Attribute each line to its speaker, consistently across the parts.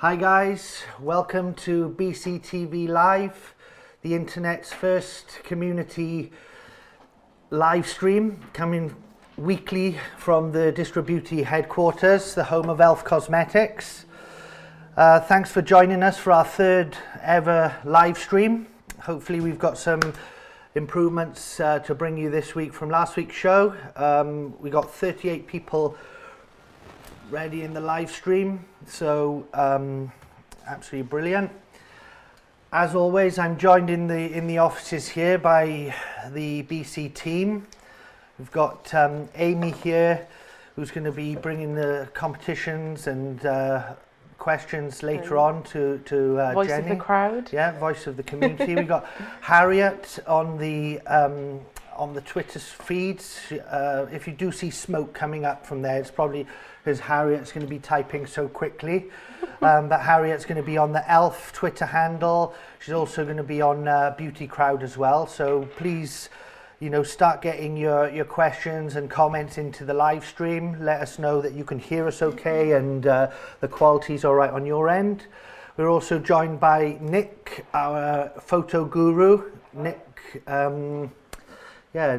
Speaker 1: Hi guys, welcome to BCTV Live, the internet's first community live stream, coming weekly from the Distributi headquarters, the home of Elf Cosmetics. Thanks for joining us for our third ever live stream. Hopefully we've got some improvements to bring you this week from last week's show. We got 38 people ready in the live stream, so absolutely brilliant. As always, I'm joined in the offices here by the BC team. We've got Amy here, who's going to be bringing the competitions and questions later on to
Speaker 2: Voice
Speaker 1: Jenny.
Speaker 2: of the crowd.
Speaker 1: Yeah, voice of the community. We've got Harriet on the Twitter feeds. If you do see smoke coming up from there, it's probably because Harriet's going to be typing so quickly. But Harriet's going to be on the Elf Twitter handle. She's also going to be on Beauty Crowd as well. So please, start getting your questions and comments into the live stream. Let us know that you can hear us okay and the quality's all right on your end. We're also joined by Nick, our photo guru. Nick, yeah,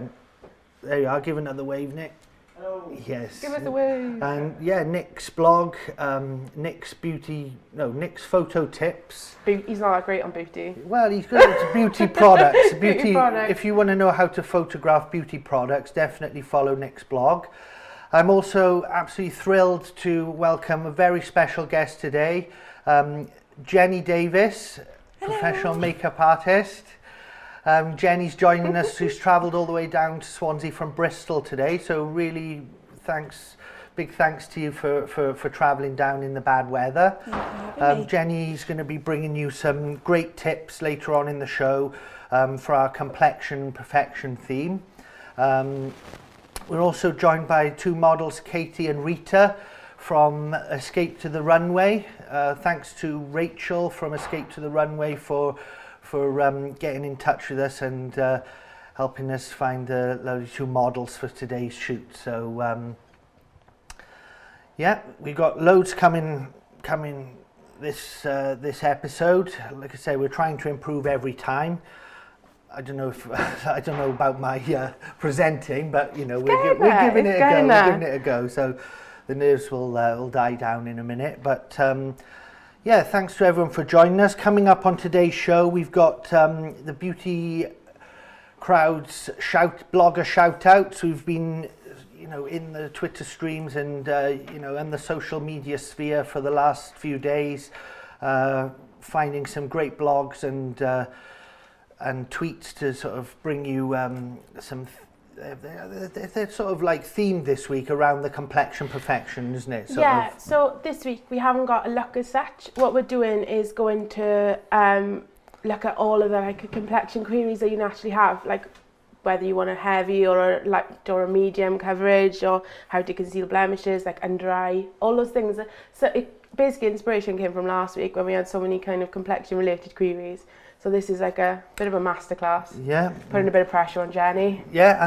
Speaker 1: there you are. Give another wave, Nick. Hello. Yes.
Speaker 2: Give us a wave.
Speaker 1: And yeah, Nick's blog, Nick's photo tips.
Speaker 2: He's not that great on beauty.
Speaker 1: Well, he's good at beauty products.
Speaker 2: Beauty products.
Speaker 1: If you want to know how to photograph beauty products, definitely follow Nick's blog. I'm also absolutely thrilled to welcome a very special guest today, Jenny Davis, professional makeup artist. Jenny's joining us, who's travelled all the way down to Swansea from Bristol today, so really big thanks to you for travelling down in the bad weather. Jenny's going to be bringing you some great tips later on in the show for our complexion perfection theme. We're also joined by two models, Katie and Rita, from Escape to the Runway. Thanks to Rachel from Escape to the Runway for getting in touch with us and helping us find the two models for today's shoot. So yeah, we've got loads coming this episode. Like I say, we're trying to improve every time. I don't know about my presenting, but we're giving it a go. We're giving it a go. So the nerves will die down in a minute, but. Yeah, thanks to everyone for joining us. Coming up on today's show, we've got the Beauty Crowd's blogger shout-outs. We've been, in the Twitter streams and, and the social media sphere for the last few days, finding some great blogs and tweets to sort of bring you some. They're sort of like themed this week around the complexion perfection, isn't it?
Speaker 2: So this week we haven't got a look as such. What we're doing is going to look at all of the complexion queries that you naturally have, like whether you want a heavy or a light or a medium coverage, or how to conceal blemishes, like under eye, all those things. So basically inspiration came from last week when we had so many kind of complexion related queries. So this is like a bit of a masterclass. Yeah. Putting a bit of pressure on Jenny.
Speaker 1: Yeah,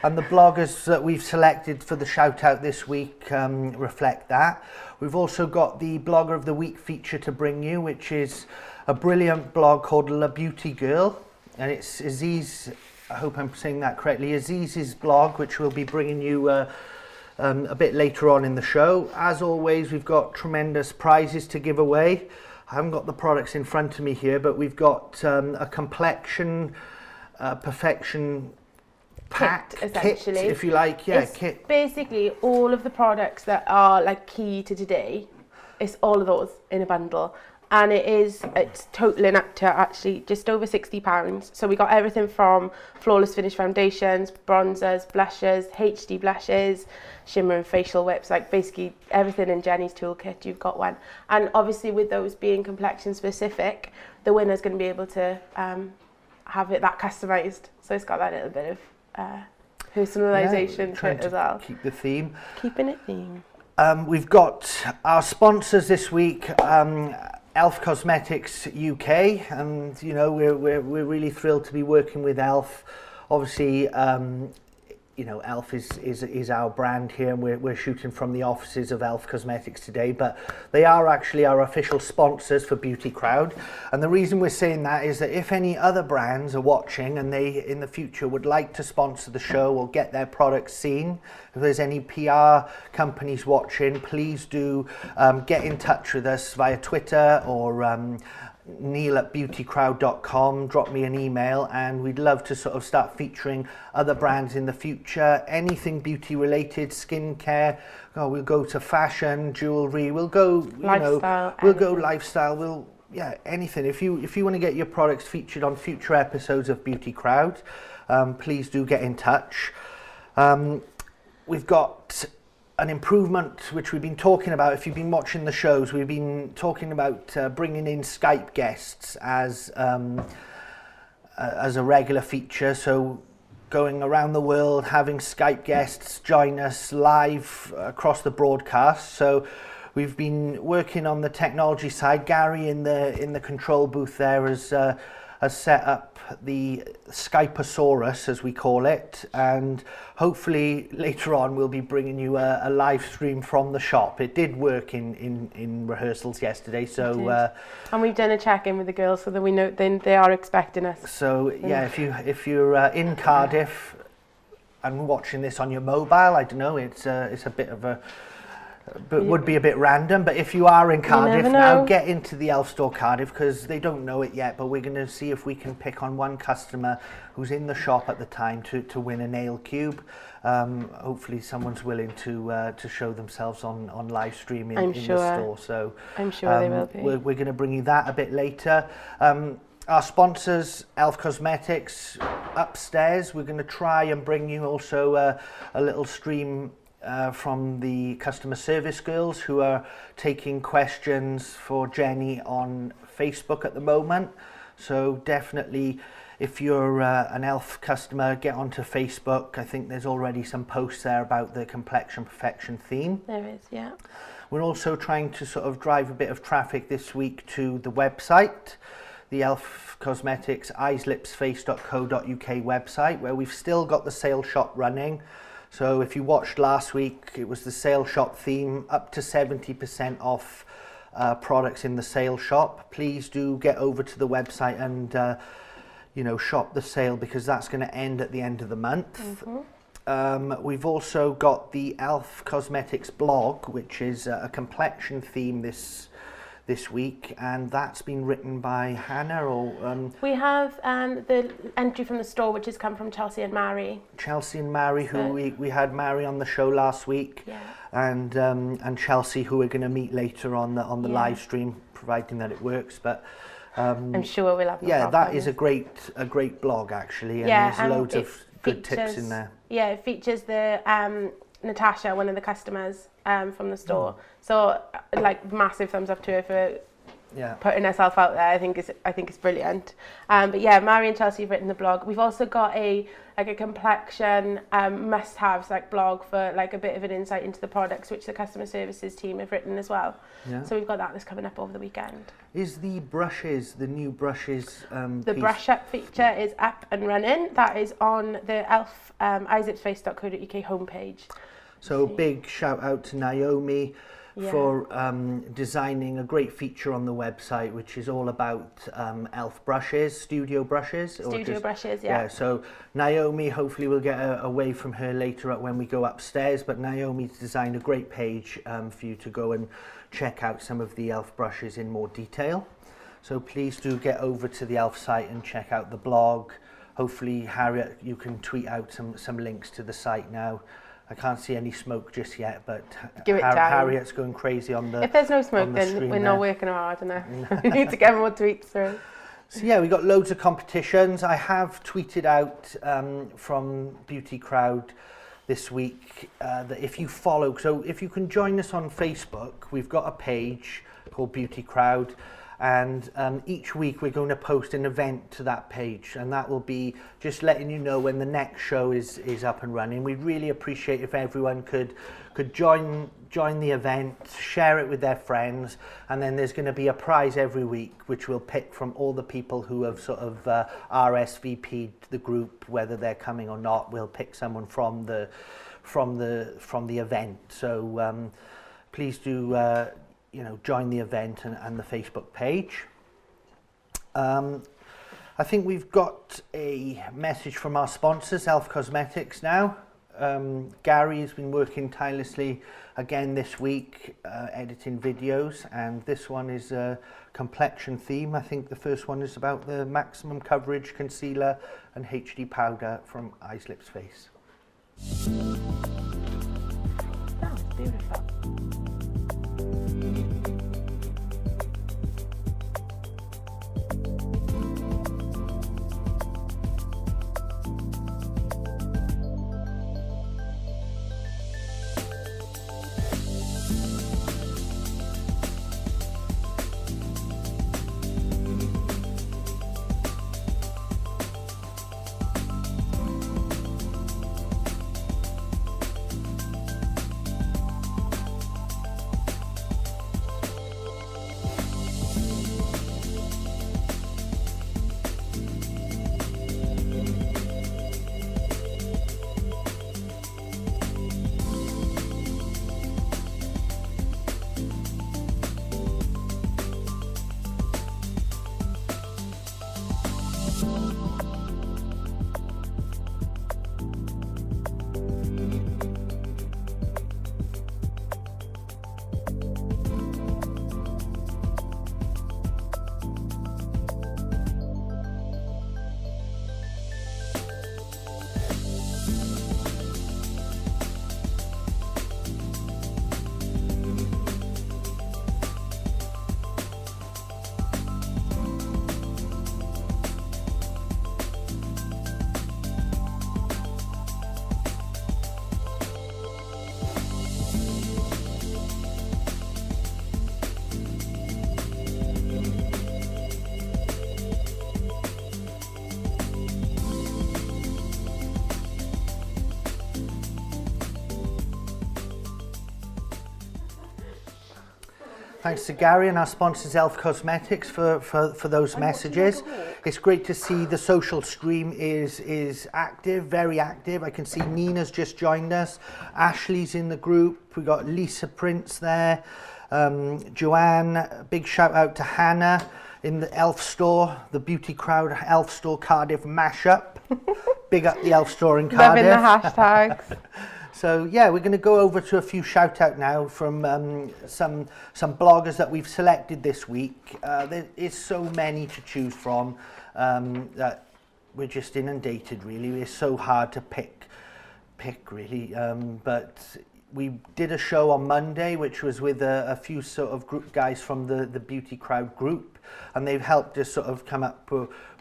Speaker 1: and the bloggers that we've selected for the shout out this week reflect that. We've also got the Blogger of the Week feature to bring you, which is a brilliant blog called La Beauty Girl. And it's Aziz, I hope I'm saying that correctly, Aziz's blog, which we'll be bringing you a bit later on in the show. As always, we've got tremendous prizes to give away. I haven't got the products in front of me here, but we've got a complexion perfection pack,
Speaker 2: kit, essentially.
Speaker 1: Kit, if you like. Yeah,
Speaker 2: it's
Speaker 1: kit.
Speaker 2: Basically, all of the products that are like key to today, it's all of those in a bundle. And it's totaling up to actually just over £60. So we got everything from flawless finish foundations, bronzers, blushes, HD blushes, shimmer and facial whips, like basically everything in Jenny's toolkit, you've got one. And obviously with those being complexion specific, the winner's going to be able to have it that customised. So it's got that little bit of personalisation to it as well.
Speaker 1: Keep the theme.
Speaker 2: Keeping it theme.
Speaker 1: We've got our sponsors this week, Elf Cosmetics UK, and we're really thrilled to be working with Elf. Obviously, you know, Elf is our brand here, and we're shooting from the offices of Elf Cosmetics today, but they are actually our official sponsors for Beauty Crowd. And the reason we're saying that is that if any other brands are watching and they in the future would like to sponsor the show or get their products seen, if there's any PR companies watching, please do get in touch with us via Twitter or neil@beautycrowd.com, drop me an email, and we'd love to sort of start featuring other brands in the future, anything beauty related, skincare. We'll go to fashion, jewelry, we'll go
Speaker 2: Lifestyle,
Speaker 1: we'll go
Speaker 2: anything.
Speaker 1: lifestyle, anything. If you want to get your products featured on future episodes of Beauty Crowd, please do get in touch. We've got an improvement which we've been talking about. If you've been watching the shows, we've been talking about bringing in Skype guests as a regular feature. So going around the world, having Skype guests join us live across the broadcast. So we've been working on the technology side. Gary in the control booth there has set up the Skypeosaurus, as we call it, and hopefully later on we'll be bringing you a live stream from the shop. It did work in rehearsals yesterday, so
Speaker 2: and we've done a check-in with the girls so that we know then they are expecting us.
Speaker 1: so yeah, if you're in Cardiff and watching this on your mobile, I don't know, it's a bit of a but would be a bit random, but if you are in Cardiff
Speaker 2: never
Speaker 1: now,
Speaker 2: know.
Speaker 1: get into the Elf store Cardiff, because they don't know it yet, but we're going to see if we can pick on one customer who's in the shop at the time to win a nail cube. Hopefully someone's willing to show themselves on live stream in the store, so
Speaker 2: I'm sure they will be.
Speaker 1: we're going to bring you that a bit later. Our sponsors, Elf Cosmetics, upstairs, we're going to try and bring you also a little stream from the customer service girls who are taking questions for Jenny on Facebook at the moment. So definitely, if you're an Elf customer, get onto Facebook. I think there's already some posts there about the Complexion Perfection theme.
Speaker 2: There is, yeah.
Speaker 1: We're also trying to sort of drive a bit of traffic this week to the website, the Elf Cosmetics eyeslipsface.co.uk website, where we've still got the sale shop running. So if you watched last week, it was the sale shop theme, up to 70% off products in the sale shop. Please do get over to the website and shop the sale, because that's going to end at the end of the month. We've also got the Elf Cosmetics blog, which is a complexion theme this week, and that's been written by Hannah
Speaker 2: we have the entry from the store, which has come from Chelsea and Mary.
Speaker 1: Who we had Mary on the show last week, and Chelsea, who we're going to meet later on the live stream, providing that it works. But
Speaker 2: I'm sure we'll have
Speaker 1: that is a great blog actually, and there's loads of good tips in there. Yeah,
Speaker 2: it features the Natasha, one of the customers from the store. So like massive thumbs up to her for putting herself out there. I think it's brilliant. But yeah, Mary and Chelsea have written the blog. We've also got a complexion must-haves blog for a bit of an insight into the products, which the customer services team have written as well. Yeah. So we've got that's coming up over the weekend.
Speaker 1: Is the new brushes
Speaker 2: the brush up feature is up and running. That is on the Elf eyeslipsface.co.uk homepage.
Speaker 1: So big shout out to Naomi for designing a great feature on the website, which is all about Elf brushes, studio brushes. Yeah, so Naomi, hopefully we'll get away from her later when we go upstairs, but Naomi's designed a great page for you to go and check out some of the Elf brushes in more detail. So please do get over to the Elf site and check out the blog. Hopefully, Harriet, you can tweet out some links to the site now. I can't see any smoke just yet, but Harriet's going crazy on the.
Speaker 2: If there's no smoke, then we're not working hard enough. We need to get more tweets through.
Speaker 1: So yeah, we got loads of competitions. I have tweeted out from Beauty Crowd this week that if you follow, so if you can join us on Facebook, we've got a page called Beauty Crowd, and each week we're going to post an event to that page, and that will be just letting you know when the next show is up and running. We'd really appreciate if everyone could join the event, share it with their friends, and then there's going to be a prize every week which we'll pick from all the people who have sort of RSVP'd the group, whether they're coming or not. We'll pick someone from the event. So please do join the event and the Facebook page. I think we've got a message from our sponsors, Elf Cosmetics, now. Gary has been working tirelessly again this week, editing videos, and this one is a complexion theme. I think the first one is about the maximum coverage concealer and HD powder from Eyes Lips Face.
Speaker 2: Oh, it's beautiful.
Speaker 1: Thanks to Gary and our sponsors Elf Cosmetics for those messages. It's great to see the social stream is active, very active. I can see Nina's just joined us. Ashley's in the group. We got Lisa Prince there. Joanne, big shout out to Hannah in the Elf store, the Beauty Crowd Elf Store Cardiff mashup. Big up the Elf store in Cardiff.
Speaker 2: Loving the hashtags.
Speaker 1: So yeah, we're going to go over to a few shout out now from some bloggers that we've selected this week. There is so many to choose from that we're just inundated really. It's so hard to pick really, but we did a show on Monday which was with a few sort of group guys from the Beauty Crowd group, and they've helped us sort of come up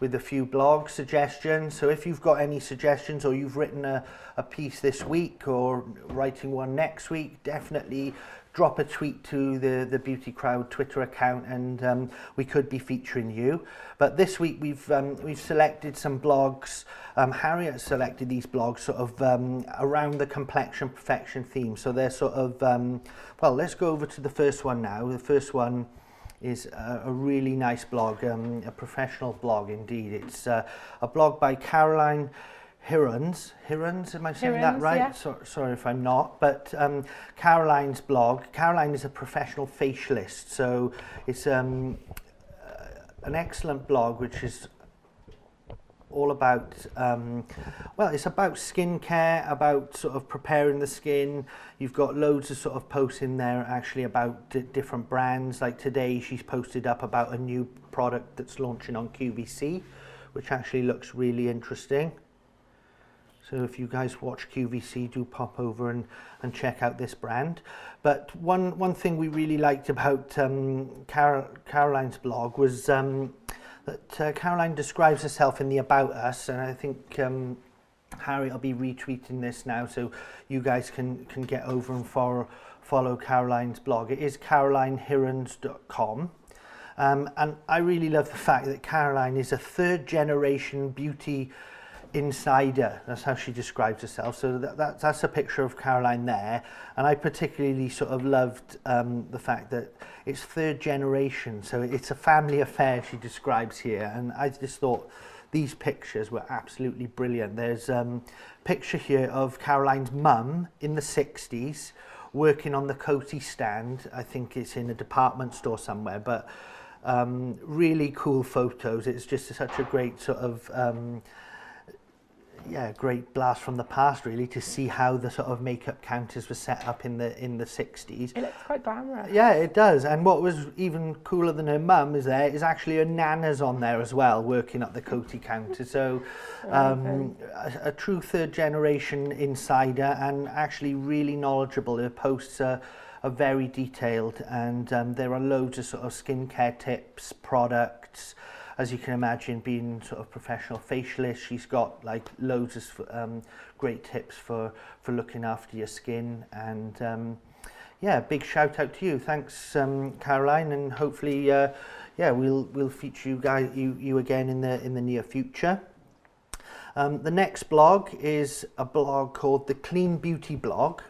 Speaker 1: with a few blog suggestions. So if you've got any suggestions, or you've written a piece this week or writing one next week, definitely drop a tweet to the Beauty Crowd Twitter account, and we could be featuring you. But this week we've selected some blogs. Harriet selected these blogs sort of around the complexion perfection theme. So they're sort of well, let's go over to the first one now. The first one is a really nice blog, a professional blog indeed. It's a blog by Caroline Hirons, am I saying that right?
Speaker 2: Yeah.
Speaker 1: Sorry if I'm not, but Caroline's blog. Caroline is a professional facialist, so it's an excellent blog which is all about, well, it's about skincare, about sort of preparing the skin. You've got loads of sort of posts in there actually about different brands. Like today she's posted up about a new product that's launching on QVC, which actually looks really interesting. So if you guys watch QVC, do pop over and check out this brand. But one thing we really liked about Caroline's blog was that Caroline describes herself in the About Us, and I think Harry will be retweeting this now, so you guys can get over and follow Caroline's blog. It is carolinehirons.com. And I really love the fact that Caroline is a third generation beauty insider. That's how she describes herself. So that's a picture of Caroline there. And I particularly sort of loved the fact that it's third generation. So it's a family affair, she describes here. And I just thought these pictures were absolutely brilliant. There's a picture here of Caroline's mum in the 60s working on the Coty stand. I think it's in a department store somewhere, but really cool photos. It's just such a great sort of great blast from the past, really, to see how the sort of makeup counters were set up in the 60s.
Speaker 2: It looks quite glamorous.
Speaker 1: Yeah, it does. And what was even cooler than her mum is actually her nana's on there as well, working at the Coty counter. So a true third generation insider, and actually really knowledgeable. Her posts are very detailed, and there are loads of sort of skincare tips, products. As you can imagine, being sort of professional facialist, she's got like loads of great tips for looking after your skin. And big shout out to you. Thanks, Caroline, and hopefully, we'll feature you again in the near future. The next blog is a blog called the Clean Beauty Blog.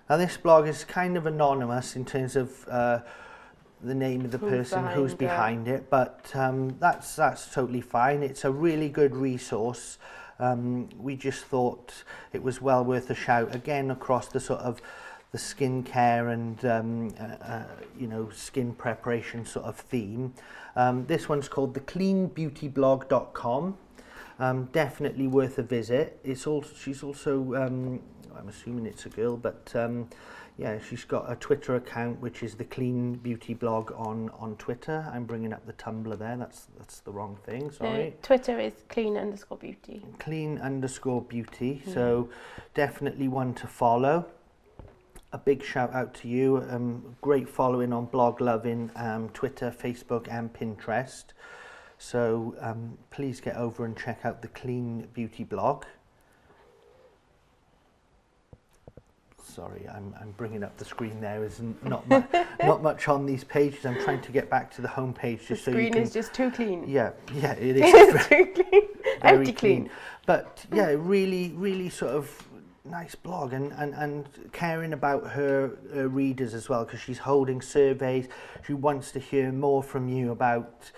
Speaker 1: Now, this blog is kind of anonymous in terms of the name of the person who's behind it, but that's totally fine. It's a really good resource. We just thought it was well worth a shout, again, across the sort of the skincare and skin preparation sort of theme. This one's called thecleanbeautyblog.com. Definitely worth a visit. She's also I'm assuming it's a girl, but she's got a Twitter account, which is the Clean Beauty Blog on Twitter. I'm bringing up the Tumblr there. That's the wrong thing. Sorry.
Speaker 2: Twitter is clean_beauty.
Speaker 1: Clean_beauty. So definitely one to follow. A big shout out to you. Great following on Blog Loving, Twitter, Facebook, and Pinterest. So please get over and check out the Clean Beauty Blog. Sorry, I'm bringing up the screen there. There's not much on these pages. I'm trying to get back to the home page just so you can...
Speaker 2: The screen is just too clean.
Speaker 1: Yeah, it is.
Speaker 2: It's too clean.
Speaker 1: Very
Speaker 2: Empty clean.
Speaker 1: But yeah, really sort of nice blog, and caring about her readers as well, because she's holding surveys. She wants to hear more from you about,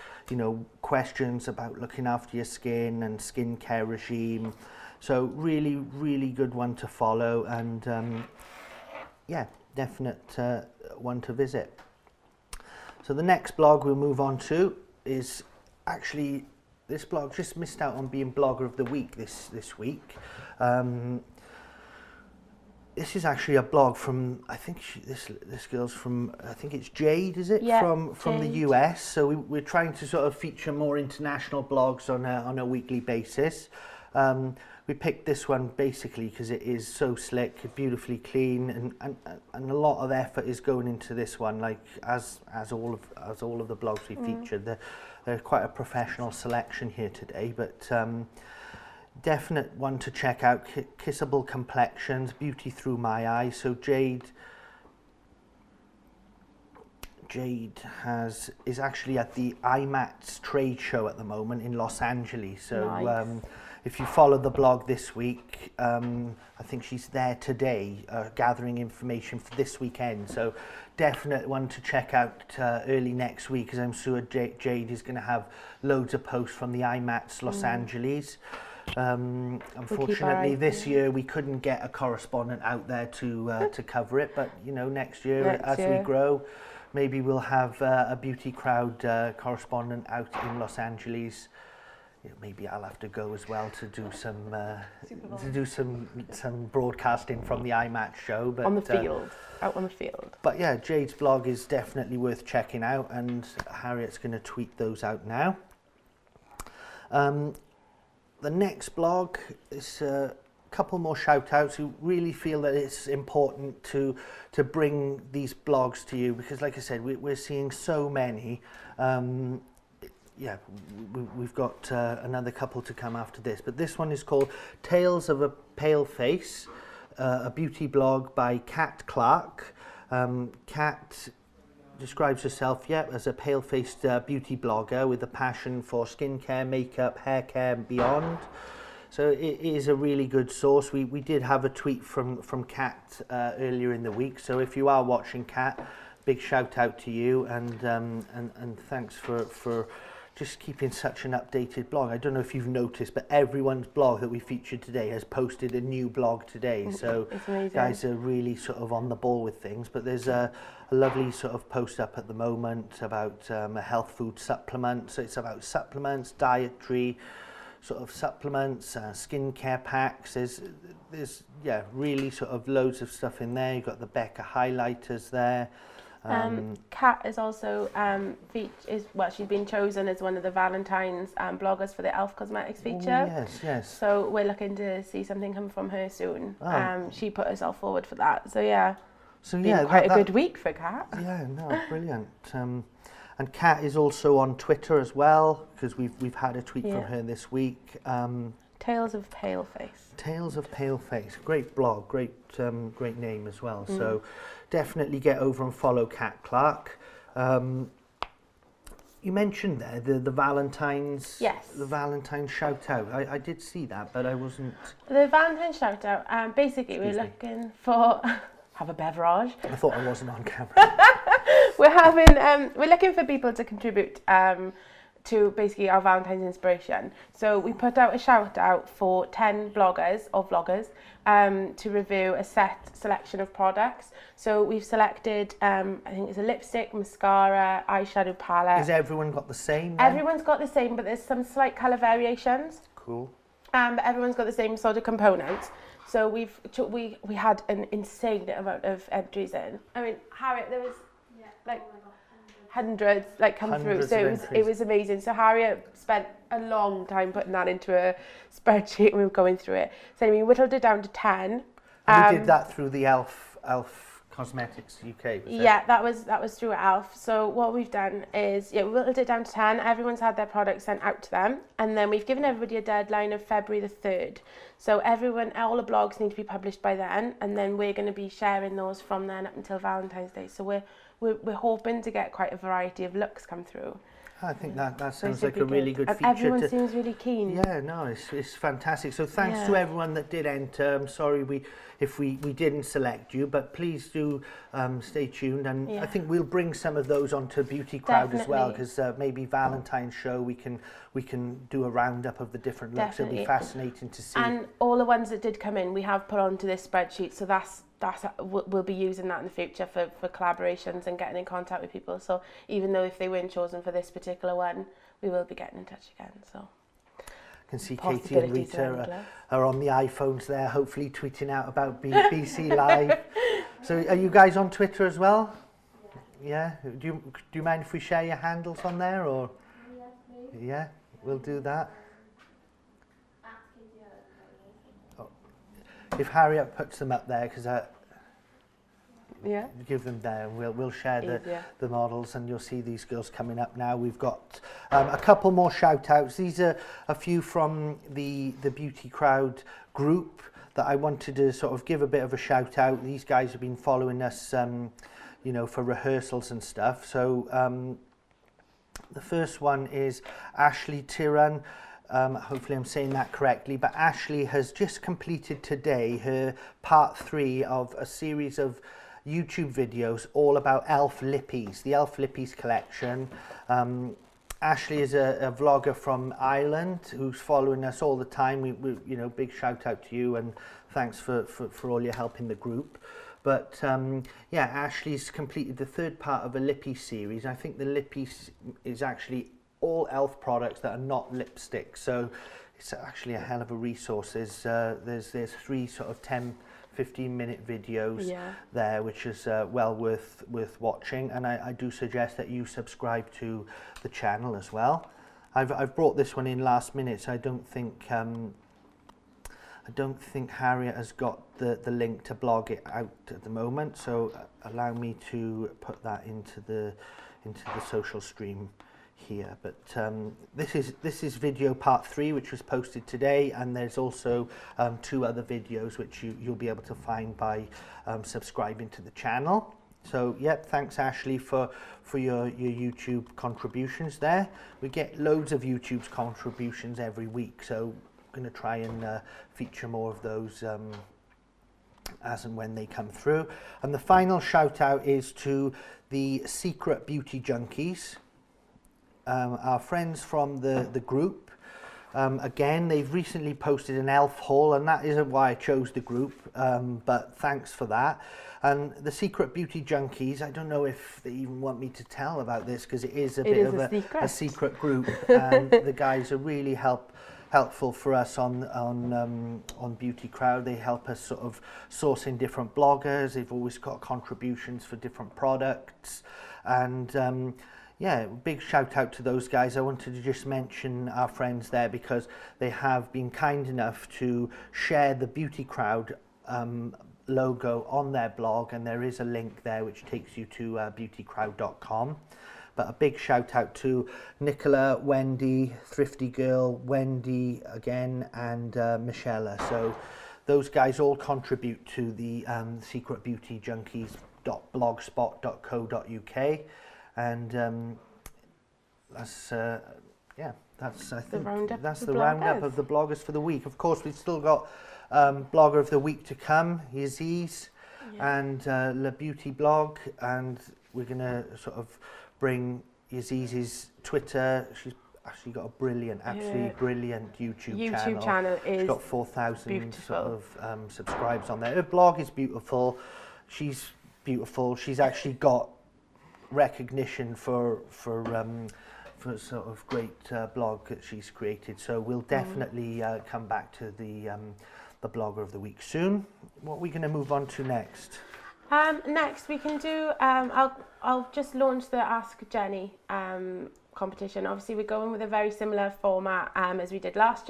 Speaker 1: questions about looking after your skin and skincare regime. So really good one to follow, and definite one to visit. So the next blog we'll move on to is actually, this blog just missed out on being Blogger of the Week this week. This is actually a blog from, I think this girl's from, I think it's Jade, is it?
Speaker 2: Yeah,
Speaker 1: from the
Speaker 2: Jade.
Speaker 1: US. So we're trying to sort of feature more international blogs on a weekly basis. We picked this one basically because it is so slick, beautifully clean, and a lot of effort is going into this one. Like as all of the blogs we featured, they're quite a professional selection here today. But definite one to check out. Kissable Complexions, Beauty Through My Eyes. So Jade is actually at the IMATS trade show at the moment in Los Angeles. So
Speaker 2: Nice.
Speaker 1: If you follow the blog this week, I think she's there today gathering information for this weekend. So definite one to check out early next week, because I'm sure Jade is going to have loads of posts from the IMATS Los Angeles. Unfortunately, this year we couldn't get a correspondent out there to cover it, but next year as we grow, maybe we'll have a Beauty Crowd correspondent out in Los Angeles. Maybe I'll have to go as well to do some broadcasting from the IMATS show. But
Speaker 2: On the field. Out on the field.
Speaker 1: But yeah, Jade's blog is definitely worth checking out, and Harriet's going to tweet those out now. The next blog is a couple more shout outs. We really feel that it's important to bring these blogs to you, because like I said, we're seeing so many. We've got another couple to come after this, but this one is called Tales of a Pale Face, a beauty blog by Kat Clark. Kat describes herself, as a pale-faced beauty blogger with a passion for skincare, makeup, hair care and beyond. So it is a really good source. We did have a tweet from Kat earlier in the week. So if you are watching, Kat, big shout out to you, and thanks for just keeping such an updated blog. I don't know if you've noticed, but everyone's blog that we featured today has posted a new blog today. So guys are really sort of on the ball with things. But there's a lovely sort of post up at the moment about a health food supplement. So it's about supplements, dietary sort of supplements, skincare packs. There's really sort of loads of stuff in there. You've got the Becca highlighters there.
Speaker 2: Kat is also she's been chosen as one of the Valentine's bloggers for the Elf Cosmetics feature.
Speaker 1: Oh, yes.
Speaker 2: So we're looking to see something come from her soon.
Speaker 1: Oh.
Speaker 2: She put herself forward for that. So yeah.
Speaker 1: So
Speaker 2: been quite a good week for Kat.
Speaker 1: Yeah, no, brilliant. And Kat is also on Twitter as well, because we've had a tweet from her this week.
Speaker 2: Tales of Paleface.
Speaker 1: Tales of Paleface, great blog, great name as well. So definitely get over and follow Kat Clark. You mentioned there the Valentine's.
Speaker 2: Yes.
Speaker 1: The Valentine's shout out. I did see that, but I wasn't.
Speaker 2: The Valentine's shout out. Basically, we're looking for have a beverage.
Speaker 1: I thought I wasn't on camera.
Speaker 2: We're looking for people to contribute to basically our Valentine's inspiration. So we put out a shout out for 10 bloggers or vloggers to review a selection of products. So we've selected, I think it's a lipstick, mascara, eyeshadow palette.
Speaker 1: Has everyone got the same then?
Speaker 2: Everyone's got the same, but there's some slight colour variations.
Speaker 1: Cool.
Speaker 2: But everyone's got the same sort of components. So we had an insane amount of entries in. I mean, Harriet, there was hundreds come through. So it was amazing. So Harriet spent a long time putting that into a spreadsheet and we were going through it. So anyway, we whittled it down to 10.
Speaker 1: And we did that through the Elf Cosmetics UK, was it?
Speaker 2: Yeah, that was through Elf. So what we've done is, we whittled it down to 10. Everyone's had their products sent out to them. And then we've given everybody a deadline of February the 3rd. So all the blogs need to be published by then. And then we're going to be sharing those from then up until Valentine's Day. So we're hoping to get quite a variety of looks come through.
Speaker 1: I think that sounds like a really good feature.
Speaker 2: Everyone seems really keen.
Speaker 1: Yeah, no, it's fantastic. So thanks to everyone that did enter. I'm sorry if we didn't select you, but please do stay tuned. And I think we'll bring some of those onto Beauty Crowd as well, because maybe Valentine's show we can do a roundup of the different looks. It'll be fascinating to see.
Speaker 2: And all the ones that did come in, we have put onto this spreadsheet. So we'll be using that in the future for collaborations and getting in contact with people. So even though if they weren't chosen for this particular one, we will be getting in touch again. So
Speaker 1: I can see Katie and Rita are on the iPhones there, hopefully tweeting out about BC Live. So are you guys on Twitter as well? Yeah. Do you mind if we share your handles on there, or? Yeah, we'll do that. If Harriet puts them up there, because give them there, and we'll share the models, and you'll see these girls coming up now. We've got a couple more shout outs. These are a few from the Beauty Crowd group that I wanted to sort of give a bit of a shout out. These guys have been following us for rehearsals and stuff. So the first one is Ashley Tiran. Hopefully I'm saying that correctly, but Ashley has just completed today her part 3 of a series of YouTube videos all about Elf Lippies, the Elf Lippies collection. Ashley is a vlogger from Ireland who's following us all the time. We big shout out to you, and thanks for all your help in the group. But Ashley's completed the 3rd part of a Lippy series. I think the Lippy is actually all Elf products that are not lipstick, so it's actually a hell of a resource. There's 3 sort of 10-15 minute videos there, which is well worth watching, and I do suggest that you subscribe to the channel as well. I've brought this one in last minute, so I don't think Harriet has got the link to blog it out at the moment, so allow me to put that into the social stream here. But this is video part 3, which was posted today, and there's also 2 other videos which you'll be able to find by subscribing to the channel. So, yep, thanks Ashley for your YouTube contributions there. We get loads of YouTube's contributions every week, so I'm going to try and feature more of those as and when they come through. And the final shout out is to the Secret Beauty Junkies, our friends from the group. Again, they've recently posted an elf haul, and that isn't why I chose the group, but thanks for that. And the Secret Beauty Junkies, I don't know if they even want me to tell about this, because it is a bit of a secret group, and the guys are really helpful for us on Beauty Crowd. They help us sort of source in different bloggers. They've always got contributions for different products, and yeah, big shout out to those guys. I wanted to just mention our friends there because they have been kind enough to share the Beauty Crowd logo on their blog, and there is a link there which takes you to beautycrowd.com. But a big shout out to Nicola, Wendy, Thrifty Girl, Wendy again, and Michelle. So those guys all contribute to the Secret Beauty Junkies.blogspot.co.uk, and that's yeah, that's I think that's the roundup of the bloggers for the week. Of course, we've still got blogger of the week to come, Yaziz, and Le Beauty Blog, and we're gonna sort of bring Yaziz's Twitter. She's actually got a brilliant, absolutely brilliant YouTube channel. She's got 4,000 sort of subscribers on there. Her blog is beautiful. She's beautiful. She's actually got recognition for sort of great blog that she's created. So we'll definitely come back to the blogger of the week soon. What are we going to move on to next?
Speaker 2: Next we can do, I'll just launch the Ask Jenny competition. Obviously we're going with a very similar format as we did last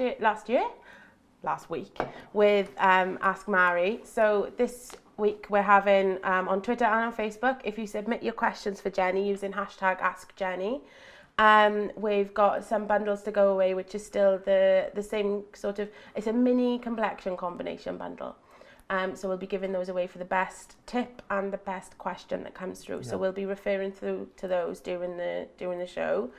Speaker 2: week with Ask Mary. So this week we're having on Twitter and on Facebook, if you submit your questions for Jenny using hashtag Ask Jenny, we've got some bundles to go away, which is still the same sort of, it's a mini complexion combination bundle. So we'll be giving those away for the best tip and the best question that comes through. Yeah. So we'll be referring to those during the show.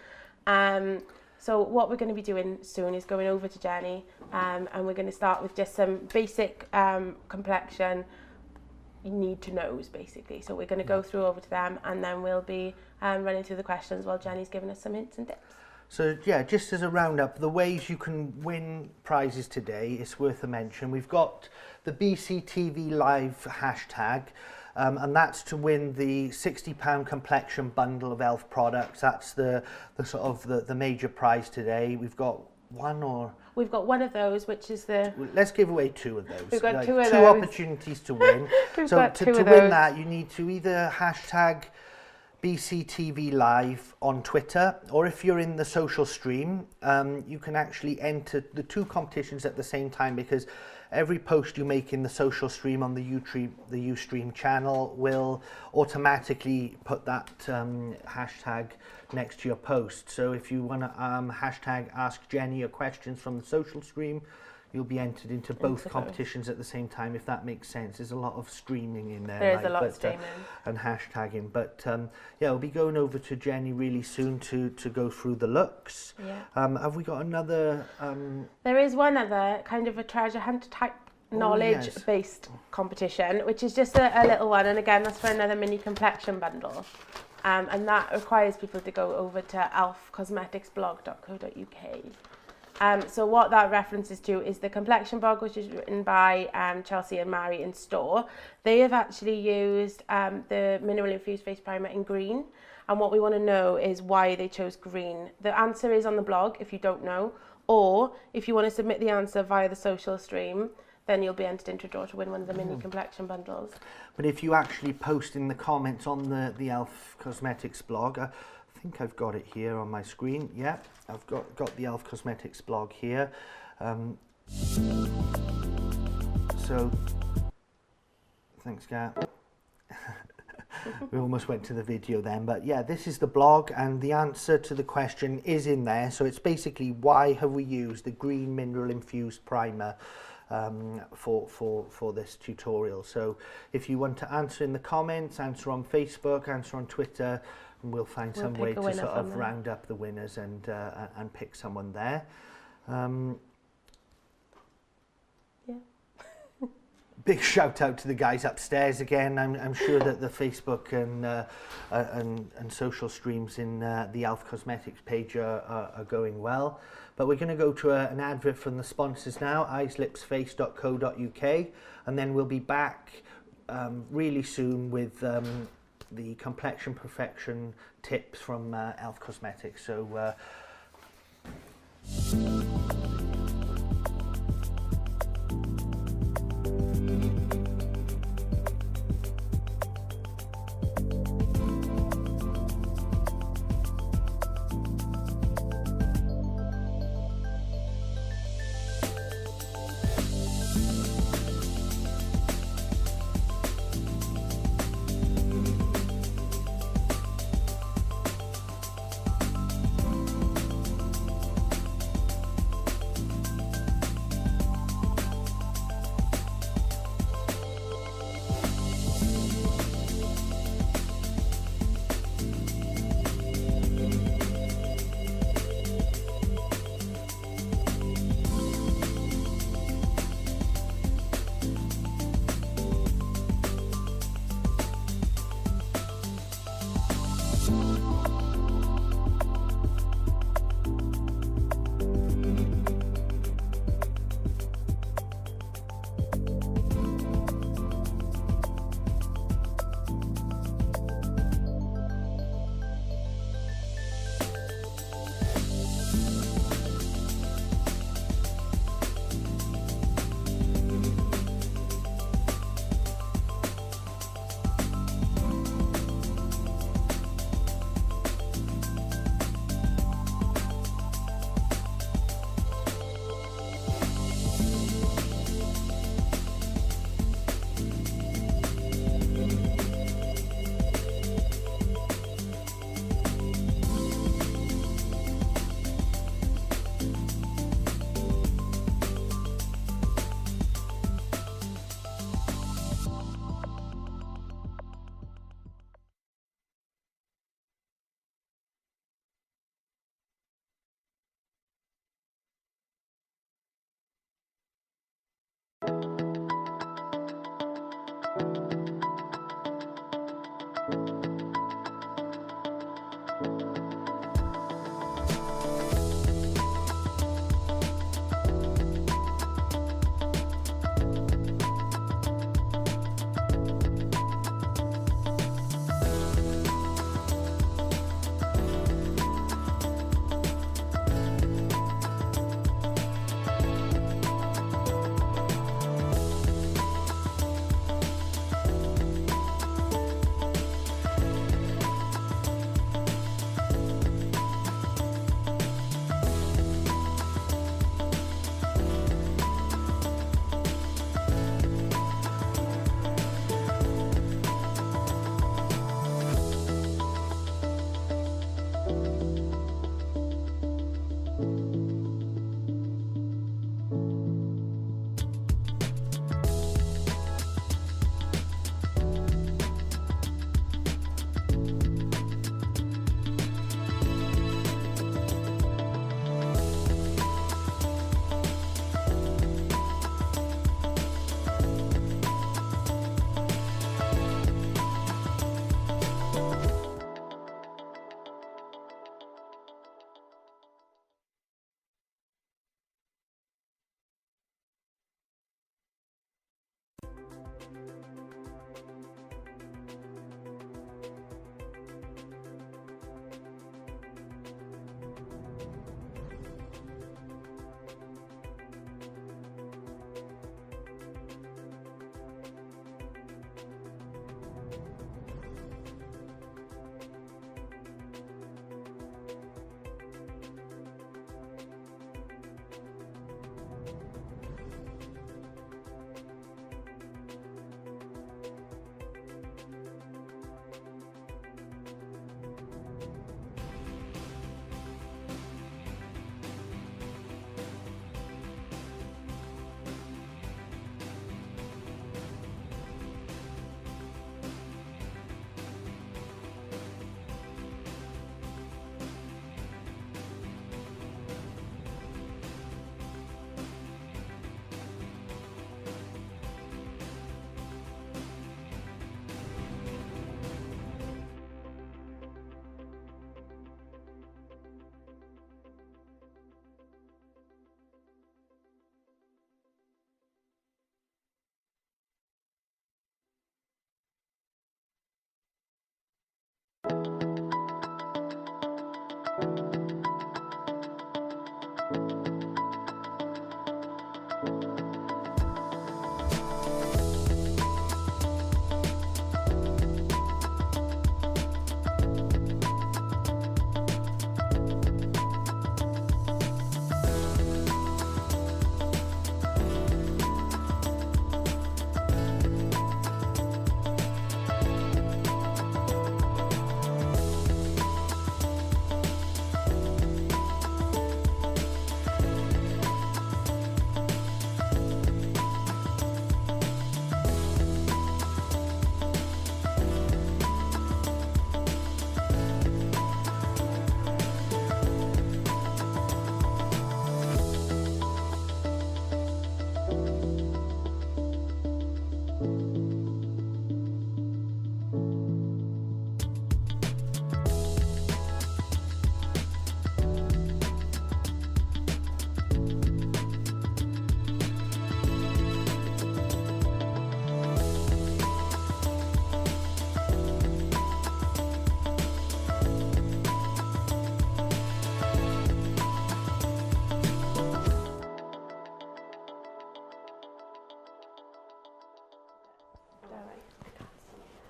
Speaker 2: So what we're going to be doing soon is going over to Jenny, and we're going to start with just some basic complexion need to knows, basically. So we're going to go through over to them, and then we'll be running through the questions while Jenny's giving us some hints and tips.
Speaker 1: So yeah, just as a roundup, the ways you can win prizes today, it's worth a mention. We've got the BCTV Live hashtag, and that's to win the £60 complexion bundle of ELF products. That's the sort of the major prize today. We've got
Speaker 2: We've got one of those, which is the...
Speaker 1: Let's give away two of those.
Speaker 2: We've got
Speaker 1: like,
Speaker 2: two of
Speaker 1: two
Speaker 2: those.
Speaker 1: opportunities to win. So to win that, you need to either hashtag BCTV Live on Twitter, or if you're in the social stream, you can actually enter the two competitions at the same time, because every post you make in the social stream on the Ustream channel will automatically put that hashtag next to your post. So if you want to hashtag Ask Jenny your questions from the social stream, you'll be entered into both competitions at the same time, if that makes sense. There's a lot of streaming in there.
Speaker 2: There is a lot of streaming.
Speaker 1: And hashtagging. But yeah, we'll be going over to Jenny really soon to go through the looks. Yeah. Have we got another...
Speaker 2: There is one other kind of a treasure hunt type knowledge-based competition, which is just a little one. And again, that's for another mini complexion bundle. And that requires people to go over to elfcosmeticsblog.co.uk. So what that references to is the complexion blog, which is written by Chelsea and Mary in Store. They have actually used the Mineral Infused Face Primer in green. And what we want to know is why they chose green. The answer is on the blog if you don't know. Or if you want to submit the answer via the social stream, then you'll be entered into a draw to win one of the mini complexion bundles.
Speaker 1: But if you actually post in the comments on the Elf Cosmetics blog, I think I've got it here on my screen. Yeah, I've got the Elf Cosmetics blog here. So, thanks, Gat. We almost went to the video then, but yeah, this is the blog, and the answer to the question is in there. So it's basically, why have we used the green mineral infused primer for this tutorial. So if you want to answer in the comments, answer on Facebook, answer on Twitter, and we'll find some way to sort of round up the winners and pick someone there. Big shout out to the guys upstairs again. I'm sure that the Facebook and social streams in the Elf Cosmetics page are going well. But we're going to go to an advert from the sponsors now, eyeslipsface.co.uk, and then we'll be back really soon with the complexion perfection tips from Elf Cosmetics. So.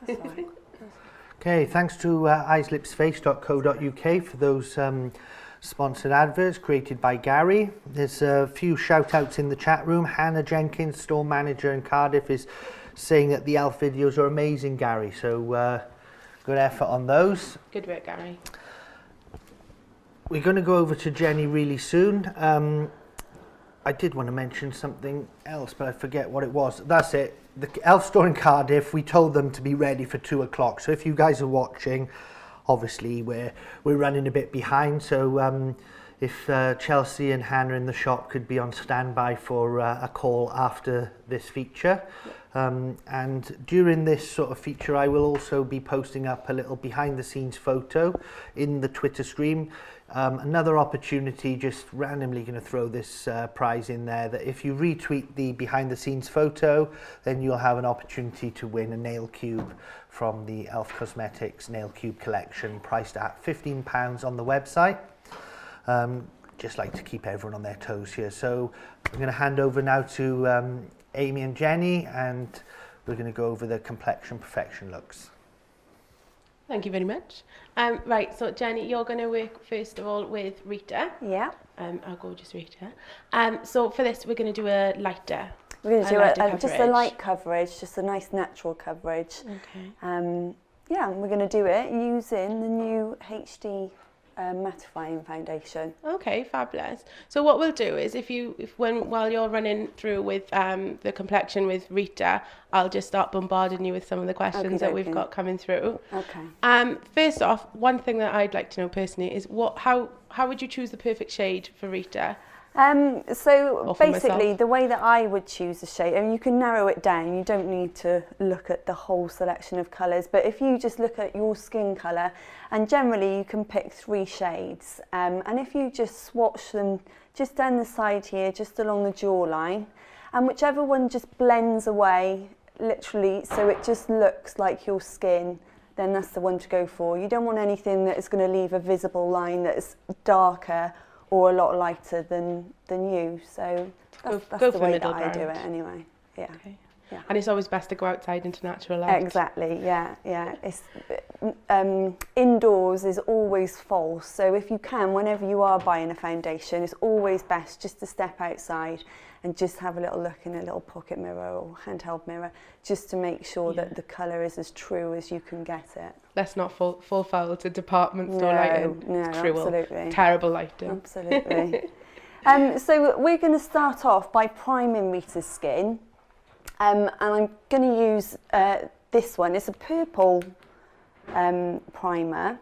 Speaker 3: That's all right.
Speaker 1: Okay, thanks to eyeslipsface.co.uk for those sponsored adverts created by Gary. There's a few shout outs in the chat room. Hannah Jenkins, store manager in Cardiff, is saying that the elf videos are amazing, Gary. So good effort on those.
Speaker 2: Good work, Gary.
Speaker 1: We're going to go over to Jenny really soon. I did want to mention something else, but I forget what it was. That's it. The elf store in Cardiff, we told them to be ready for 2 o'clock. So if you guys are watching, obviously we're running a bit behind. So if Chelsea and Hannah in the shop could be on standby for a call after this feature. And during this sort of feature, I will also be posting up a little behind the scenes photo in the Twitter stream. Another opportunity, just randomly going to throw this prize in there, that if you retweet the behind the scenes photo, then you'll have an opportunity to win a nail cube from the Elf Cosmetics Nail Cube collection, priced at £15 on the website. Just like to keep everyone on their toes here. So I'm going to hand over now to Amy and Jenny, and we're going to go over the complexion perfection looks.
Speaker 2: Thank you very much. Right, so Jenny, you're going to work first of all with Rita.
Speaker 3: Yeah.
Speaker 2: Our gorgeous Rita. So for this, we're going to do a lighter.
Speaker 3: We're going to do
Speaker 2: lighter
Speaker 3: just a
Speaker 2: coverage.
Speaker 3: light coverage, just a nice natural coverage.
Speaker 2: Okay.
Speaker 3: Yeah, and we're going to do it using the new HD mattifying foundation.
Speaker 2: Okay, fabulous. So what we'll do is while you're running through with the complexion with Rita, I'll just start bombarding you with some of the questions that we've got coming through.
Speaker 3: Okay.
Speaker 2: First off, one thing that I'd like to know personally is how would you choose the perfect shade for Rita?
Speaker 3: So
Speaker 2: Or for
Speaker 3: basically,
Speaker 2: myself?
Speaker 3: the way that I would choose a shade, I mean, you can narrow it down. You don't need to look at the whole selection of colours. But if you just look at your skin colour, and generally you can pick 3 shades. And if you just swatch them just down the side here, just along the jawline, and whichever one just blends away, literally, so it just looks like your skin, then that's the one to go for. You don't want anything that is going to leave a visible line that is darker or a lot lighter than you. So that's
Speaker 2: go
Speaker 3: the
Speaker 2: for
Speaker 3: way
Speaker 2: middle
Speaker 3: that I do
Speaker 2: ground.
Speaker 3: it anyway. Yeah.
Speaker 2: Okay.
Speaker 3: Yeah.
Speaker 2: And it's always best to go outside into natural light.
Speaker 3: Exactly, yeah. It's indoors is always false. So if you can, whenever you are buying a foundation, it's always best just to step outside and just have a little look in a little pocket mirror or handheld mirror, just to make sure that the colour is as true as you can get it.
Speaker 2: Let's not fall foul to department store lighting.
Speaker 3: No,
Speaker 2: Cruel,
Speaker 3: absolutely.
Speaker 2: terrible lighting.
Speaker 3: Absolutely. So we're going to start off by priming Rita's skin. And I'm going to use this one. It's a purple primer,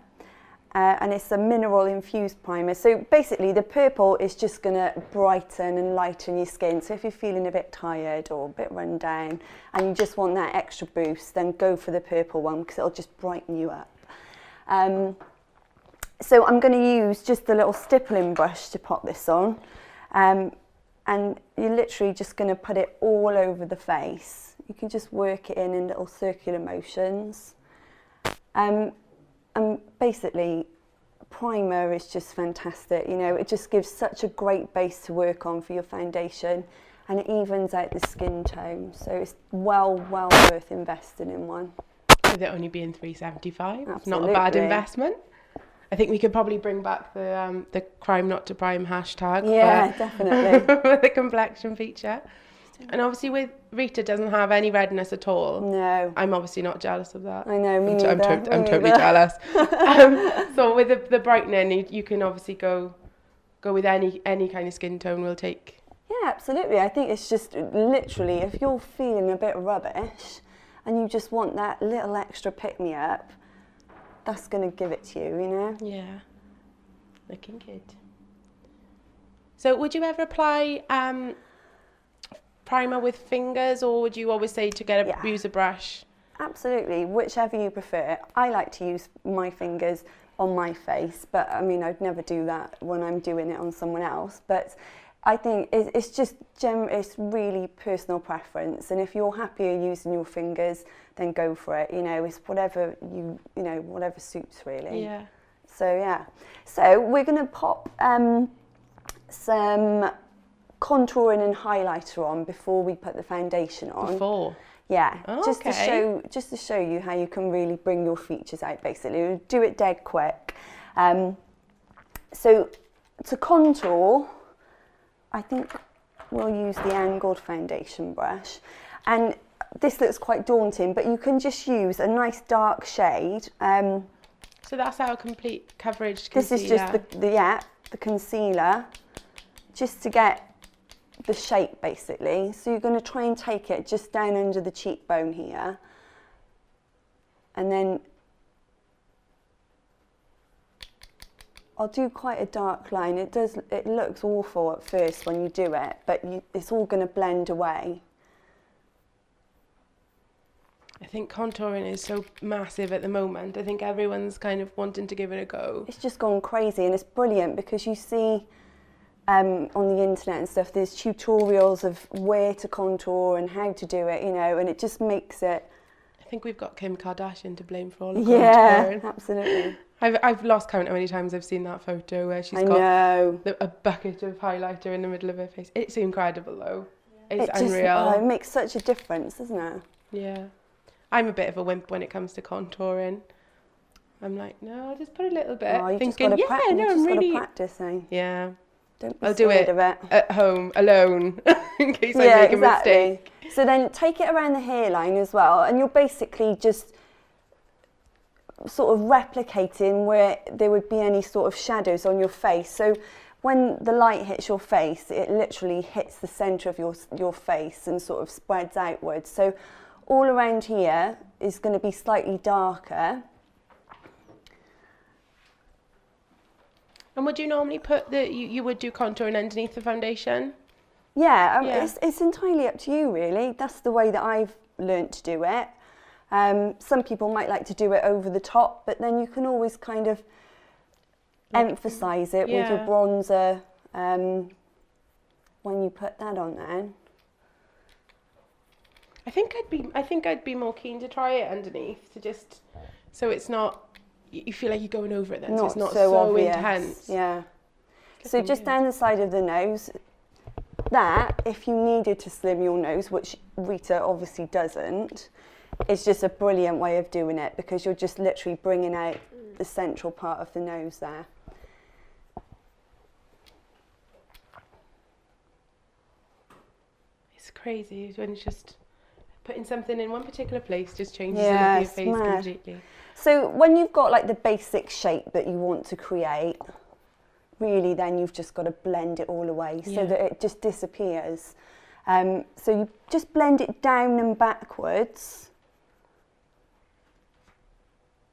Speaker 3: and it's a mineral infused primer. So basically the purple is just going to brighten and lighten your skin. So if you're feeling a bit tired or a bit run down and you just want that extra boost, then go for the purple one because it'll just brighten you up. So I'm going to use just a little stippling brush to pop this on. And you're literally just going to put it all over the face. You can just work it in little circular motions. And basically, primer is just fantastic. You know, it just gives such a great base to work on for your foundation, and it evens out the skin tone. So it's well worth investing in one.
Speaker 2: With it only being $3.75, it's not a bad
Speaker 3: Absolutely.
Speaker 2: investment. I think we could probably bring back the crime not to prime hashtag.
Speaker 3: Yeah, definitely.
Speaker 2: For the complexion feature. And obviously with Rita doesn't have any redness at all.
Speaker 3: No.
Speaker 2: I'm obviously not jealous of that.
Speaker 3: I know, me
Speaker 2: I'm
Speaker 3: neither.
Speaker 2: I'm
Speaker 3: Me
Speaker 2: totally
Speaker 3: neither.
Speaker 2: jealous. So with the brightening, you can obviously go with any kind of skin tone will take.
Speaker 3: Yeah, absolutely. I think it's just literally, if you're feeling a bit rubbish and you just want that little extra pick-me-up, that's going to give it to you, you know?
Speaker 2: Yeah, looking good. So would you ever apply primer with fingers, or would you always say to use a brush?
Speaker 3: Absolutely, whichever you prefer. I like to use my fingers on my face, but I mean, I'd never do that when I'm doing it on someone else. But I think it's just it's really personal preference, and if you're happier using your fingers, then go for it. You know, it's whatever whatever suits really.
Speaker 2: Yeah.
Speaker 3: So yeah, so we're going to pop some contouring and highlighter on before we put the foundation on.
Speaker 2: Before?
Speaker 3: Yeah,
Speaker 2: Oh,
Speaker 3: just
Speaker 2: okay.
Speaker 3: to show you how you can really bring your features out. Basically, do it dead quick. So to contour, I think we'll use the angled foundation brush, and this looks quite daunting, but you can just use a nice dark shade.
Speaker 2: So that's our complete coverage
Speaker 3: This
Speaker 2: concealer.
Speaker 3: is just the concealer, just to get the shape basically. So you're going to try and take it just down under the cheekbone here, and then I'll do quite a dark line. It looks awful at first when you do it, but it's all going to blend away.
Speaker 2: I think contouring is so massive at the moment. I think everyone's kind of wanting to give it a go.
Speaker 3: It's just gone crazy, and it's brilliant because you see on the internet and stuff, there's tutorials of where to contour and how to do it, you know, and it just makes it.
Speaker 2: I think we've got Kim Kardashian to blame for all the
Speaker 3: Yeah,
Speaker 2: contouring.
Speaker 3: absolutely.
Speaker 2: I've lost count how many times I've seen that photo where she's
Speaker 3: I
Speaker 2: got
Speaker 3: know.
Speaker 2: a bucket of highlighter in the middle of her face. It's incredible though. It's
Speaker 3: It just
Speaker 2: unreal.
Speaker 3: it makes such a difference, doesn't it?
Speaker 2: Yeah. I'm a bit of a wimp when it comes to contouring. I'm like, no, I'll just put a little bit.
Speaker 3: Oh, you
Speaker 2: thinking,
Speaker 3: just got to
Speaker 2: yeah, no, I'm
Speaker 3: got to
Speaker 2: really.
Speaker 3: practice, eh?
Speaker 2: Yeah.
Speaker 3: Don't be
Speaker 2: I'll do
Speaker 3: scared
Speaker 2: it
Speaker 3: of it.
Speaker 2: at home, alone, in case I
Speaker 3: Yeah,
Speaker 2: make a
Speaker 3: exactly.
Speaker 2: mistake.
Speaker 3: So then take it around the hairline as well, and you're basically just sort of replicating where there would be any sort of shadows on your face. So when the light hits your face, it literally hits the centre of your face and sort of spreads outwards. So all around here is going to be slightly darker.
Speaker 2: And would you normally put you would do contouring underneath the foundation?
Speaker 3: Yeah,
Speaker 2: Yeah.
Speaker 3: It's entirely up to you, really. That's the way that I've learnt to do it. Some people might like to do it over the top, but then you can always kind of emphasise it with your
Speaker 2: Yeah.
Speaker 3: bronzer when you put that on there.
Speaker 2: I think I'd be more keen to try it underneath to just so it's not you feel like you're going over it then, so it's not so
Speaker 3: obvious.
Speaker 2: intense.
Speaker 3: Yeah.
Speaker 2: Good
Speaker 3: So
Speaker 2: thing,
Speaker 3: just
Speaker 2: yeah.
Speaker 3: down the side of the nose, that, if you needed to slim your nose, which Rita obviously doesn't, it's just a brilliant way of doing it because you're just literally bringing out the central part of the nose there.
Speaker 2: It's crazy when it's just putting something in one particular place just changes
Speaker 3: Yeah,
Speaker 2: your
Speaker 3: it's
Speaker 2: face
Speaker 3: mad.
Speaker 2: completely.
Speaker 3: So when you've got like the basic shape that you want to create, really then you've just got to blend it all away so
Speaker 2: Yeah.
Speaker 3: that it just disappears. So you just blend it down and backwards.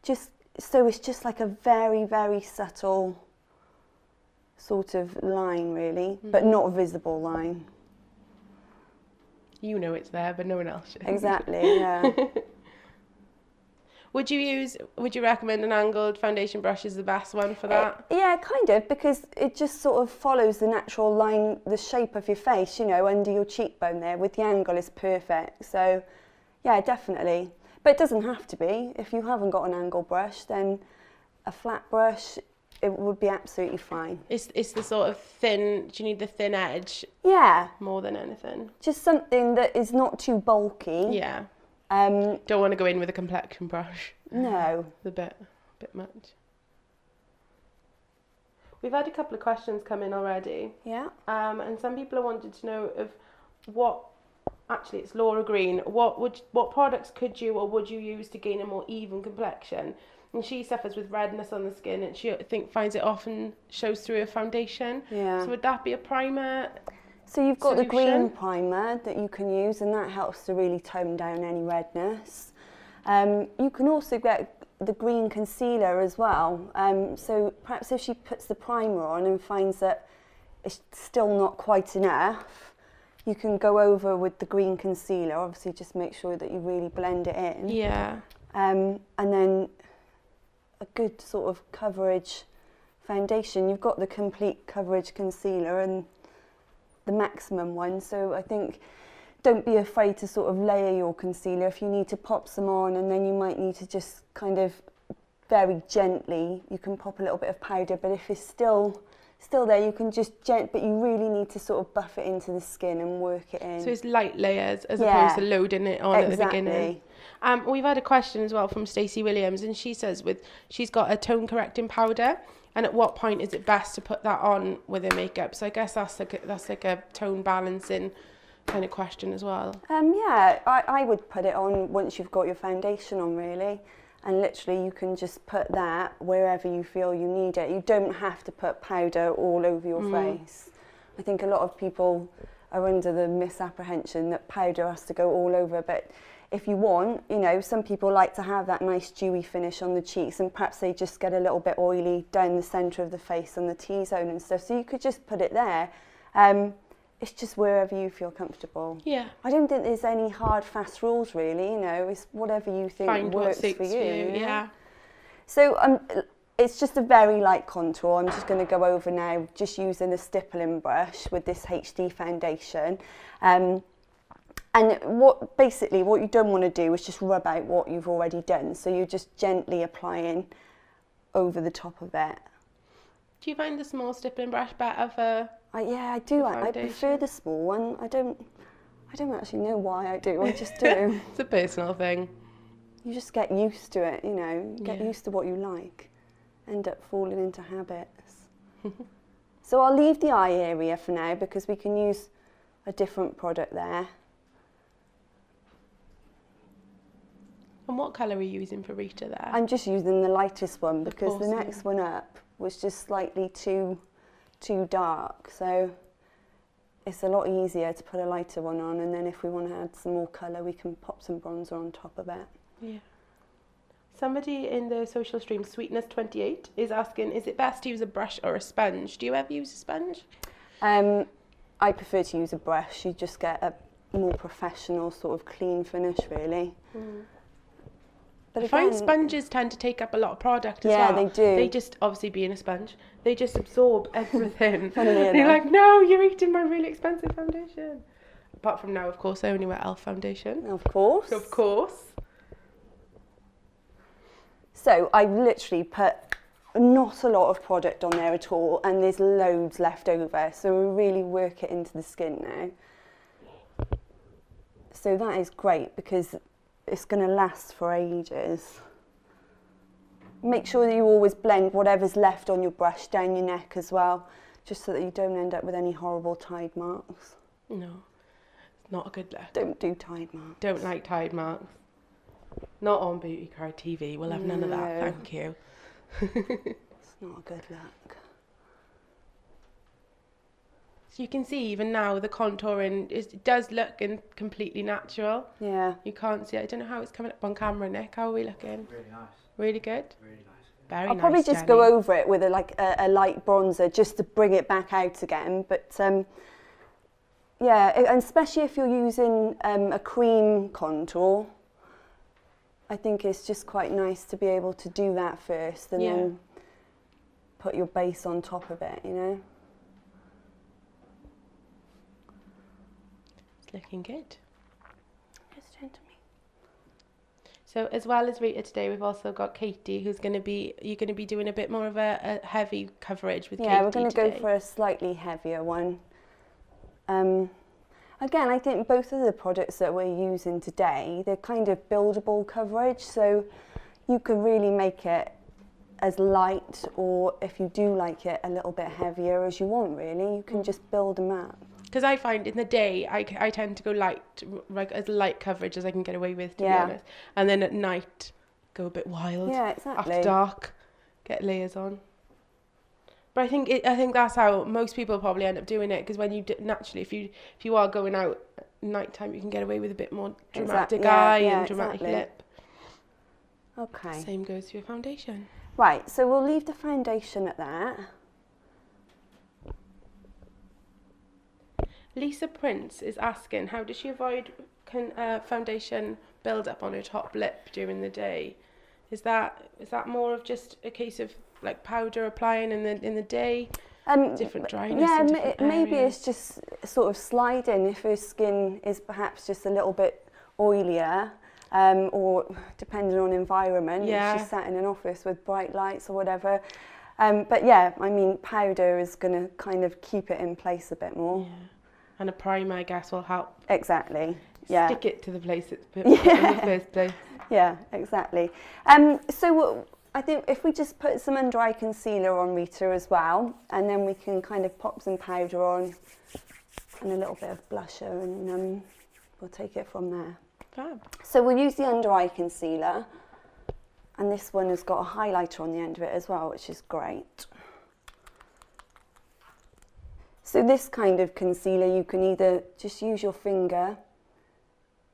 Speaker 3: Just so it's just like a very, very subtle sort of line really, but not a visible line.
Speaker 2: You know it's there, but no one else should.
Speaker 3: Exactly, yeah.
Speaker 2: Would you recommend an angled foundation brush is the best one for that?
Speaker 3: Yeah, kind of, because it just sort of follows the natural line, the shape of your face, you know, under your cheekbone there. With the angle is perfect. So, yeah, definitely. But it doesn't have to be. If you haven't got an angle brush, then a flat brush, it would be absolutely fine.
Speaker 2: It's the sort of thin, do you need the thin edge
Speaker 3: Yeah,
Speaker 2: more than anything?
Speaker 3: just something that is not too bulky.
Speaker 2: Yeah.
Speaker 3: Um,
Speaker 2: Don't want to go in with a complexion brush.
Speaker 3: no.
Speaker 2: It's a bit much. We've had a couple of questions come in already.
Speaker 3: Yeah.
Speaker 2: And some people have wanted to know of what, actually it's Laura Green, what products could you or would you use to gain a more even complexion? And she suffers with redness on the skin and she finds it often shows through her foundation.
Speaker 3: Yeah.
Speaker 2: So would that be a primer?
Speaker 3: So you've got the green
Speaker 2: solution?
Speaker 3: primer that you can use, and that helps to really tone down any redness. You can also get the green concealer as well. So perhaps if she puts the primer on and finds that it's still not quite enough, you can go over with the green concealer. Obviously, just make sure that you really blend it in.
Speaker 2: Yeah.
Speaker 3: And then a good sort of coverage foundation. You've got the complete coverage concealer and the maximum one, so I think don't be afraid to sort of layer your concealer. If you need to pop some on, and then you might need to just kind of very gently, you can pop a little bit of powder, but if it's still still there. You can just but you really need to sort of buff it into the skin and work it in.
Speaker 2: So it's light layers as
Speaker 3: Yeah.
Speaker 2: opposed to loading it on at the
Speaker 3: Exactly.
Speaker 2: beginning. We've had a question as well from Stacey Williams, and she says she's got a tone correcting powder, and at what point is it best to put that on with her makeup? So I guess that's like a tone balancing kind of question as well.
Speaker 3: Yeah, I would put it on once you've got your foundation on, really. And literally you can just put that wherever you feel you need it. You don't have to put powder all over your face. I think a lot of people are under the misapprehension that powder has to go all over, but if you want, you know, some people like to have that nice dewy finish on the cheeks, and perhaps they just get a little bit oily down the centre of the face on the T-zone and stuff, so you could just put it there. It's just wherever you feel comfortable.
Speaker 2: Yeah.
Speaker 3: I don't think there's any hard, fast rules, really. You know, it's whatever you think
Speaker 2: Find what
Speaker 3: works
Speaker 2: suits
Speaker 3: for you.
Speaker 2: Yeah.
Speaker 3: So it's just a very light contour. I'm just going to go over now, just using a stippling brush with this HD foundation. And what you don't want to do is just rub out what you've already done. So you're just gently applying over the top of it.
Speaker 2: Do you find the small stippling brush better for?
Speaker 3: Yeah, I do. I prefer the small one. I don't actually know why I do. I just do.
Speaker 2: It's a personal thing.
Speaker 3: You just get used to it, you know. Get
Speaker 2: Yeah.
Speaker 3: used to what you like. End up falling into habits. So I'll leave the eye area for now because we can use a different product there.
Speaker 2: And what colour are you using for Rita there?
Speaker 3: I'm just using the lightest one because the
Speaker 2: porcelain.
Speaker 3: next one up was just slightly too dark. So it's a lot easier to put a lighter one on, and then if we want to add some more colour, we can pop some bronzer on top of it.
Speaker 2: Yeah. Somebody in the social stream, Sweetness28, is asking, is it best to use a brush or a sponge? Do you ever use a sponge?
Speaker 3: I prefer to use a brush. You just get a more professional sort of clean finish, really. But
Speaker 2: I find
Speaker 3: again,
Speaker 2: sponges tend to take up a lot of product as
Speaker 3: Yeah,
Speaker 2: well.
Speaker 3: they do.
Speaker 2: They just, obviously being a sponge, they just absorb everything.
Speaker 3: Funnily
Speaker 2: And you're
Speaker 3: enough.
Speaker 2: like, no, you're eating my really expensive foundation. Apart from now, of course, I only wear e.l.f. foundation.
Speaker 3: Of course.
Speaker 2: Of course.
Speaker 3: So I've literally put not a lot of product on there at all, and there's loads left over. So we really work it into the skin now. So that is great because it's going to last for ages. Make sure that you always blend whatever's left on your brush down your neck as well, just so that you don't end up with any horrible tide marks.
Speaker 2: No, it's not a good look.
Speaker 3: Don't do tide marks.
Speaker 2: Don't like tide marks. Not on Beauty Card TV. We'll have none of that,
Speaker 3: No.
Speaker 2: thank you.
Speaker 3: It's not a good look.
Speaker 2: So you can see even now the contouring it does look completely natural.
Speaker 3: Yeah.
Speaker 2: You can't see it. I don't know how it's coming up on camera, Nick. How are we looking?
Speaker 1: Really nice.
Speaker 2: Really good?
Speaker 1: Really nice.
Speaker 2: Very
Speaker 3: I'll
Speaker 2: nice,
Speaker 3: probably just
Speaker 2: Jenny.
Speaker 3: go over it with a light bronzer just to bring it back out again. But yeah, and especially if you're using a cream contour, I think it's just quite nice to be able to do that first and
Speaker 2: Yeah.
Speaker 3: then put your base on top of it, you know?
Speaker 2: It's looking good.
Speaker 3: Just turn to me.
Speaker 2: So as well as Rita today, we've also got Katie, you're going to be doing a bit more of a heavy coverage with Katie
Speaker 3: Yeah, we're going to go
Speaker 2: today.
Speaker 3: for a slightly heavier one. Again, I think both of the products that we're using today, they're kind of buildable coverage, so you can really make it as light, or if you do like it a little bit heavier, as you want, really. You can just build them up.
Speaker 2: Because I find in the day, I tend to go light, like as light coverage as I can get away with, to be
Speaker 3: Yeah.
Speaker 2: honest. And then at night, go a bit wild.
Speaker 3: Yeah, exactly.
Speaker 2: After dark, get layers on. But I think that's how most people probably end up doing it, because when you naturally, if you are going out at night time, you can get away with a bit more dramatic eye and dramatic
Speaker 3: exactly.
Speaker 2: lip.
Speaker 3: Okay.
Speaker 2: Same goes for your foundation.
Speaker 3: Right, so we'll leave the foundation at that.
Speaker 2: Lisa Prince is asking, how does she avoid foundation build up on her top lip during the day? Is that more of just a case of like powder applying in the day? Different dryness.
Speaker 3: Yeah,
Speaker 2: in different
Speaker 3: maybe
Speaker 2: areas?
Speaker 3: it's just sort of sliding if her skin is perhaps just a little bit oilier, or depending on environment,
Speaker 2: Yeah.
Speaker 3: if she's sat in an office with bright lights or whatever. But yeah, I mean, powder is going to kind of keep it in place a bit more.
Speaker 2: Yeah. And a primer, I guess, will help
Speaker 3: Exactly. Yeah.
Speaker 2: stick it to the place it's put in the first place.
Speaker 3: Yeah, exactly. So I think if we just put some under eye concealer on Rita as well, and then we can kind of pop some powder on and a little bit of blusher, and we'll take it from there.
Speaker 2: Fab.
Speaker 3: So we'll use the under eye concealer, and this one has got a highlighter on the end of it as well, which is great. So this kind of concealer, you can either just use your finger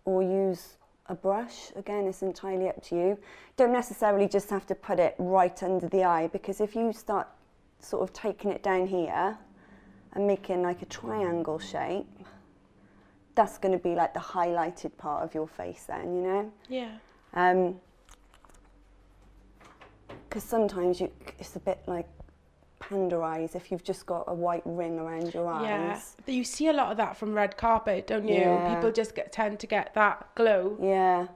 Speaker 3: or use a brush. Again, it's entirely up to you. Don't necessarily just have to put it right under the eye, because if you start sort of taking it down here and making like a triangle shape, that's going to be like the highlighted part of your face then, you know?
Speaker 2: Yeah.
Speaker 3: Because sometimes it's a bit like panda eyes if you've just got a white ring around your eyes.
Speaker 2: Yeah, you see a lot of that from red carpet, don't you?
Speaker 3: Yeah.
Speaker 2: People just tend to get that glow.
Speaker 3: Yeah.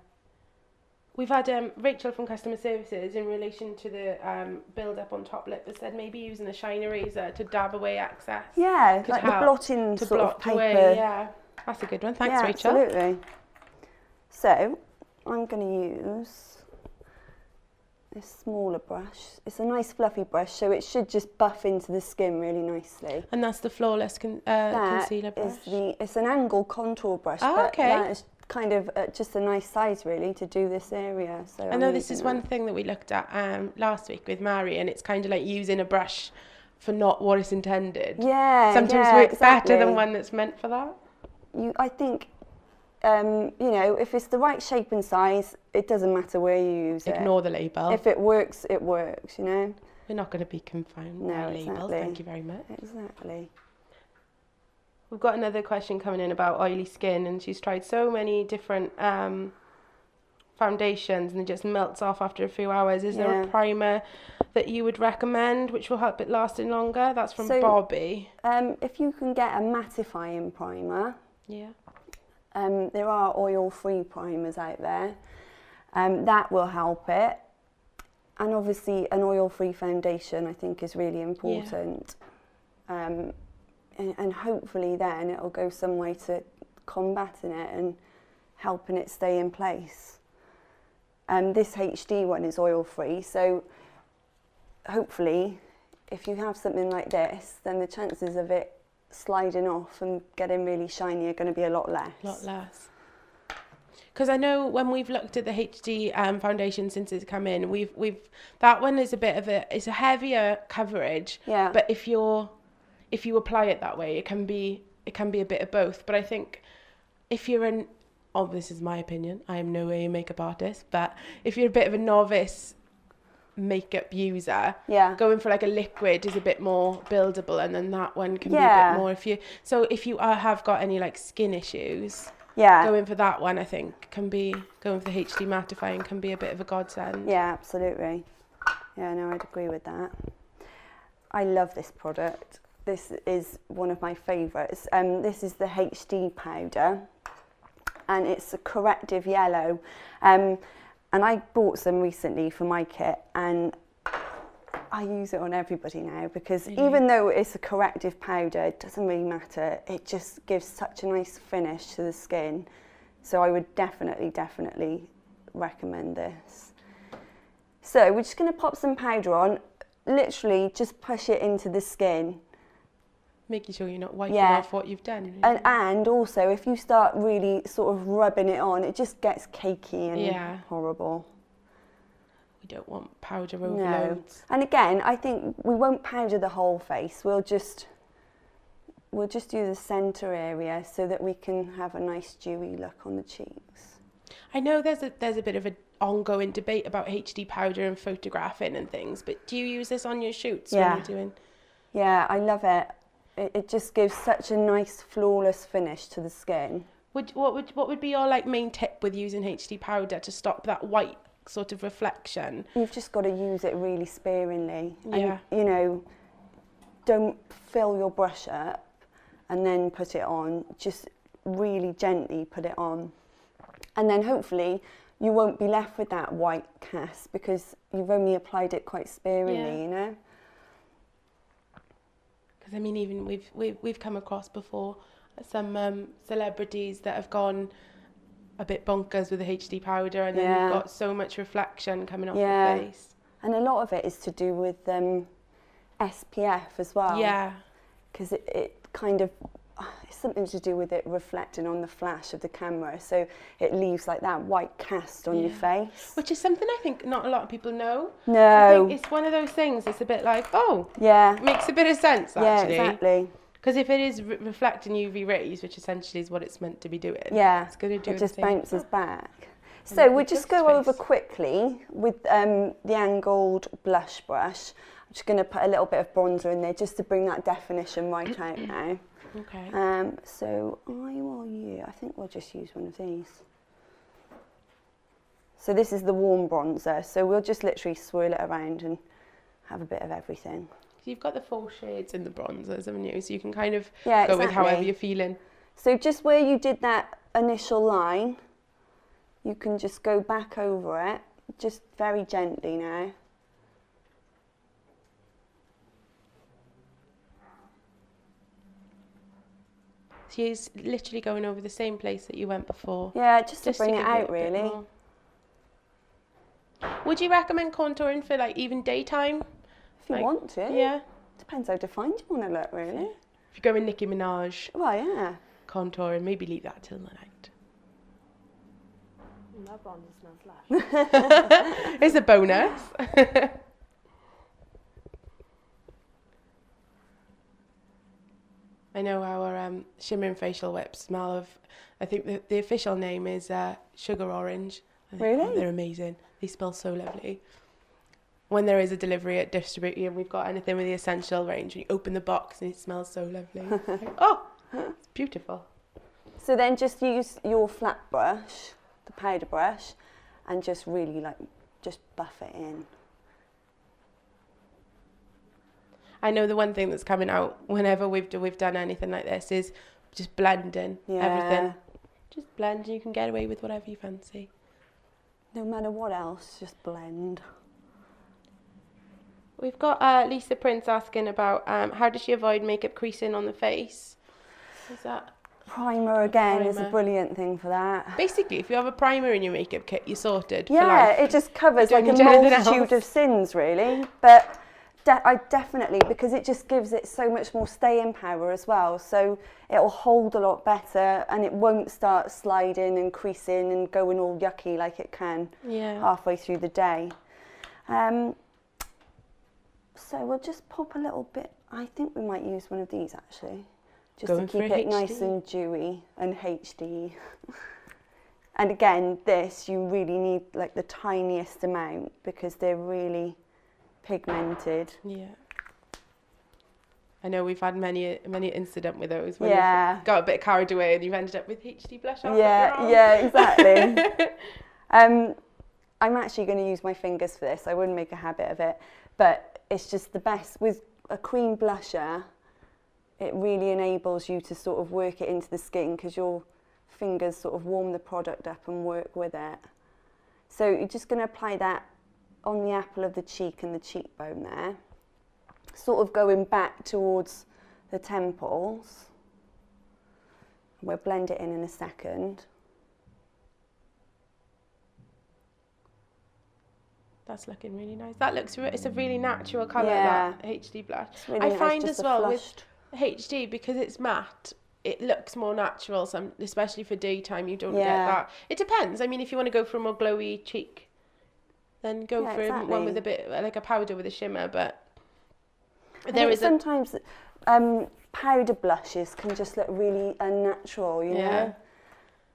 Speaker 2: We've had Rachel from customer services in relation to the build up on top lip has said maybe using a shine eraser to dab away excess.
Speaker 3: Yeah,
Speaker 2: could
Speaker 3: like the
Speaker 2: help
Speaker 3: blotting
Speaker 2: to
Speaker 3: sort of
Speaker 2: blot
Speaker 3: paper.
Speaker 2: away. Yeah, that's a good one. Thanks,
Speaker 3: yeah,
Speaker 2: Rachel.
Speaker 3: Absolutely. So I'm going to use this smaller brush. It's a nice fluffy brush, so it should just buff into the skin really nicely.
Speaker 2: And that's the flawless concealer brush.
Speaker 3: It's an angle contour brush,
Speaker 2: Oh,
Speaker 3: but
Speaker 2: okay.
Speaker 3: that is kind of just a nice size really to do this area. So
Speaker 2: I know this is one thing that we looked at last week with Mary, and it's kind of like using a brush for not what it's intended.
Speaker 3: Yeah,
Speaker 2: Sometimes
Speaker 3: yeah,
Speaker 2: works
Speaker 3: exactly.
Speaker 2: better than one that's meant for that.
Speaker 3: I think, you know, if it's the right shape and size, it doesn't matter where you use it.
Speaker 2: Ignore the label.
Speaker 3: If it works, it works, you know?
Speaker 2: We're not going to be confounded
Speaker 3: No,
Speaker 2: by labels.
Speaker 3: exactly.
Speaker 2: Thank you very much.
Speaker 3: Exactly.
Speaker 2: We've got another question coming in about oily skin, and she's tried so many different foundations and it just melts off after a few hours. Is there a primer that you would recommend which will help it lasting longer? That's from Bobby.
Speaker 3: If you can get a mattifying primer,
Speaker 2: Yeah.
Speaker 3: there are oil-free primers out there. That will help it. And obviously an oil-free foundation I think is really important. And hopefully then it'll go some way to combating it and helping it stay in place. This HD one is oil-free, so hopefully if you have something like this, then the chances of it sliding off and getting really shiny are going to be a lot less.
Speaker 2: A lot less. Because I know when we've looked at the HD foundation since it's come in, we've that one is it's a heavier coverage.
Speaker 3: Yeah.
Speaker 2: But if you apply it that way, it can be a bit of both. But I think if you're this is my opinion, I am no way a makeup artist, but if you're a bit of a novice makeup user, going for like a liquid is a bit more buildable, and then that one can be a bit more if you have got any like skin issues.
Speaker 3: Yeah.
Speaker 2: Going for that one, I think, going for the HD mattifying can be a bit of a godsend.
Speaker 3: Yeah, absolutely. Yeah, no, I'd agree with that. I love this product. This is one of my favourites. This is the HD powder, and it's a corrective yellow. And I bought some recently for my kit, and I use it on everybody now because even though it's a corrective powder, it doesn't really matter. It just gives such a nice finish to the skin. So I would definitely recommend this. So we're just going to pop some powder on, literally just push it into the skin.
Speaker 2: Making sure you're not wiping off what you've done.
Speaker 3: And also, if you start really sort of rubbing it on, it just gets cakey and horrible.
Speaker 2: We don't want powder overloads.
Speaker 3: No. And again, I think we won't powder the whole face. We'll just do the centre area so that we can have a nice dewy look on the cheeks.
Speaker 2: I know there's a bit of an ongoing debate about HD powder and photographing and things, but do you use this on your shoots when you're doing? Yeah,
Speaker 3: I love it. It just gives such a nice flawless finish to the skin.
Speaker 2: What would be your like main tip with using HD powder to stop that white sort of reflection?
Speaker 3: You've just got to use it really sparingly.
Speaker 2: Yeah.
Speaker 3: And, you know, don't fill your brush up and then put it on. Just really gently put it on. And then hopefully you won't be left with that white cast because you've only applied it quite sparingly, you know?
Speaker 2: Because I mean, even we've come across before some celebrities that have gone a bit bonkers with the HD powder, and then
Speaker 3: Yeah.
Speaker 2: you've got so much reflection coming off
Speaker 3: Yeah.
Speaker 2: the face.
Speaker 3: And a lot of it is to do with SPF as well.
Speaker 2: Yeah.
Speaker 3: Because it kind of, it's something to do with it reflecting on the flash of the camera. So it leaves like that white cast on your face.
Speaker 2: Which is something I think not a lot of people know. I
Speaker 3: No.
Speaker 2: think it's one of those things, it's a bit like, oh,
Speaker 3: Yeah.
Speaker 2: it makes a bit of sense actually.
Speaker 3: Yeah, exactly.
Speaker 2: Because if it is reflecting UV rays, which essentially is what it's meant to be doing,
Speaker 3: Yeah.
Speaker 2: it's going to do
Speaker 3: It
Speaker 2: the
Speaker 3: just
Speaker 2: same.
Speaker 3: bounces back.
Speaker 2: And
Speaker 3: So
Speaker 2: it
Speaker 3: we'll just
Speaker 2: looks
Speaker 3: go over
Speaker 2: face.
Speaker 3: quickly with the angled blush brush. I'm just going to put a little bit of bronzer in there just to bring that definition right out now.
Speaker 2: Okay.
Speaker 3: So I think we'll just use one of these. So this is the warm bronzer. So we'll just literally swirl it around and have a bit of everything.
Speaker 2: So you've got the 4 shades in the bronzers, haven't you? So you can kind of
Speaker 3: Yeah,
Speaker 2: go with however
Speaker 3: exactly.
Speaker 2: you're feeling.
Speaker 3: So just where you did that initial line, you can just go back over it, just very gently now.
Speaker 2: So you're literally going over the same place that you went before.
Speaker 3: Yeah, just to bring it
Speaker 2: give
Speaker 3: out
Speaker 2: a bit
Speaker 3: really.
Speaker 2: more. Would you recommend contouring for like even daytime?
Speaker 3: If you
Speaker 2: Like,
Speaker 3: want to.
Speaker 2: Yeah.
Speaker 3: Depends how defined you want to look really.
Speaker 2: If you're going Nicki Minaj
Speaker 3: Well, yeah.
Speaker 2: contouring, maybe leave that till the night.
Speaker 4: That bronzer smells lush.
Speaker 2: It's a bonus. I know our shimmering facial whips smell of, I think the official name is Sugar Orange. I think,
Speaker 3: Really?
Speaker 2: they're amazing. They smell so lovely. When there is a delivery at Distributi and we've got anything with the essential range, you open the box and it smells so lovely. Like, oh, it's beautiful.
Speaker 3: So then just use your flat brush, the powder brush, and just really just buff it in.
Speaker 2: I know the one thing that's coming out whenever we've done anything like this is just blending everything.
Speaker 3: Yeah.
Speaker 2: Just blend and you can get away with whatever you fancy.
Speaker 3: No matter what else, just blend.
Speaker 2: We've got Lisa Prince asking about how does she avoid makeup creasing on the face? Is that
Speaker 3: Primer again is a
Speaker 2: Primer.
Speaker 3: brilliant thing for that.
Speaker 2: basically if you have a primer in your makeup kit, you're sorted. for
Speaker 3: Yeah,
Speaker 2: life.
Speaker 3: it just covers
Speaker 2: You
Speaker 3: like
Speaker 2: don't
Speaker 3: a
Speaker 2: need anything
Speaker 3: multitude
Speaker 2: else.
Speaker 3: of sins really. But I definitely, because it just gives it so much more staying power as well. So it'll hold a lot better and it won't start sliding and creasing and going all yucky like it can
Speaker 2: Yeah.
Speaker 3: halfway through the day. So we'll just pop a little bit. I think we might use one of these actually, just
Speaker 2: Going
Speaker 3: to
Speaker 2: for
Speaker 3: keep
Speaker 2: a
Speaker 3: it nice
Speaker 2: HD.
Speaker 3: and dewy and HD. And again, this you really need like the tiniest amount because they're really pigmented.
Speaker 2: Yeah. I know we've had many incident with those when
Speaker 3: Yeah.
Speaker 2: you've got a bit carried away and you've ended up with HD blush on your
Speaker 3: Yeah,
Speaker 2: arm.
Speaker 3: yeah, exactly. I'm actually going to use my fingers for this. I wouldn't make a habit of it, but it's just the best. With a cream blusher, it really enables you to sort of work it into the skin because your fingers sort of warm the product up and work with it. So you're just going to apply that on the apple of the cheek and the cheekbone there, sort of going back towards the temples. We'll blend it in a second.
Speaker 2: That's looking really nice. That looks, it's a really natural colour,
Speaker 3: Yeah.
Speaker 2: that HD blush.
Speaker 3: It's really
Speaker 2: I
Speaker 3: nice,
Speaker 2: find
Speaker 3: just
Speaker 2: as
Speaker 3: a
Speaker 2: well
Speaker 3: flushed.
Speaker 2: with HD, because it's matte, it looks more natural, especially for daytime, you don't get
Speaker 3: Yeah.
Speaker 2: that. It depends. I mean, if you want to go for a more glowy cheek, then go
Speaker 3: Yeah,
Speaker 2: for one
Speaker 3: exactly.
Speaker 2: with a bit, like a powder with a shimmer, but
Speaker 3: I
Speaker 2: there
Speaker 3: think
Speaker 2: is a...
Speaker 3: sometimes powder blushes can just look really unnatural, you
Speaker 2: Yeah.
Speaker 3: know?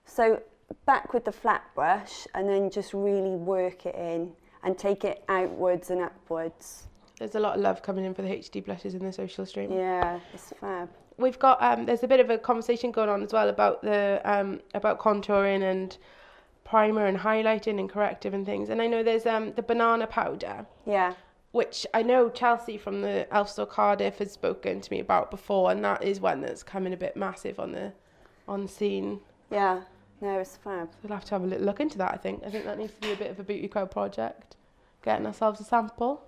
Speaker 3: So back with the flat brush and then just really work it in and take it outwards and upwards.
Speaker 2: There's a lot of love coming in for the HD blushes in the social stream.
Speaker 3: Yeah, it's fab.
Speaker 2: We've got there's a bit of a conversation going on as well about the about contouring and primer and highlighting and corrective and things. And I know there's the banana powder,
Speaker 3: Yeah,
Speaker 2: which I know Chelsea from the Elf Store Cardiff has spoken to me about before, and that is one that's coming a bit massive on the scene.
Speaker 3: yeah. No, it's fab.
Speaker 2: We'll have to have a little look into that. I think that needs to be a bit of a Beauty Co project, getting ourselves a sample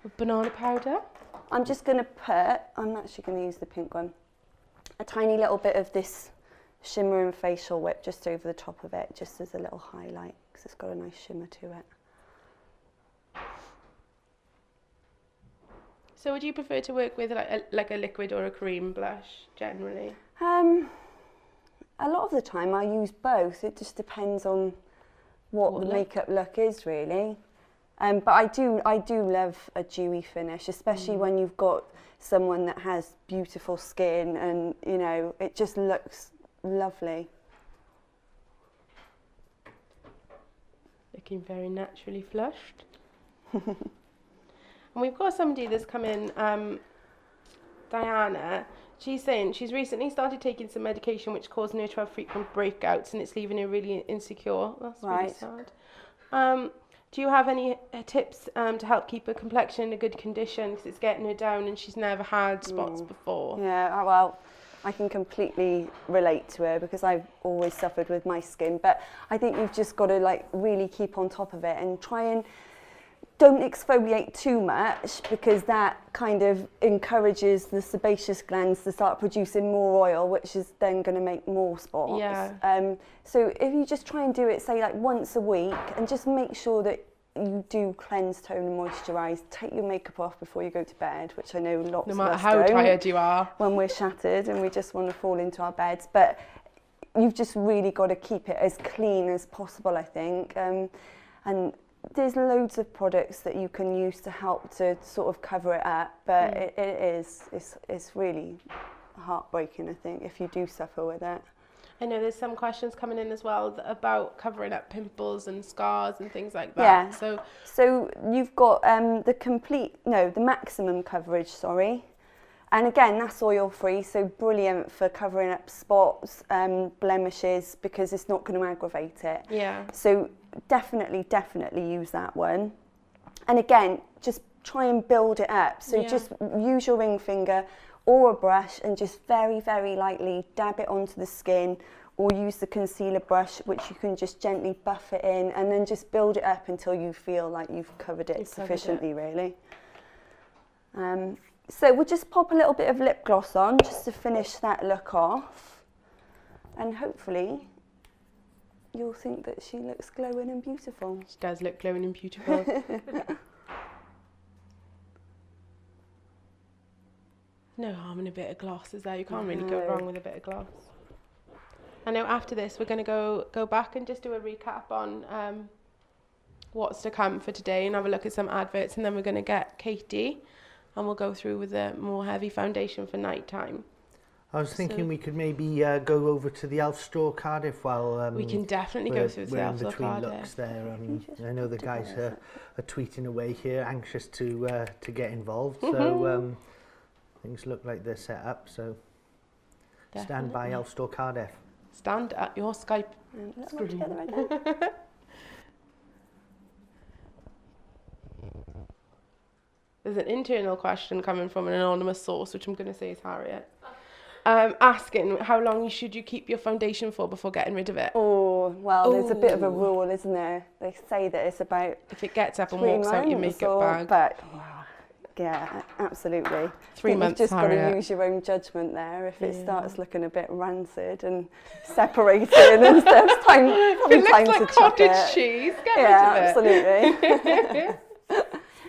Speaker 2: of banana powder.
Speaker 3: I'm just going to put, I'm actually going to use the pink one, a tiny little bit of this shimmer and facial whip just over the top of it, just as a little highlight, because it's got a nice shimmer to it.
Speaker 2: So would you prefer to work with like a liquid or a cream blush generally?
Speaker 3: A lot of the time I use both. It just depends on what the makeup look is, really. But I do love a dewy finish, especially when you've got someone that has beautiful skin, and you know, it just looks lovely.
Speaker 2: Looking very naturally flushed. And we've got somebody that's come in, Diana. She's saying she's recently started taking some medication which caused her to have frequent breakouts, and it's leaving her really insecure. That's really sad. Do you have any tips to help keep her complexion in a good condition, because it's getting her down and she's never had spots before?
Speaker 3: Yeah, well, I can completely relate to her because I've always suffered with my skin, but I think you've just got to like really keep on top of it and try and don't exfoliate too much, because that kind of encourages the sebaceous glands to start producing more oil, which is then going to make more spots.
Speaker 2: Yeah.
Speaker 3: So if you just try and do it, say like once a week, and just make sure that you do cleanse, tone and moisturise. Take your makeup off before you go to bed, which I know lots of us don't.
Speaker 2: No matter how tired you are.
Speaker 3: When we're shattered and we just want to fall into our beds. But you've just really got to keep it as clean as possible, I think. And there's loads of products that you can use to help to sort of cover it up, but it's really heartbreaking, I think, if you do suffer with it.
Speaker 2: I know there's some questions coming in as well about covering up pimples and scars and things like that.
Speaker 3: Yeah. So you've got the maximum coverage, sorry. And again, that's oil-free, so brilliant for covering up spots, blemishes, because it's not going to aggravate it.
Speaker 2: Yeah.
Speaker 3: So definitely use that one. And again, just try and build it up. So just use your ring finger or a brush and just very, very lightly dab it onto the skin, or use the concealer brush, which you can just gently buff it in, and then just build it up until you feel like you've covered it sufficiently, really. So we'll just pop a little bit of lip gloss on just to finish that look off, and hopefully you'll think that she looks glowing and beautiful.
Speaker 2: She does look glowing and beautiful. No harm in a bit of gloss, is there? You can't really go wrong with a bit of gloss. I know after this we're going to go back and just do a recap on what's to come for today and have a look at some adverts, and then we're going to get Katie and we'll go through with a more heavy foundation for night time.
Speaker 1: I was thinking we could maybe go over to the Elf store Cardiff while
Speaker 2: we can definitely go through the Elf store Cardiff.
Speaker 1: Looks there. I know the guys are tweeting away here, anxious to get involved. So things look like they're set up. So stand by Elf store Cardiff.
Speaker 2: Stand at your Skype screen. There's an internal question coming from an anonymous source, which I'm going to say is Harriet. Asking how long should you keep your foundation for before getting rid of it?
Speaker 3: Oh, well, there's a bit of a rule, isn't there? They say that it's about
Speaker 2: if it gets up and walks out your makeup bag.
Speaker 3: But yeah, absolutely.
Speaker 2: 3 months,
Speaker 3: you've just got to use your own judgment there. If it starts looking a bit rancid and separating and stuff, it's time to chuck it.
Speaker 2: Cottage cheese, get rid of
Speaker 3: it. Absolutely.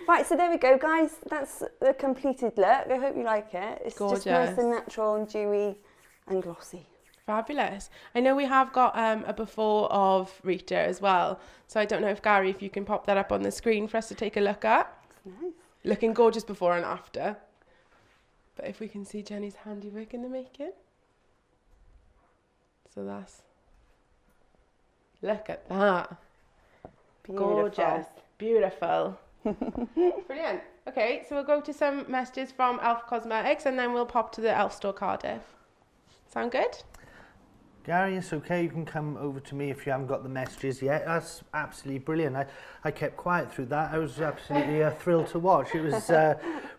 Speaker 3: Right, so there we go, guys. That's the completed look. I hope you like it. It's
Speaker 2: gorgeous.
Speaker 3: Just nice and natural and dewy and glossy.
Speaker 2: Fabulous. I know we have got a before of Rita as well. So I don't know if Gary, if you can pop that up on the screen for us to take a look at.
Speaker 3: That's nice. Looking
Speaker 2: gorgeous before and after. But if we can see Jenny's handiwork in the making. So that's... Look at that.
Speaker 3: Beautiful.
Speaker 2: Gorgeous. Beautiful. Brilliant. Okay, so we'll go to some messages from Elf Cosmetics and then we'll pop to the Elf store Cardiff. Sound good?
Speaker 1: Gary, it's okay. You can come over to me if you haven't got the messages yet. That's absolutely brilliant. I kept quiet through that. I was absolutely thrilled to watch. It was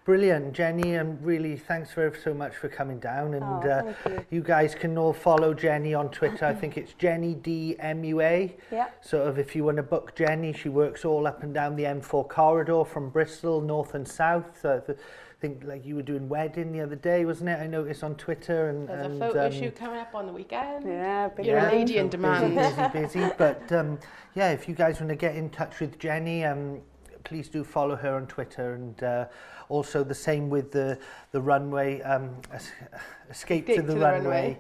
Speaker 1: brilliant. Jenny, and really thanks so much for coming down. And you guys can all follow Jenny on Twitter. I think it's Jenny DMUA.
Speaker 3: Yeah.
Speaker 1: Sort of if you want to book Jenny, she works all up and down the M4 corridor from Bristol, north and south. So think like you were doing wedding the other day, wasn't it? I noticed on Twitter. And
Speaker 2: There's a photo shoot coming up on the weekend.
Speaker 3: Yeah,
Speaker 2: You're a lady in
Speaker 1: so
Speaker 2: demand.
Speaker 1: Busy. But yeah, if you guys want to get in touch with Jenny, please do follow her on Twitter, and also the same with the runway, Escape to the Runway.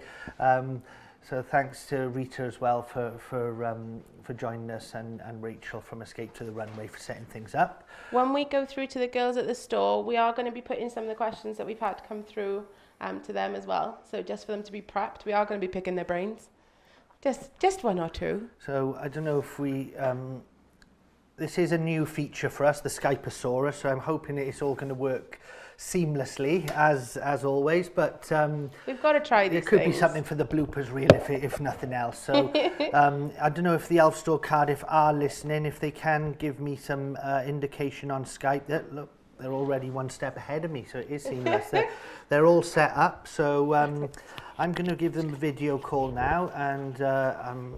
Speaker 1: So thanks to Rita as well for joining us, and Rachel from Escape to the Runway for setting things up.
Speaker 2: When we go through to the girls at the store, we are going to be putting some of the questions that we've had come through to them as well. So just for them to be prepped, we are going to be picking their brains. Just one or two.
Speaker 1: So I don't know if we... this is a new feature for us, the Skyposaurus, so I'm hoping it's all going to work seamlessly as always, but
Speaker 2: We've got to try these
Speaker 1: it could
Speaker 2: things.
Speaker 1: be something for the bloopers reel if nothing else. So I don't know if the Elf Store Cardiff are listening, if they can give me some indication on Skype. Look, they're already one step ahead of me, so it is seamless. They're all set up, so I'm going to give them a video call now and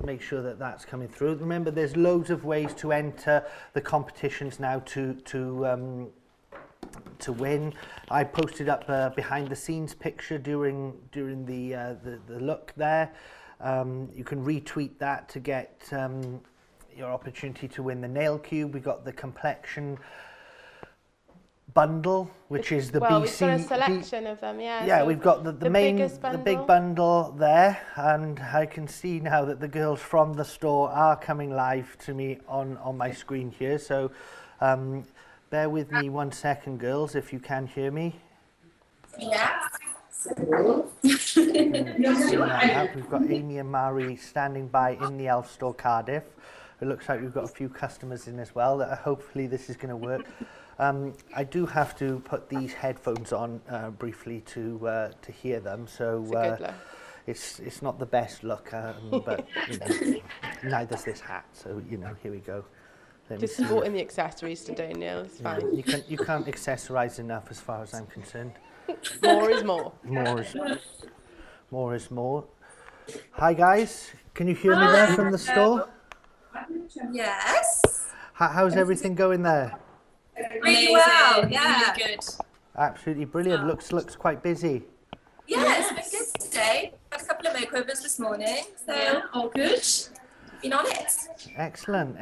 Speaker 1: make sure that that's coming through. Remember, there's loads of ways to enter the competitions now to win. I posted up a behind the scenes picture during the look there. You can retweet that to get your opportunity to win the nail cube. We got the complexion bundle, which is the
Speaker 2: well,
Speaker 1: BC.
Speaker 2: we've got a selection of them, yeah.
Speaker 1: Yeah,
Speaker 2: so
Speaker 1: we've got the main,
Speaker 2: biggest
Speaker 1: the
Speaker 2: bundle.
Speaker 1: big bundle there, and I can see now that the girls from the store are coming live to me on my screen here. So bear with me 1 second, girls, if you can hear me.
Speaker 5: Yeah.
Speaker 1: We've got Amy and Mari standing by in the Elf Store Cardiff. It looks like we've got a few customers in as well. Hopefully this is going to work. I do have to put these headphones on briefly to hear them, so
Speaker 2: It's a good look.
Speaker 1: it's not the best look, but you know, neither's this hat. So you know, here we go. Let me
Speaker 2: Just
Speaker 1: see.
Speaker 2: sporting the accessories today, Neil. It's
Speaker 1: Yeah,
Speaker 2: fine.
Speaker 1: you can't accessorize enough as far as I'm concerned.
Speaker 2: More is more.
Speaker 1: More is more. Hi guys, can you hear me there from the store?
Speaker 5: Yes.
Speaker 1: How's everything going there?
Speaker 5: Really well. Yeah. Really good.
Speaker 1: Absolutely brilliant. Looks quite busy.
Speaker 5: Yeah, it's been good today. Had a couple of makeovers this morning, so all good. Been on it.
Speaker 1: Excellent.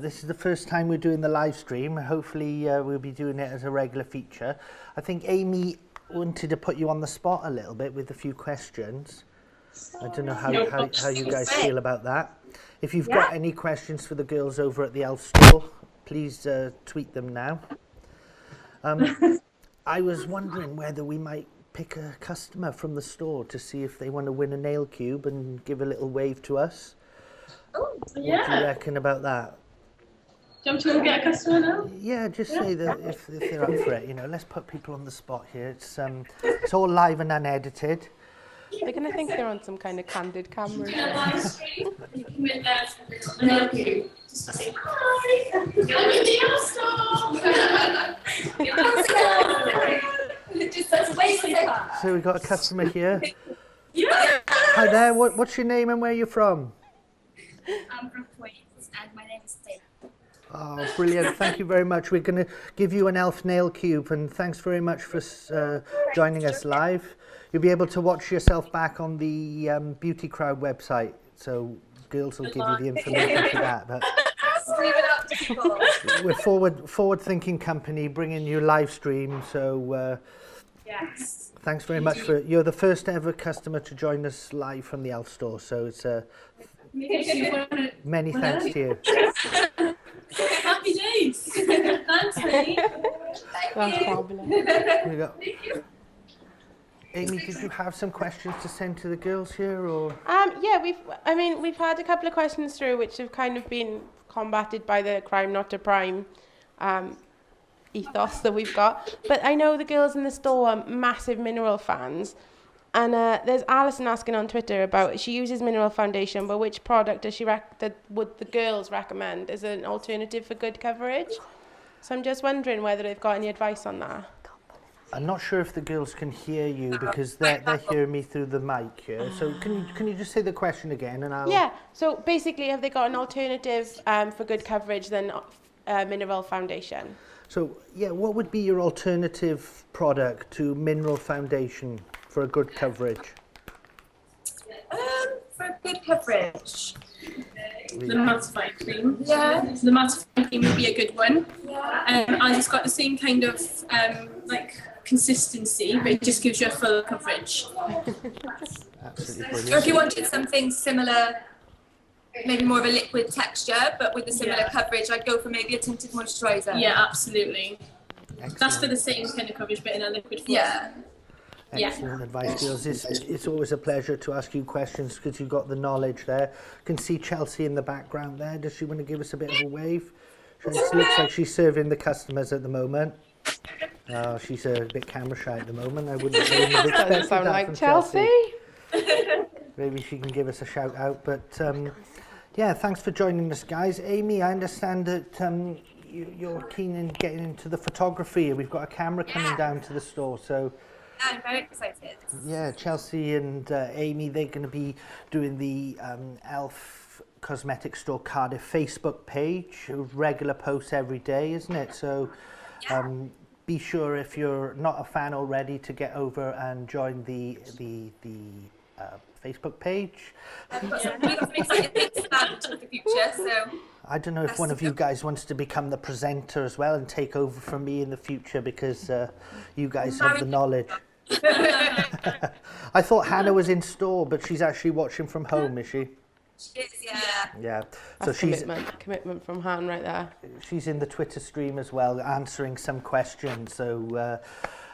Speaker 1: This is the first time we're doing the live stream. Hopefully we'll be doing it as a regular feature. I think Amy wanted to put you on the spot a little bit with a few questions. I don't know how you guys feel about that. If you've got any questions for the girls over at the Elf Store, please tweet them now. I was wondering whether we might pick a customer from the store to see if they want to win a nail cube and give a little wave to us.
Speaker 5: Oh,
Speaker 1: What do you reckon about that?
Speaker 5: Do you want to go get a customer now?
Speaker 1: Yeah, just say that if they're up for it, you know, let's put people on the spot here. It's all live and unedited.
Speaker 2: They're going to think they're on some kind of candid camera.
Speaker 5: You can win that. Thank you. Just say hi. I'm in the Elf Store. Just wait for that.
Speaker 1: So we've got a customer here.
Speaker 5: Yeah.
Speaker 1: Hi there, what's your name and where you're from?
Speaker 5: I'm from Queens, and my name is Taylor.
Speaker 1: Oh, brilliant. Thank you very much. We're going to give you an elf nail cube, and thanks very much for joining us live. You'll be able to watch yourself back on the Beauty Crowd website, so girls will give you the information for that. But
Speaker 5: Leave it up to people.
Speaker 1: we're forward-thinking company, bringing you live stream, so
Speaker 5: Yes.
Speaker 1: thanks very much you're the first ever customer to join us live from the Elf Store, so it's many thanks to you.
Speaker 5: Happy days. Thanks, Lee.
Speaker 2: That's fabulous.
Speaker 1: Here we go. Amy, did you have some questions to send to the girls here, or?
Speaker 2: Yeah, we've had a couple of questions through which have kind of been combated by the crime not to prime ethos that we've got. But I know the girls in the store are massive mineral fans. And there's Alison asking on Twitter about, she uses mineral foundation, but which product does would the girls recommend as an alternative for good coverage? So I'm just wondering whether they've got any advice on that.
Speaker 1: I'm not sure if the girls can hear you because they're hearing me through the mic here. So can you just say the question again and I'll...
Speaker 2: Yeah, so basically have they got an alternative for good coverage than mineral foundation.
Speaker 1: So, yeah, what would be your alternative product to mineral foundation for a good coverage?
Speaker 5: For a good coverage.
Speaker 6: The mattifying cream.
Speaker 5: Yeah.
Speaker 6: The mattifying cream would be a good one.
Speaker 5: Yeah.
Speaker 6: And it's got the same kind of like consistency, but it just gives you a full coverage.
Speaker 1: Absolutely
Speaker 5: Or if
Speaker 1: brilliant.
Speaker 5: you wanted something similar, maybe more of a liquid texture, but with a similar coverage, I'd go for maybe a tinted moisturiser.
Speaker 6: Yeah, absolutely. That's for
Speaker 1: Excellent.
Speaker 6: the same kind of coverage, but in a liquid form.
Speaker 5: Yeah.
Speaker 1: Excellent advice, girls. It's always a pleasure to ask you questions because you've got the knowledge there. Can see Chelsea in the background there. Does she want to give us a bit of a wave? She looks like she's serving the customers at the moment. She's a bit camera shy at the moment. I wouldn't have expected
Speaker 2: Doesn't sound
Speaker 1: that
Speaker 2: like
Speaker 1: from
Speaker 2: Chelsea.
Speaker 1: Maybe she can give us a shout out. But yeah, thanks for joining us, guys. Amy, I understand that you're keen in getting into the photography. We've got a camera coming down to the store, so.
Speaker 5: I'm very excited.
Speaker 1: Yeah, Chelsea and Amy, they're going to be doing the Elf Cosmetics Store Cardiff Facebook page, regular posts every day, isn't it? So be sure if you're not a fan already to get over and join the Facebook page.
Speaker 5: We've got some exciting things planned for the future, so
Speaker 1: I don't know if one of you guys wants to become the presenter as well and take over from me in the future because you guys have the knowledge. I thought Hannah was in store, but she's actually watching from home, is she?
Speaker 5: she is, yeah.
Speaker 1: Yeah.
Speaker 2: That's commitment from Han right there.
Speaker 1: She's in the Twitter stream as well, answering some questions. So,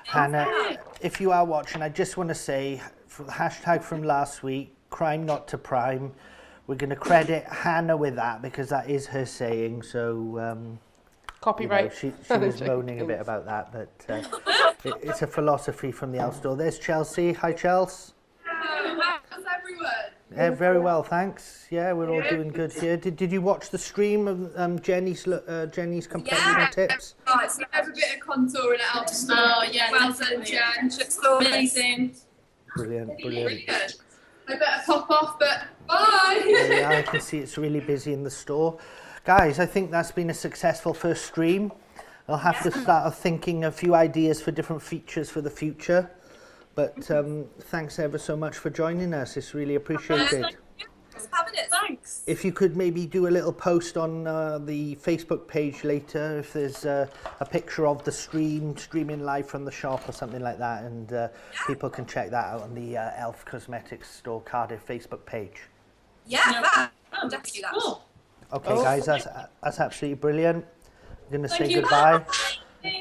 Speaker 1: Hannah, if you are watching, I just want to say, for the hashtag from last week, crime not to prime, we're going to credit Hannah with that because that is her saying. So,
Speaker 2: Copyright.
Speaker 1: she was moaning a bit about that, but it's a philosophy from the Elf Store. There's Chelsea. Hi, Chelsea.
Speaker 5: How's everyone?
Speaker 1: Very well, thanks. Yeah, we're all doing good here. Did you watch the stream of Jenny's complexion tips?
Speaker 5: Oh, it's a bit of contour in it out.
Speaker 6: Oh, yeah,
Speaker 5: Well
Speaker 6: definitely.
Speaker 5: done, Jen. She looks gorgeous.
Speaker 6: Amazing.
Speaker 1: Brilliant.
Speaker 5: Really good. I better pop off, but bye.
Speaker 1: Yeah, I can see it's really busy in the store. Guys, I think that's been a successful first stream. I'll have to start thinking a few ideas for different features for the future. But thanks ever so much for joining us. It's really appreciated.
Speaker 5: It's fabulous.
Speaker 6: Thanks.
Speaker 1: If you could maybe do a little post on the Facebook page later, if there's a picture of the streaming live from the shop or something like that, and people can check that out on the Elf Cosmetics Store Cardiff Facebook page.
Speaker 5: Yeah, I'll definitely do that.
Speaker 6: Cool.
Speaker 1: Okay, guys, that's absolutely brilliant. I'm going to say goodbye.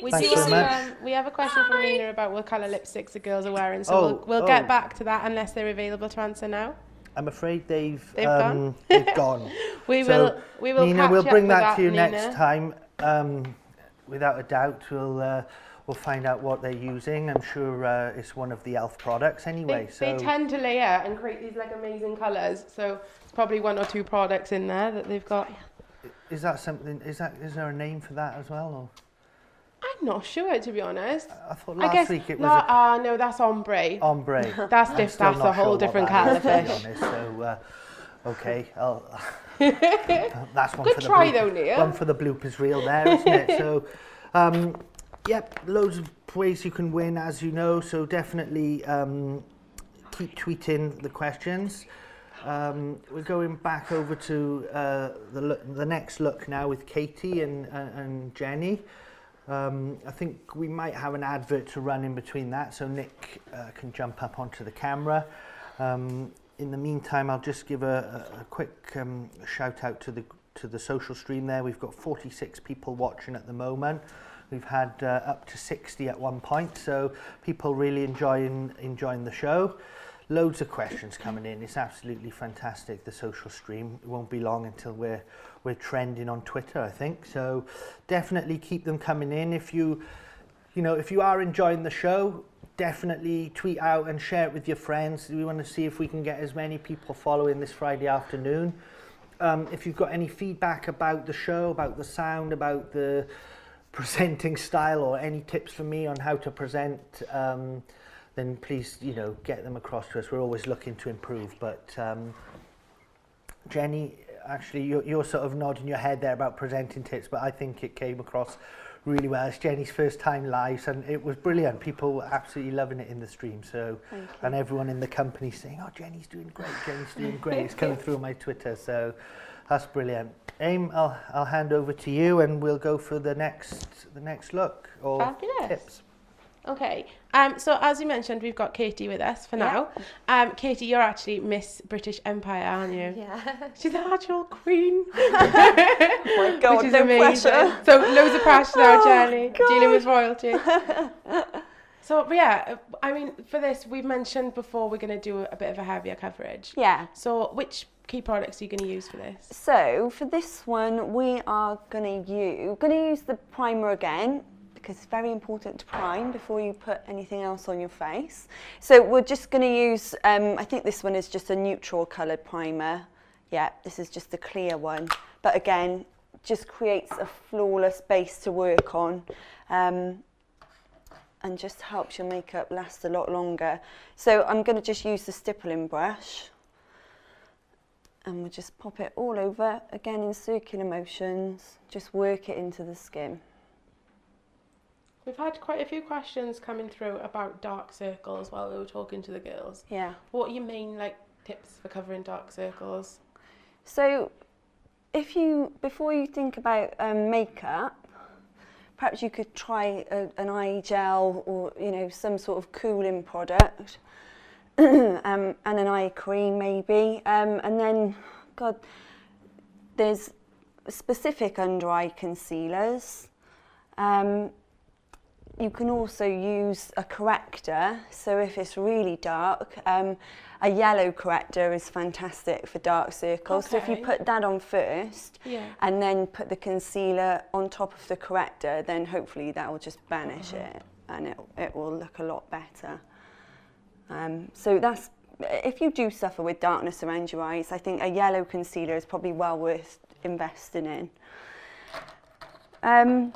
Speaker 2: We
Speaker 1: Thanks
Speaker 2: do
Speaker 1: so much.
Speaker 2: we have a question from Nina about what colour lipsticks the girls are wearing, so we'll get back to that unless they're available to answer now.
Speaker 1: I'm afraid they've
Speaker 2: gone?
Speaker 1: They've gone.
Speaker 2: We
Speaker 1: So,
Speaker 2: will
Speaker 1: Nina,
Speaker 2: catch
Speaker 1: we'll
Speaker 2: up
Speaker 1: bring
Speaker 2: with
Speaker 1: that to you
Speaker 2: Nina.
Speaker 1: next time. Without a doubt, we'll find out what they're using. I'm sure it's one of the Elf products anyway.
Speaker 2: They tend to layer and create these like amazing colours, so probably one or two products in there that they've got.
Speaker 1: Is that something? Is there a name for that as well? Or?
Speaker 2: I'm not sure, to be honest.
Speaker 1: I thought
Speaker 2: I
Speaker 1: last
Speaker 2: guess
Speaker 1: week it was
Speaker 2: no, that's ombre.
Speaker 1: ombre.
Speaker 2: That's
Speaker 1: I'm
Speaker 2: diff,
Speaker 1: still
Speaker 2: that's
Speaker 1: not
Speaker 2: a whole
Speaker 1: sure what
Speaker 2: different
Speaker 1: that
Speaker 2: kettle
Speaker 1: is,
Speaker 2: of
Speaker 1: to be
Speaker 2: fish.
Speaker 1: honest. So, okay, that's one
Speaker 2: Good
Speaker 1: for the
Speaker 2: try though, Nia.
Speaker 1: one for the bloopers reel there, isn't it? So, yep, loads of ways you can win, as you know. So definitely keep tweeting the questions. We're going back over to the next look now with Katie and Jenny. I think we might have an advert to run in between that, so Nick can jump up onto the camera. In the meantime, I'll just give a quick shout out to the social stream there. We've got 46 people watching at the moment. We've had up to 60 at one point, so people really enjoying the show. Loads of questions coming in. It's absolutely fantastic, the social stream. It won't be long until we're trending on Twitter, I think. So definitely keep them coming in. If you are enjoying the show, definitely tweet out and share it with your friends. We want to see if we can get as many people following this Friday afternoon. If you've got any feedback about the show, about the sound, about the presenting style, or any tips for me on how to present, then please, get them across to us. We're always looking to improve. But Jenny, actually you're sort of nodding your head there about presenting tips, but I think it came across really well. It's Jenny's first time live, and it was brilliant. People were absolutely loving it in the stream. So, and everyone in the company saying, "Oh, Jenny's doing great. Jenny's doing great." It's coming through on my Twitter, so that's brilliant. Aim, I'll hand over to you, and we'll go for the next look or
Speaker 2: Fabulous.
Speaker 1: tips.
Speaker 2: Okay, so as you mentioned, we've got Katie with us for now. Katie, you're actually Miss British Empire, aren't you?
Speaker 4: Yeah.
Speaker 2: She's the actual queen.
Speaker 3: Oh my God,
Speaker 2: Which is
Speaker 3: no
Speaker 2: amazing.
Speaker 3: pressure.
Speaker 2: So loads of pressure now, Jenny,
Speaker 3: God.
Speaker 2: dealing with royalty. So yeah, I mean, for this, we've mentioned before we're going to do a bit of a heavier coverage.
Speaker 3: Yeah.
Speaker 2: So which key products are you going to use for this?
Speaker 3: So for this one, we are going to use the primer again, because it's very important to prime before you put anything else on your face. So we're just going to use, I think this one is just a neutral coloured primer. Yeah, this is just a clear one. But again, just creates a flawless base to work on, and just helps your makeup last a lot longer. So I'm going to just use the stippling brush, and we'll just pop it all over, again in circular motions, just work it into the skin.
Speaker 2: We've had quite a few questions coming through about dark circles while we were talking to the girls.
Speaker 3: Yeah.
Speaker 2: What are your main tips for covering dark circles?
Speaker 3: So before you think about makeup, perhaps you could try an eye gel or some sort of cooling product, and an eye cream maybe, and then there's specific under eye concealers. You can also use a corrector, so if it's really dark, a yellow corrector is fantastic for dark circles. So if you
Speaker 2: Okay.
Speaker 3: put that on first, and then put the concealer on top of the corrector, then hopefully that will just banish it, and it will look a lot better. So that's, if you do suffer with darkness around your eyes, I think a yellow concealer is probably well worth investing in.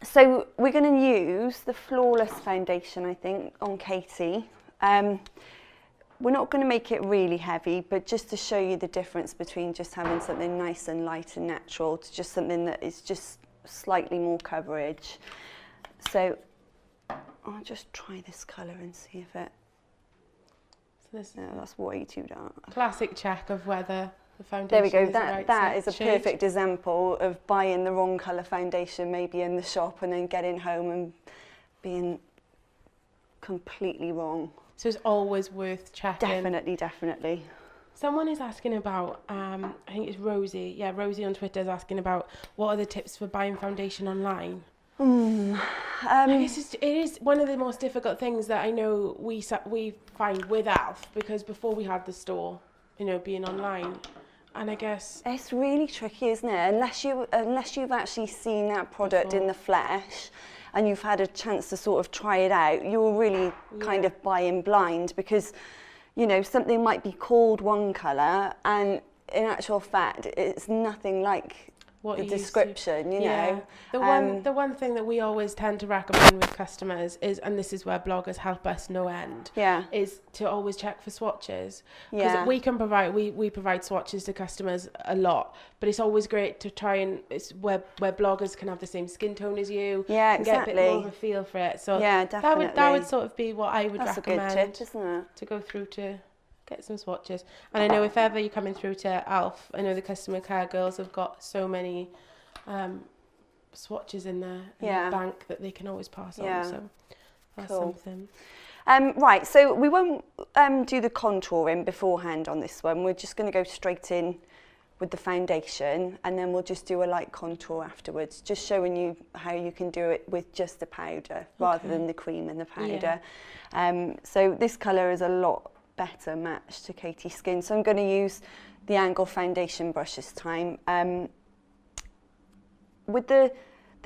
Speaker 3: So we're going to use the Flawless foundation, I think, on Katie. We're not going to make it really heavy, but just to show you the difference between just having something nice and light and natural to just something that is just slightly more coverage. So I'll just try this colour and see if it...
Speaker 2: So this
Speaker 3: No, that's way too dark.
Speaker 2: classic check of whether the foundation
Speaker 3: There we go.
Speaker 2: is the right
Speaker 3: That is a
Speaker 2: shade.
Speaker 3: perfect example of buying the wrong colour foundation maybe in the shop and then getting home and being completely wrong.
Speaker 2: So it's always worth checking.
Speaker 3: Definitely.
Speaker 2: Someone is asking about, I think it's Rosie. Yeah, Rosie on Twitter is asking about what are the tips for buying foundation online. I guess it is one of the most difficult things that I know we find with Alf, because before we had the store, being online, and I guess
Speaker 3: It's really tricky, isn't it? Unless you've actually seen that product in the flesh and you've had a chance to sort of try it out, you're really kind of buying blind, because something might be called one colour and in actual fact it's nothing like
Speaker 2: what
Speaker 3: the
Speaker 2: you used to-
Speaker 3: description, you know.
Speaker 2: The one thing that we always tend to recommend with customers is, and this is where bloggers help us no end, is to always check for swatches. Because we provide swatches to customers a lot, but it's always great to try and it's where bloggers can have the same skin tone as you. And get a bit more of a feel for it. So
Speaker 3: definitely.
Speaker 2: that would sort of be what I would
Speaker 3: That's
Speaker 2: recommend.
Speaker 3: a good tip, isn't it?
Speaker 2: To go through to get some swatches. And I know if ever you're coming through to Alf, I know the customer care girls have got so many swatches in their bank that they can always pass on. So that's something.
Speaker 3: Right, so we won't do the contouring beforehand on this one. We're just going to go straight in with the foundation, and then we'll just do a light contour afterwards, just showing you how you can do it with just the powder rather than the cream and the powder. So this colour is a lot better match to Katie's skin, so I'm going to use the Angle foundation brush this time. With the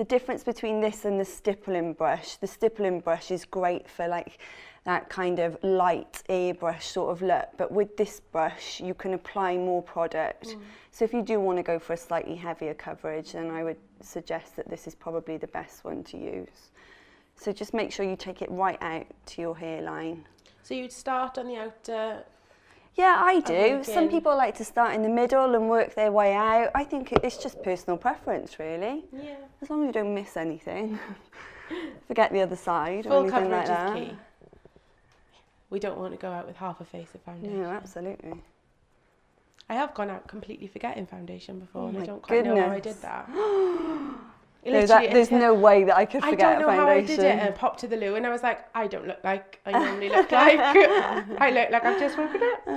Speaker 3: difference between this and the stippling brush is great for like that kind of light airbrush sort of look, but with this brush you can apply more product. So if you do want to go for a slightly heavier coverage, then I would suggest that this is probably the best one to use. So just make sure you take it right out to your hairline.
Speaker 2: So you'd start on the outer
Speaker 3: Yeah, I do.
Speaker 2: making-
Speaker 3: Some people like to start in the middle and work their way out. I think it's just personal preference, really.
Speaker 2: Yeah.
Speaker 3: As long as you don't miss anything. Forget the other side or
Speaker 2: Full
Speaker 3: anything
Speaker 2: coverage
Speaker 3: like that.
Speaker 2: is key. We don't want to go out with half a face of foundation.
Speaker 3: No, absolutely.
Speaker 2: I have gone out completely forgetting foundation before, and I
Speaker 3: my
Speaker 2: don't quite know how I
Speaker 3: goodness.
Speaker 2: did that.
Speaker 3: No, there's no way that I could
Speaker 2: I
Speaker 3: forget
Speaker 2: don't know
Speaker 3: a
Speaker 2: how I
Speaker 3: foundation.
Speaker 2: did it, and I popped to the loo, and I was like, I don't look like I normally look like. I look like I've just woken up.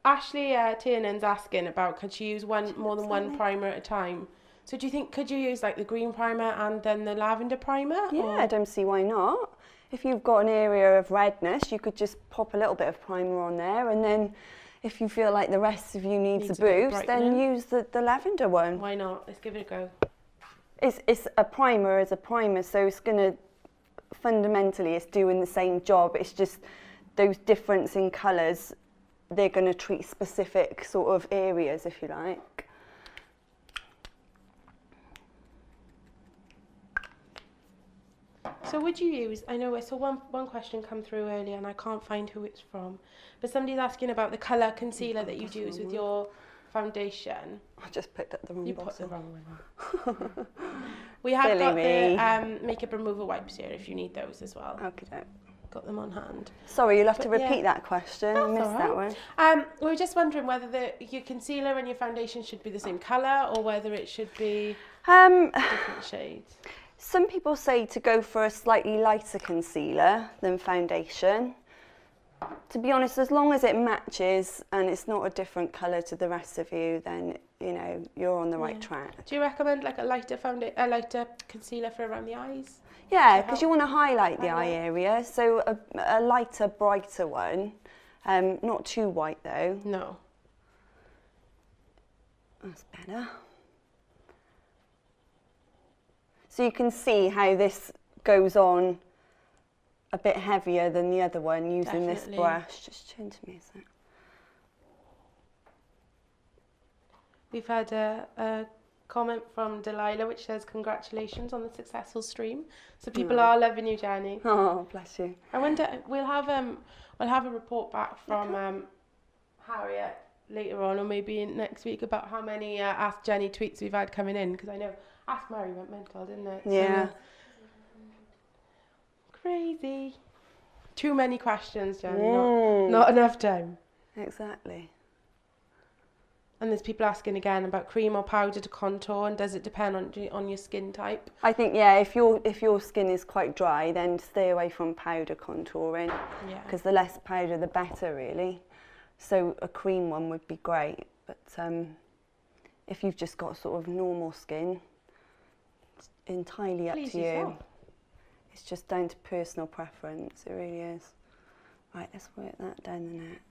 Speaker 2: Ashley Tiernan's asking about, could she use more than one primer at a time? So do you think, could you use like the green primer and then the lavender primer?
Speaker 3: Yeah,
Speaker 2: or?
Speaker 3: I don't see why not. If you've got an area of redness, you could just pop a little bit of primer on there, and then if you feel like the rest of you needs a
Speaker 2: bit of
Speaker 3: boost, then
Speaker 2: brightening.
Speaker 3: use the lavender one.
Speaker 2: Why not? Let's give it a go.
Speaker 3: It's a primer as a primer, so it's going to, fundamentally, it's doing the same job. It's just those difference in colours, they're going to treat specific sort of areas, if you like.
Speaker 2: So would you use, I know I saw one question come through earlier and I can't find who it's from, but somebody's asking about the colour concealer that you use with your foundation.
Speaker 3: I just picked up the wrong
Speaker 2: You put
Speaker 3: bottle.
Speaker 2: the wrong one on. We have
Speaker 3: Silly
Speaker 2: got
Speaker 3: me.
Speaker 2: the makeup remover wipes here if you need those as well.
Speaker 3: Okay.
Speaker 2: Got them on hand.
Speaker 3: Sorry, you'll have to
Speaker 2: But yeah.
Speaker 3: repeat that question. I
Speaker 2: That's
Speaker 3: missed
Speaker 2: all
Speaker 3: that
Speaker 2: right.
Speaker 3: one.
Speaker 2: We were just wondering whether your concealer and your foundation should be the same colour or whether it should be different shades.
Speaker 3: Some people say to go for a slightly lighter concealer than foundation. To be honest, as long as it matches and it's not a different colour to the rest of you, then you know you're on the right track.
Speaker 2: Do you recommend like a lighter concealer for around the eyes?
Speaker 3: Yeah, because you want to highlight the eye area, so a lighter, brighter one. Not too white though.
Speaker 2: No.
Speaker 3: That's better. So you can see how this goes on a bit heavier than the other one using this
Speaker 2: Definitely.
Speaker 3: brush. Just turn to me a sec.
Speaker 2: We've had a comment from Delilah which says congratulations on the successful stream. So people are loving you, Jenny.
Speaker 3: Oh, bless you.
Speaker 2: I wonder we'll have a report back from Harriet later on, or maybe next week, about how many Ask Jenny tweets we've had coming in, because I know Ask Mary went mental, didn't it?
Speaker 3: Yeah.
Speaker 2: So, crazy. Too many questions, Jenny. Not enough time.
Speaker 3: Exactly.
Speaker 2: And there's people asking again about cream or powder to contour, and does it depend on your skin type?
Speaker 3: I think, yeah, if your skin is quite dry, then stay away from powder contouring,
Speaker 2: Yeah.
Speaker 3: because the less powder, the better, really. So a cream one would be great, but if you've just got sort of normal skin, it's entirely up
Speaker 2: Please
Speaker 3: to you.
Speaker 2: yourself.
Speaker 3: It's just down to personal preference, it really is. Right, let's work that down the neck.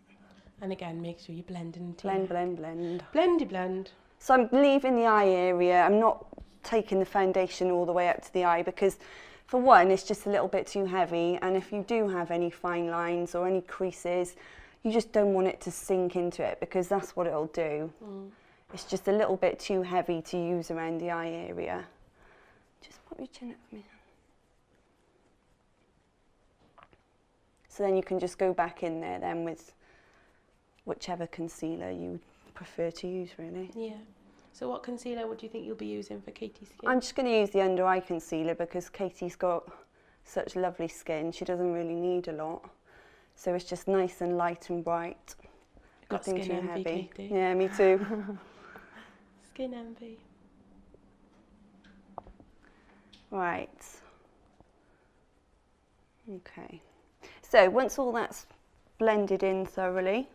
Speaker 2: And again, make sure you blend into
Speaker 3: Blend, blend, blend.
Speaker 2: Blendy blend.
Speaker 3: So I'm leaving the eye area. I'm not taking the foundation all the way up to the eye because, for one, it's just a little bit too heavy. And if you do have any fine lines or any creases, you just don't want it to sink into it, because that's what it'll do. It's just a little bit too heavy to use around the eye area. Just pop your chin up for me. So then you can just go back in there then with whichever concealer you prefer to use, really.
Speaker 2: Yeah. So what concealer would you think you'll be using for Katie's skin?
Speaker 3: I'm just going to use the under eye concealer because Katie's got such lovely skin. She doesn't really need a lot. So it's just nice and light and bright.
Speaker 2: Got
Speaker 3: Nothing
Speaker 2: skin
Speaker 3: too
Speaker 2: envy,
Speaker 3: heavy.
Speaker 2: Katie.
Speaker 3: Yeah, me too.
Speaker 2: Skin envy.
Speaker 3: Right. Okay. So once all that's blended in thoroughly,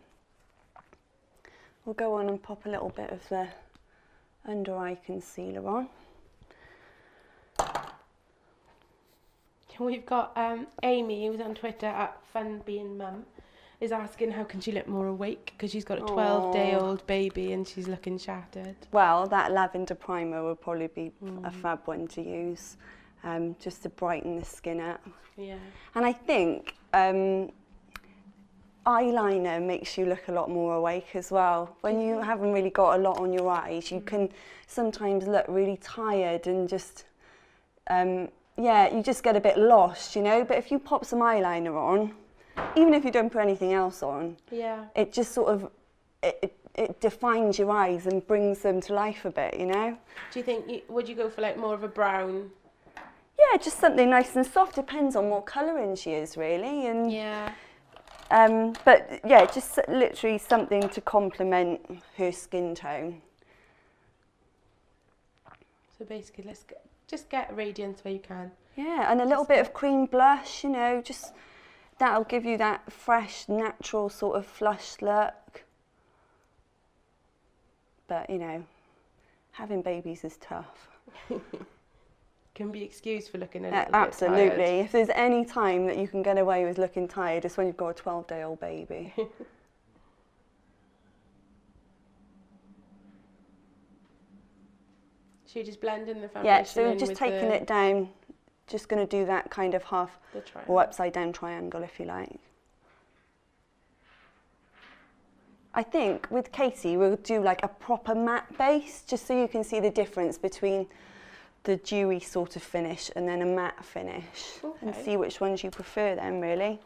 Speaker 3: we'll go on and pop a little bit of the under eye concealer on.
Speaker 2: We've got Amy, who's on Twitter at funbeinmum, is asking how can she look more awake because she's got a 12-day-old baby and she's looking shattered.
Speaker 3: Well, that lavender primer will probably be a fab one to use, just to brighten the skin up.
Speaker 2: Yeah.
Speaker 3: And I think eyeliner makes you look a lot more awake as well. When you haven't really got a lot on your eyes, you can sometimes look really tired and just, yeah, you just get a bit lost, you know. But if you pop some eyeliner on, even if you don't put anything else on,
Speaker 2: Yeah.
Speaker 3: it just sort of, it defines your eyes and brings them to life a bit, you know?
Speaker 2: Do you think, would you go for like more of a brown?
Speaker 3: Yeah, just something nice and soft. Depends on what colouring she is, really. And
Speaker 2: Yeah.
Speaker 3: but yeah, just literally something to complement her skin tone.
Speaker 2: So basically, just get radiance where you can.
Speaker 3: Yeah, and a little bit of cream blush, you know, just that'll give you that fresh, natural sort of flushed look. But, you know, having babies is tough.
Speaker 2: Can be excused for looking a little bit
Speaker 3: Absolutely.
Speaker 2: tired.
Speaker 3: If there's any time that you can get away with looking tired, it's when you've got a 12-day-old baby.
Speaker 2: Should you just blend in the foundation?
Speaker 3: Yeah, so
Speaker 2: in
Speaker 3: just
Speaker 2: with
Speaker 3: taking
Speaker 2: the,
Speaker 3: it down, just going to do that kind of half
Speaker 2: the triangle?
Speaker 3: or upside down triangle, if you like. I think with Katie we'll do like a proper matte base, just so you can see the difference between the dewy sort of finish and then a matte finish, and
Speaker 2: Okay.
Speaker 3: see which ones you prefer then, really.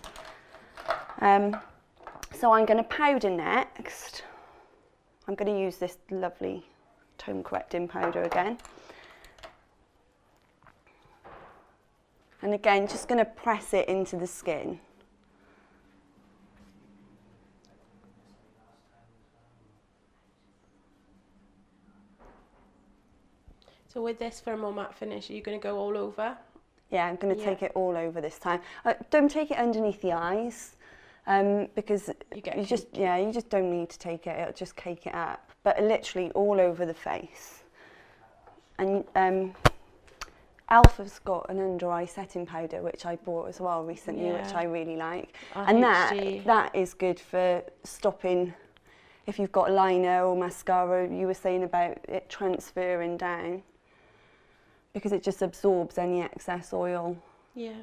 Speaker 3: So I'm going to powder next. I'm going to use this lovely tone correcting powder again. And again, just going to press it into the skin.
Speaker 2: So with this for a more matte finish, are you going to go all over?
Speaker 3: Yeah, I'm going to
Speaker 2: Yeah.
Speaker 3: take it all over this time. Don't take it underneath the eyes, because
Speaker 2: You get
Speaker 3: you just don't need to take it. It'll just cake it up. But literally all over the face. And Alpha's got an under eye setting powder which I bought as well recently, which
Speaker 2: Yeah.
Speaker 3: I really like.
Speaker 2: Our
Speaker 3: And
Speaker 2: HD.
Speaker 3: that is good for stopping if you've got liner or mascara. You were saying about it transferring down, because it just absorbs any excess oil.
Speaker 2: Yeah.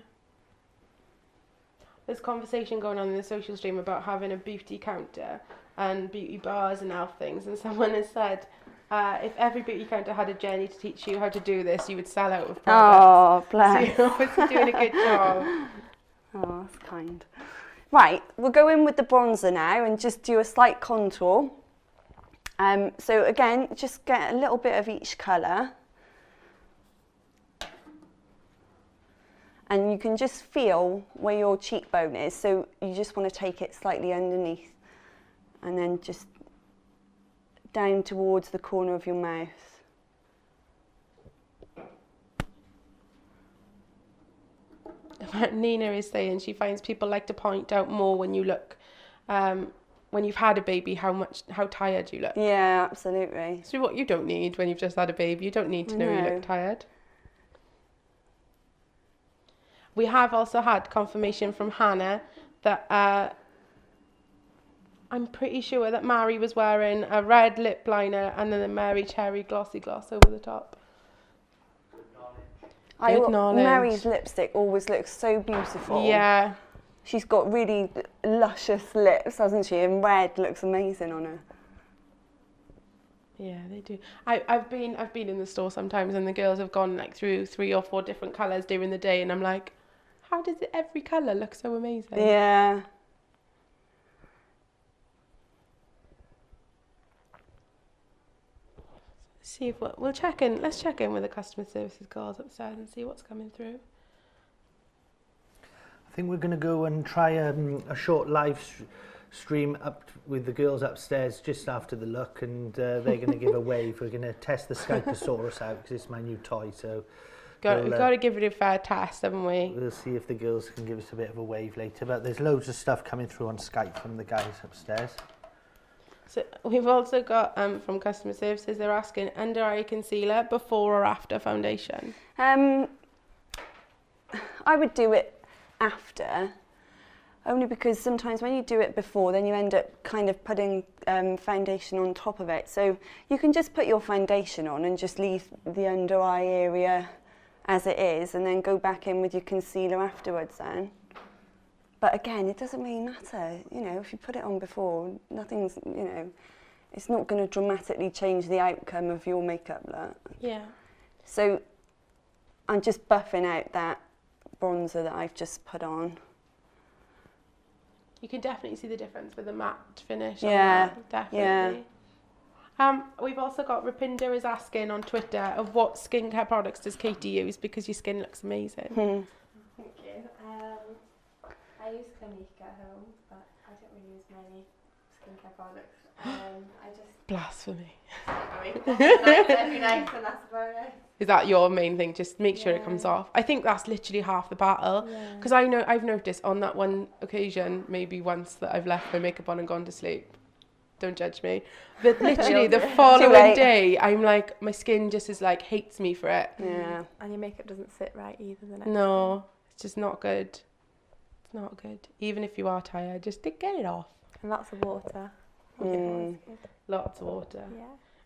Speaker 2: There's conversation going on in the social stream about having a beauty counter and beauty bars and elf things, and someone has said, if every beauty counter had a Jenny to teach you how to do this, you would sell out of products.
Speaker 3: Oh,
Speaker 2: So
Speaker 3: bless.
Speaker 2: you're obviously doing a good job.
Speaker 3: Oh, that's kind. Right, we'll go in with the bronzer now and just do a slight contour. So again, just get a little bit of each colour. And you can just feel where your cheekbone is. So you just want to take it slightly underneath and then just down towards the corner of your mouth.
Speaker 2: Nina is saying she finds people like to point out more when you look, when you've had a baby, how tired you look.
Speaker 3: Yeah, absolutely.
Speaker 2: So what you don't need when you've just had a baby, you don't need to know you
Speaker 3: No.
Speaker 2: look tired. We have also had confirmation from Hannah that I'm pretty sure that Mary was wearing a red lip liner and then a Mary Cherry glossy gloss over the top. Good knowledge.
Speaker 3: Mary's lipstick always looks so beautiful.
Speaker 2: Yeah.
Speaker 3: She's got really luscious lips, hasn't she? And red looks amazing on her.
Speaker 2: Yeah, they do. I've been in the store sometimes and the girls have gone like through 3 or 4 different colours during the day and I'm like, how does every colour look so amazing?
Speaker 3: Yeah.
Speaker 2: See if we'll check in. Let's check in with the customer services girls upstairs and see what's coming through.
Speaker 1: I think we're going to go and try a short live stream up with the girls upstairs just after the look, and they're going to give a wave. We're going to test the Skyposaurus out because it's my new toy, so
Speaker 2: We've got to give it a fair test, haven't we?
Speaker 1: we'll see if the girls can give us a bit of a wave later. But there's loads of stuff coming through on Skype from the guys upstairs.
Speaker 2: So we've also got from customer services, they're asking under eye concealer before or after foundation.
Speaker 3: I would do it after, only because sometimes when you do it before, then you end up kind of putting foundation on top of it. So you can just put your foundation on and just leave the under eye area as it is, and then go back in with your concealer afterwards then. But again, it doesn't really matter, you know, if you put it on before, nothing's, you know, it's not going to dramatically change the outcome of your makeup look.
Speaker 2: Yeah.
Speaker 3: So I'm just buffing out that bronzer that I've just put on.
Speaker 2: You can definitely see the difference with the matte finish.
Speaker 3: Yeah,
Speaker 2: On that, definitely. We've also got Rapinder is asking on Twitter of what skincare products does Katie use because your skin looks amazing.
Speaker 4: Thank you. I use Clinique at home, but I don't really use many skincare products. I just
Speaker 2: Blasphemy.
Speaker 4: every night, and that's about it.
Speaker 2: Is that your main thing? Just make sure it
Speaker 4: Yeah.
Speaker 2: comes off. I think that's literally half the battle. Because I've noticed on that one occasion, maybe once, that I've left my makeup on and gone to sleep. Don't judge me. But literally the following
Speaker 3: late.
Speaker 2: day, I'm like, my skin just is like, hates me for it.
Speaker 3: Yeah.
Speaker 4: And your makeup doesn't sit right either the next
Speaker 2: No, it's just not good. It's not good. Even if you are tired, just get it off.
Speaker 4: day. And lots of water.
Speaker 2: Lots of water.
Speaker 4: Yeah.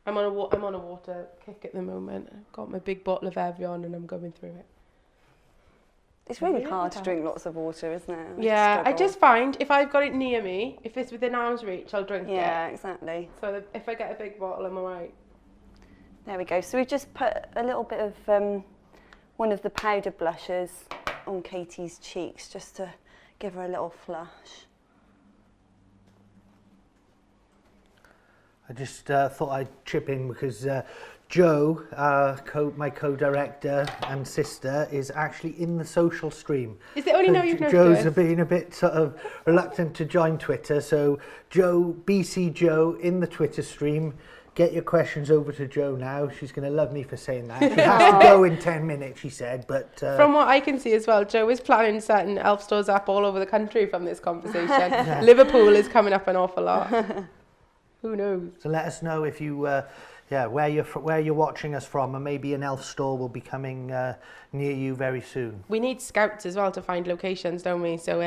Speaker 2: I'm on a water kick at the moment. I've got my big bottle of Evian and I'm going through it.
Speaker 3: It's really
Speaker 2: Really
Speaker 3: hard to drink
Speaker 2: helps.
Speaker 3: lots of water, isn't it?
Speaker 2: Yeah, I
Speaker 3: struggle.
Speaker 2: just find if I've got it near me, if it's within arm's reach, I'll drink
Speaker 3: Yeah,
Speaker 2: it.
Speaker 3: exactly.
Speaker 2: So if I get a big bottle, I'm alright.
Speaker 3: There we go. So we've just put a little bit of one of the powder blushes on Katie's cheeks just to give her a little flush.
Speaker 1: I just thought I'd chip in because Jo, my co-director and sister, is actually in the social stream.
Speaker 2: Is it only now you've
Speaker 1: Jo's
Speaker 2: noticed?
Speaker 1: been a bit sort of reluctant to join Twitter, so Jo, BC Jo, in the Twitter stream. Get your questions over to Jo now. She's going to love me for saying that. She has to go in 10 minutes, she said, but...
Speaker 2: From what I can see as well, Jo is planning setting elf stores up all over the country from this conversation. Liverpool is coming up an awful lot. Who knows?
Speaker 1: So let us know if you, where you're watching us from, and maybe an elf store will be coming near you very soon.
Speaker 2: We need scouts as well to find locations, don't we? So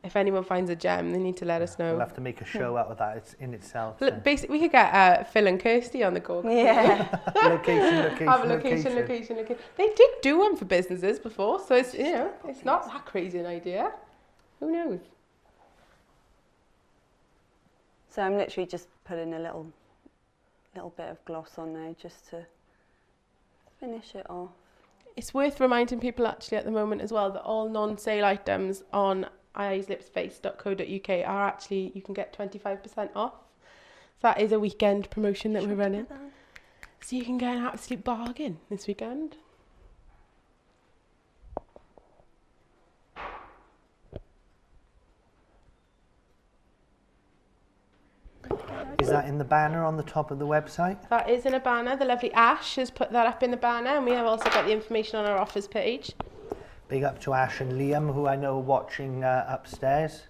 Speaker 2: if anyone finds a gem, they need to let us know.
Speaker 1: We'll have to make a show out of that. It's in itself.
Speaker 2: Look, basically, we could get Phil and Kirsty on the call.
Speaker 3: Yeah.
Speaker 1: Location.
Speaker 2: Have a location. They did do one for businesses before, so it's it's not that crazy an idea. Who knows?
Speaker 3: So I'm literally just putting a little bit of gloss on there just to finish it off.
Speaker 2: It's worth reminding people actually at the moment as well that all non-sale items on eyeslipsface.co.uk are actually, you can get 25% off. So that is a weekend promotion that we're running. So you can get an absolute bargain this weekend.
Speaker 1: Is that in the banner on the top of the website?
Speaker 2: That is in a banner. The lovely Ash has put that up in the banner, and we have also got the information on our offers page.
Speaker 1: Big up to Ash and Liam, who I know are watching upstairs.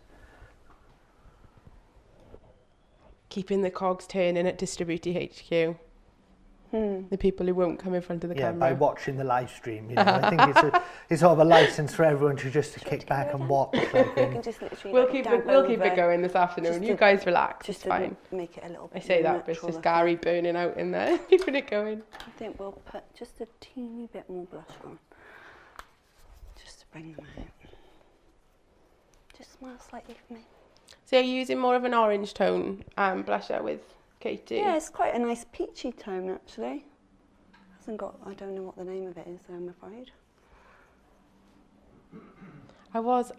Speaker 2: Keeping the cogs turning at Distributi HQ. The people who won't come in front of the
Speaker 1: Yeah,
Speaker 2: camera.
Speaker 1: by watching the live stream. You know, I think it's sort of a license for everyone to just kick back and watch. Like,
Speaker 3: You can just literally
Speaker 2: We'll
Speaker 3: like,
Speaker 2: keep
Speaker 3: dab
Speaker 2: it
Speaker 3: over
Speaker 2: going this afternoon.
Speaker 3: just
Speaker 2: You
Speaker 3: to-
Speaker 2: guys relax.
Speaker 3: just
Speaker 2: It's
Speaker 3: to
Speaker 2: fine.
Speaker 3: make it a little bit
Speaker 2: I say
Speaker 3: more
Speaker 2: that, but it's
Speaker 3: natural
Speaker 2: just
Speaker 3: looking.
Speaker 2: Gary burning out in there, keeping it going.
Speaker 3: I think we'll put just a teeny bit more blush on, just to bring them out. Just smile slightly for me.
Speaker 2: So you're using more of an orange tone blusher with Katie?
Speaker 3: Yeah, it's quite a nice peachy tone actually. Hasn't got, I don't know what the name of it is, I'm afraid.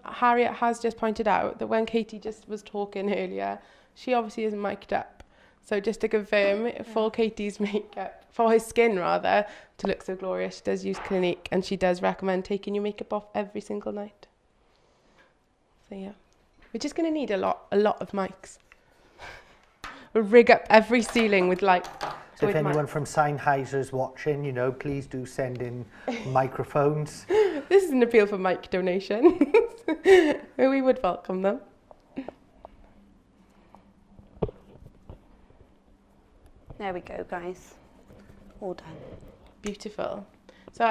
Speaker 2: Harriet has just pointed out that when Katie just was talking earlier, she obviously isn't mic'd up. So just to confirm, for Katie's makeup, for her skin rather, to look so glorious, she does use Clinique, and she does recommend taking your makeup off every single night. So yeah, we're just going to need a lot of mics. We'll rig up every ceiling with light.
Speaker 1: so if
Speaker 2: with
Speaker 1: anyone
Speaker 2: mics.
Speaker 1: from Sennheiser's watching, you know, please do send in microphones.
Speaker 2: This is an appeal for mic donations. We would welcome them.
Speaker 3: There we go, guys. All done.
Speaker 2: Beautiful. So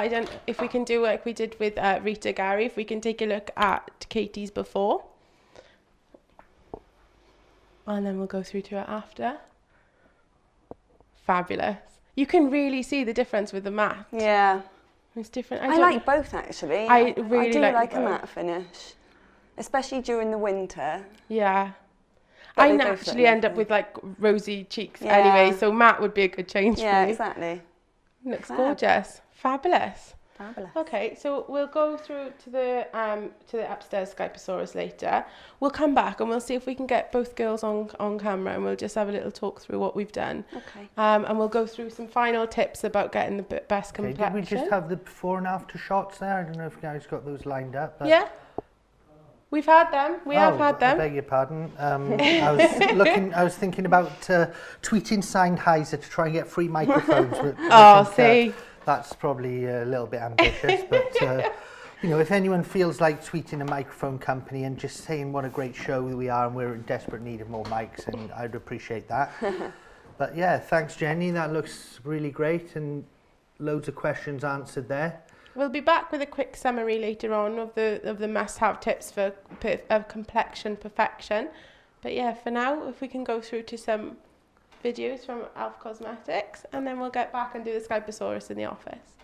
Speaker 2: if we can do like we did with Rita Gary, if we can take a look at Katie's before. And then we'll go through to her after. Fabulous. You can really see the difference with the matte.
Speaker 3: Yeah,
Speaker 2: It's different.
Speaker 3: I like both actually.
Speaker 2: I really
Speaker 3: I do
Speaker 2: like
Speaker 3: like a
Speaker 2: both.
Speaker 3: matte finish, especially during the winter.
Speaker 2: Yeah.
Speaker 3: But
Speaker 2: I
Speaker 3: they both look
Speaker 2: naturally end up
Speaker 3: lovely.
Speaker 2: with like rosy cheeks
Speaker 3: Yeah.
Speaker 2: anyway, so matte would be a good change
Speaker 3: Yeah,
Speaker 2: for me.
Speaker 3: exactly.
Speaker 2: Looks
Speaker 3: Fab.
Speaker 2: gorgeous. Fabulous.
Speaker 3: Fabulous.
Speaker 2: Okay, so we'll go through to the upstairs Skyposaurus later. We'll come back and we'll see if we can get both girls on camera, and we'll just have a little talk through what we've done.
Speaker 3: Okay.
Speaker 2: And we'll go through some final tips about getting the best
Speaker 1: Okay,
Speaker 2: complexion.
Speaker 1: did we just have the before and after shots there? I don't know if you guys got those lined up. But
Speaker 2: Yeah. We've had them. We have had
Speaker 1: I
Speaker 2: them.
Speaker 1: beg your pardon. I was thinking about tweeting Sennheiser to try and get free microphones. But I think, that's probably a little bit ambitious. But you know, if anyone feels like tweeting a microphone company and just saying what a great show we are and we're in desperate need of more mics, and I'd appreciate that. But yeah, thanks Jenny. That looks really great and loads of questions answered there.
Speaker 2: We'll be back with a quick summary later on of the must-have tips for complexion perfection. But yeah, for now, if we can go through to some videos from Elf Cosmetics, and then we'll get back and do the Skyposaurus in the office.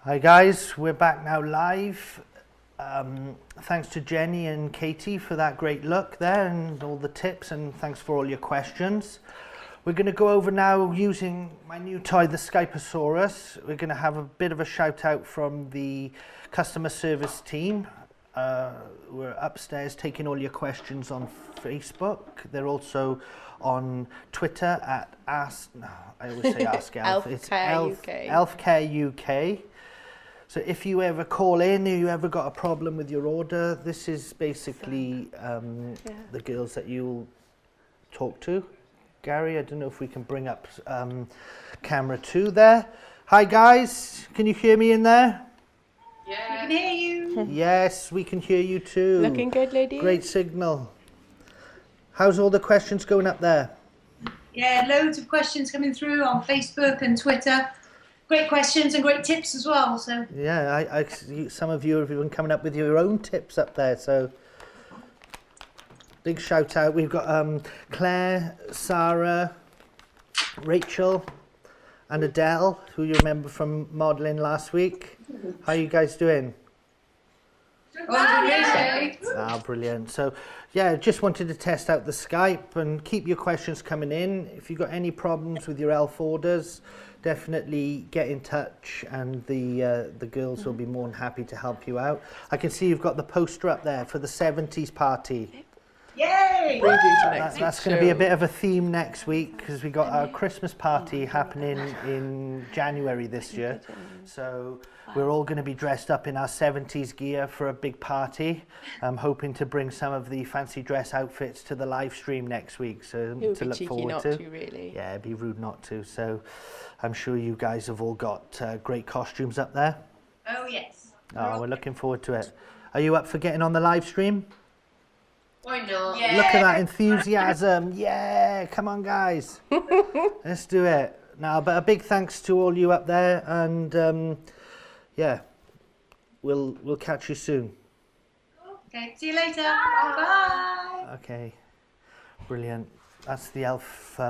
Speaker 1: Hi guys, we're back now live. Thanks to Jenny and Katie for that great look there and all the tips, and thanks for all your questions. We're going to go over now using my new toy, the Skyposaurus. We're going to have a bit of a shout out from the customer service team. We're upstairs taking all your questions on Facebook. They're also on Twitter at I always say Ask Elf. It's Elfcare UK. So if you ever call in, or you ever got a problem with your order, this is basically the girls that you'll talk to. Gary, I don't know if we can bring up camera 2 there. Hi guys, can you hear me in there?
Speaker 6: Yeah. We can hear you.
Speaker 1: Yes, we can hear you too.
Speaker 2: Looking good, ladies.
Speaker 1: Great signal. How's all the questions going up there?
Speaker 7: Yeah, loads of questions coming through on Facebook and Twitter. Great questions and great tips as well. So
Speaker 1: yeah, some of you have even coming up with your own tips up there. So big shout out. We've got Claire, Sarah, Rachel, and Adele, who you remember from modelling last week. How are you guys doing? Ah, brilliant. So, yeah, just wanted to test out the Skype and keep your questions coming in. If you've got any problems with your elf orders, definitely get in touch, and the girls will be more than happy to help you out. I can see you've got the poster up there for the 70s party.
Speaker 7: yay!
Speaker 1: That's going to be a bit of a theme next week, because we got our Christmas party happening in January this year. So we're all going to be dressed up in our 70s gear for a big party. I'm hoping to bring some of the fancy dress outfits to the live stream next week, so to look forward to.
Speaker 2: Really.
Speaker 1: Yeah, it'd be rude not to. So I'm sure you guys have all got great costumes up there.
Speaker 7: Oh yes.
Speaker 1: Oh, we're looking forward to it. Are you up for getting on the live stream?
Speaker 6: Why not?
Speaker 7: Yeah.
Speaker 1: Look at that enthusiasm. Yeah, come on guys. Let's do it. Now, but a big thanks to all you up there, and yeah, we'll catch you soon.
Speaker 7: Okay. See you later. Bye.
Speaker 1: Okay, brilliant. That's the Elf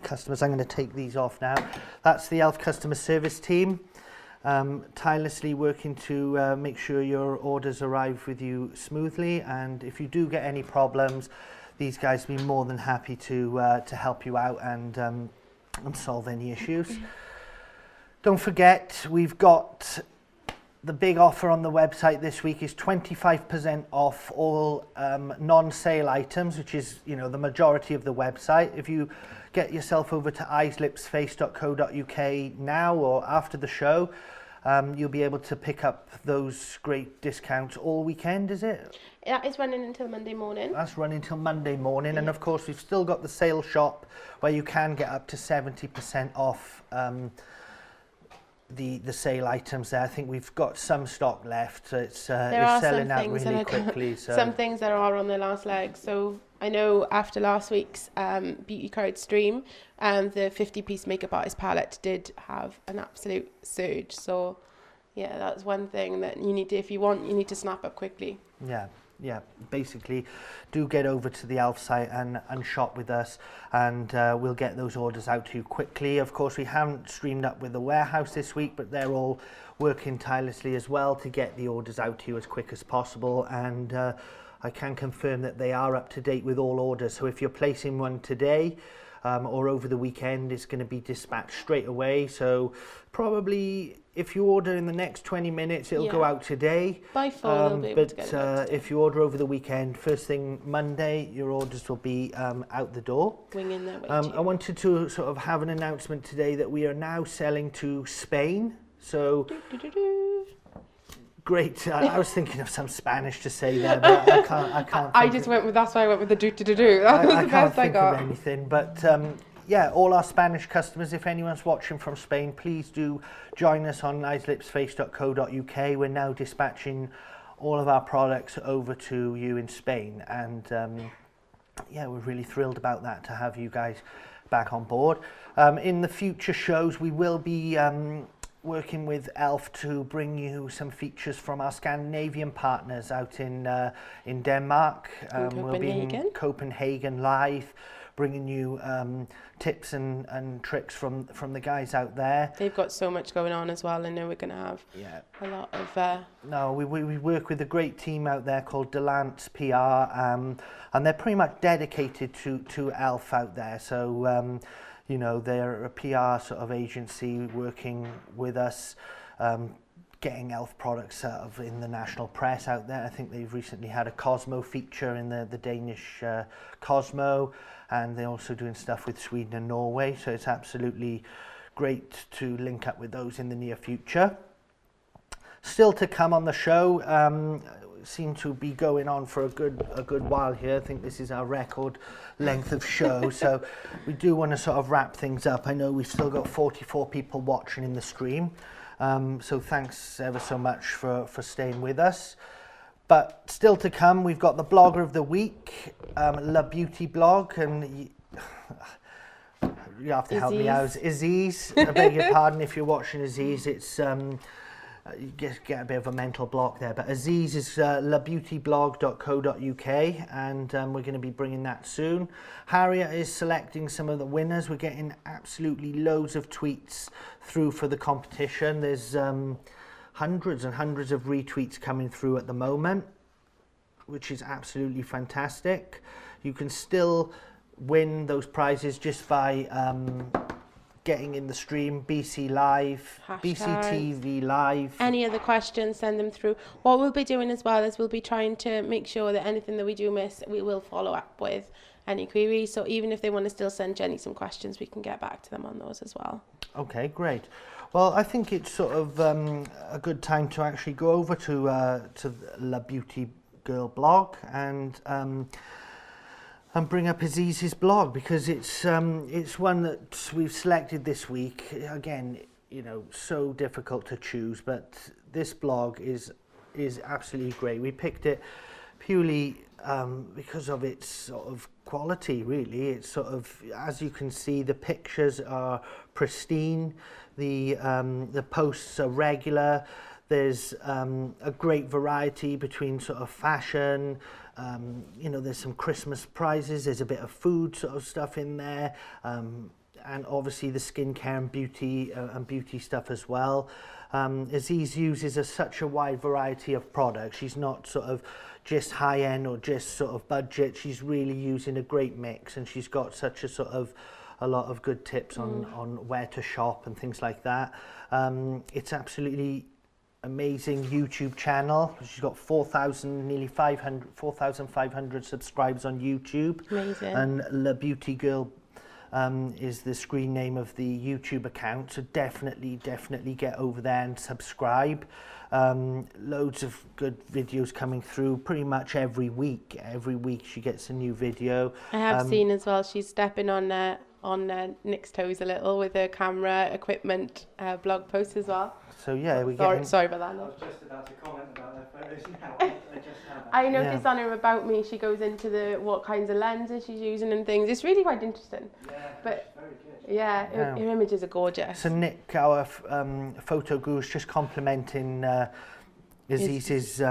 Speaker 1: customers. I'm going to take these off now. That's the Elf customer service team, tirelessly working to make sure your orders arrive with you smoothly. And if you do get any problems, these guys will be more than happy to help you out and solve any issues. Don't forget, we've got the big offer on the website this week is 25% off all non-sale items, which is, you know, the majority of the website. If you get yourself over to eyeslipsface.co.uk now or after the show, you'll be able to pick up those great discounts all weekend, is it?
Speaker 2: That is running until Monday morning.
Speaker 1: That's running till Monday morning, and of course we've still got the sale shop where you can get up to 70% off the sale items there. I think we've got some stock left, so it's selling out really quickly. So
Speaker 2: some things that are on their last leg. So I know after last week's Beauty Crowd stream, the 50-piece makeup artist palette did have an absolute surge. So yeah, that's one thing that you need to, if you want, you need to snap up quickly.
Speaker 1: Yeah, basically do get over to the Elf site and shop with us, and we'll get those orders out to you quickly. Of course, we haven't streamed up with the warehouse this week, but they're all working tirelessly as well to get the orders out to you as quick as possible, and I can confirm that they are up to date with all orders. So if you're placing one today or over the weekend, it's going to be dispatched straight away. So probably if you order in the next 20 minutes, it'll go out today.
Speaker 2: By fall, they'll be able to get it out today.
Speaker 1: If you order over the weekend, first thing Monday, your orders will be out the door.
Speaker 2: Winging their way
Speaker 1: I wanted to sort of have an announcement today that we are now selling to Spain. So great. I was thinking of some Spanish to say there, but I can't.
Speaker 2: That's why I went with the do. That was the best I got.
Speaker 1: Of anything, but yeah, all our Spanish customers, if anyone's watching from Spain, please do join us on eyeslipsface.co.uk. We're now dispatching all of our products over to you in Spain, and yeah, we're really thrilled about that, to have you guys back on board. In the future shows, we will be working with Elf to bring you some features from our Scandinavian partners out in Denmark. We'll be in Copenhagen live bringing you tips and tricks from the guys out there.
Speaker 2: They've got so much going on as well. I know we're going to have a lot of...
Speaker 1: No, we work with a great team out there called Delance PR, and they're pretty much dedicated to Elf out there. So, you know, they're a PR sort of agency working with us, getting Elf products out of in the national press out there. I think they've recently had a Cosmo feature in the Danish Cosmo, and they're also doing stuff with Sweden and Norway. So it's absolutely great to link up with those in the near future. Still to come on the show, seem to be going on for a good while here. I think this is our record length of show, so we do want to sort of wrap things up. I know we've still got 44 people watching in the stream, so thanks ever so much for staying with us. But still to come, we've got the blogger of the week, La Beauty blog, and you have to help me out. Aziz, I beg your pardon if you're watching Aziz, it's you get a bit of a mental block there, but Aziz is labeautyblog.co.uk, and we're going to be bringing that soon. Harriet is selecting some of the winners. We're getting absolutely loads of tweets through for the competition. There's hundreds and hundreds of retweets coming through at the moment, which is absolutely fantastic. You can still win those prizes just by getting in the stream, BC Live, BCTV Live.
Speaker 2: Any other questions, send them through. What we'll be doing as well is we'll be trying to make sure that anything that we do miss, we will follow up with any queries. So even if they want to still send Jenny some questions, we can get back to them on those as well.
Speaker 1: Okay, great. Well, I think it's sort of a good time to actually go over to La Beauty Girl blog and bring up Aziz's blog, because it's one that we've selected this week. Again, you know, so difficult to choose, but this blog is absolutely great. We picked it purely because of its sort of quality, really. It's sort of, as you can see, the pictures are pristine, the posts are regular. There's a great variety between sort of fashion, you know, there's some Christmas prizes, there's a bit of food sort of stuff in there, and obviously the skincare and beauty stuff as well. Aziz uses such a wide variety of products. She's not sort of just high-end or just sort of budget. She's really using a great mix, and she's got such a lot of good tips on where to shop and things like that. It's absolutely amazing YouTube channel. She's got 4,500 subscribers on YouTube.
Speaker 2: Amazing.
Speaker 1: And La Beauty Girl is the screen name of the YouTube account. So definitely get over there and subscribe. Loads of good videos coming through pretty much every week. Every week she gets a new video.
Speaker 2: I have seen as well, she's stepping on Nick's toes a little with her camera equipment blog post as well.
Speaker 1: So yeah,
Speaker 2: sorry about that.
Speaker 8: I was just about to comment about their photos now. I just have.
Speaker 2: I noticed on her About Me, she goes into what kinds of lenses she's using and things. It's really quite interesting.
Speaker 8: Yeah,
Speaker 2: but
Speaker 8: very good.
Speaker 2: Yeah, her images are gorgeous.
Speaker 1: So Nick, our photo guru, is just complimenting Aziz's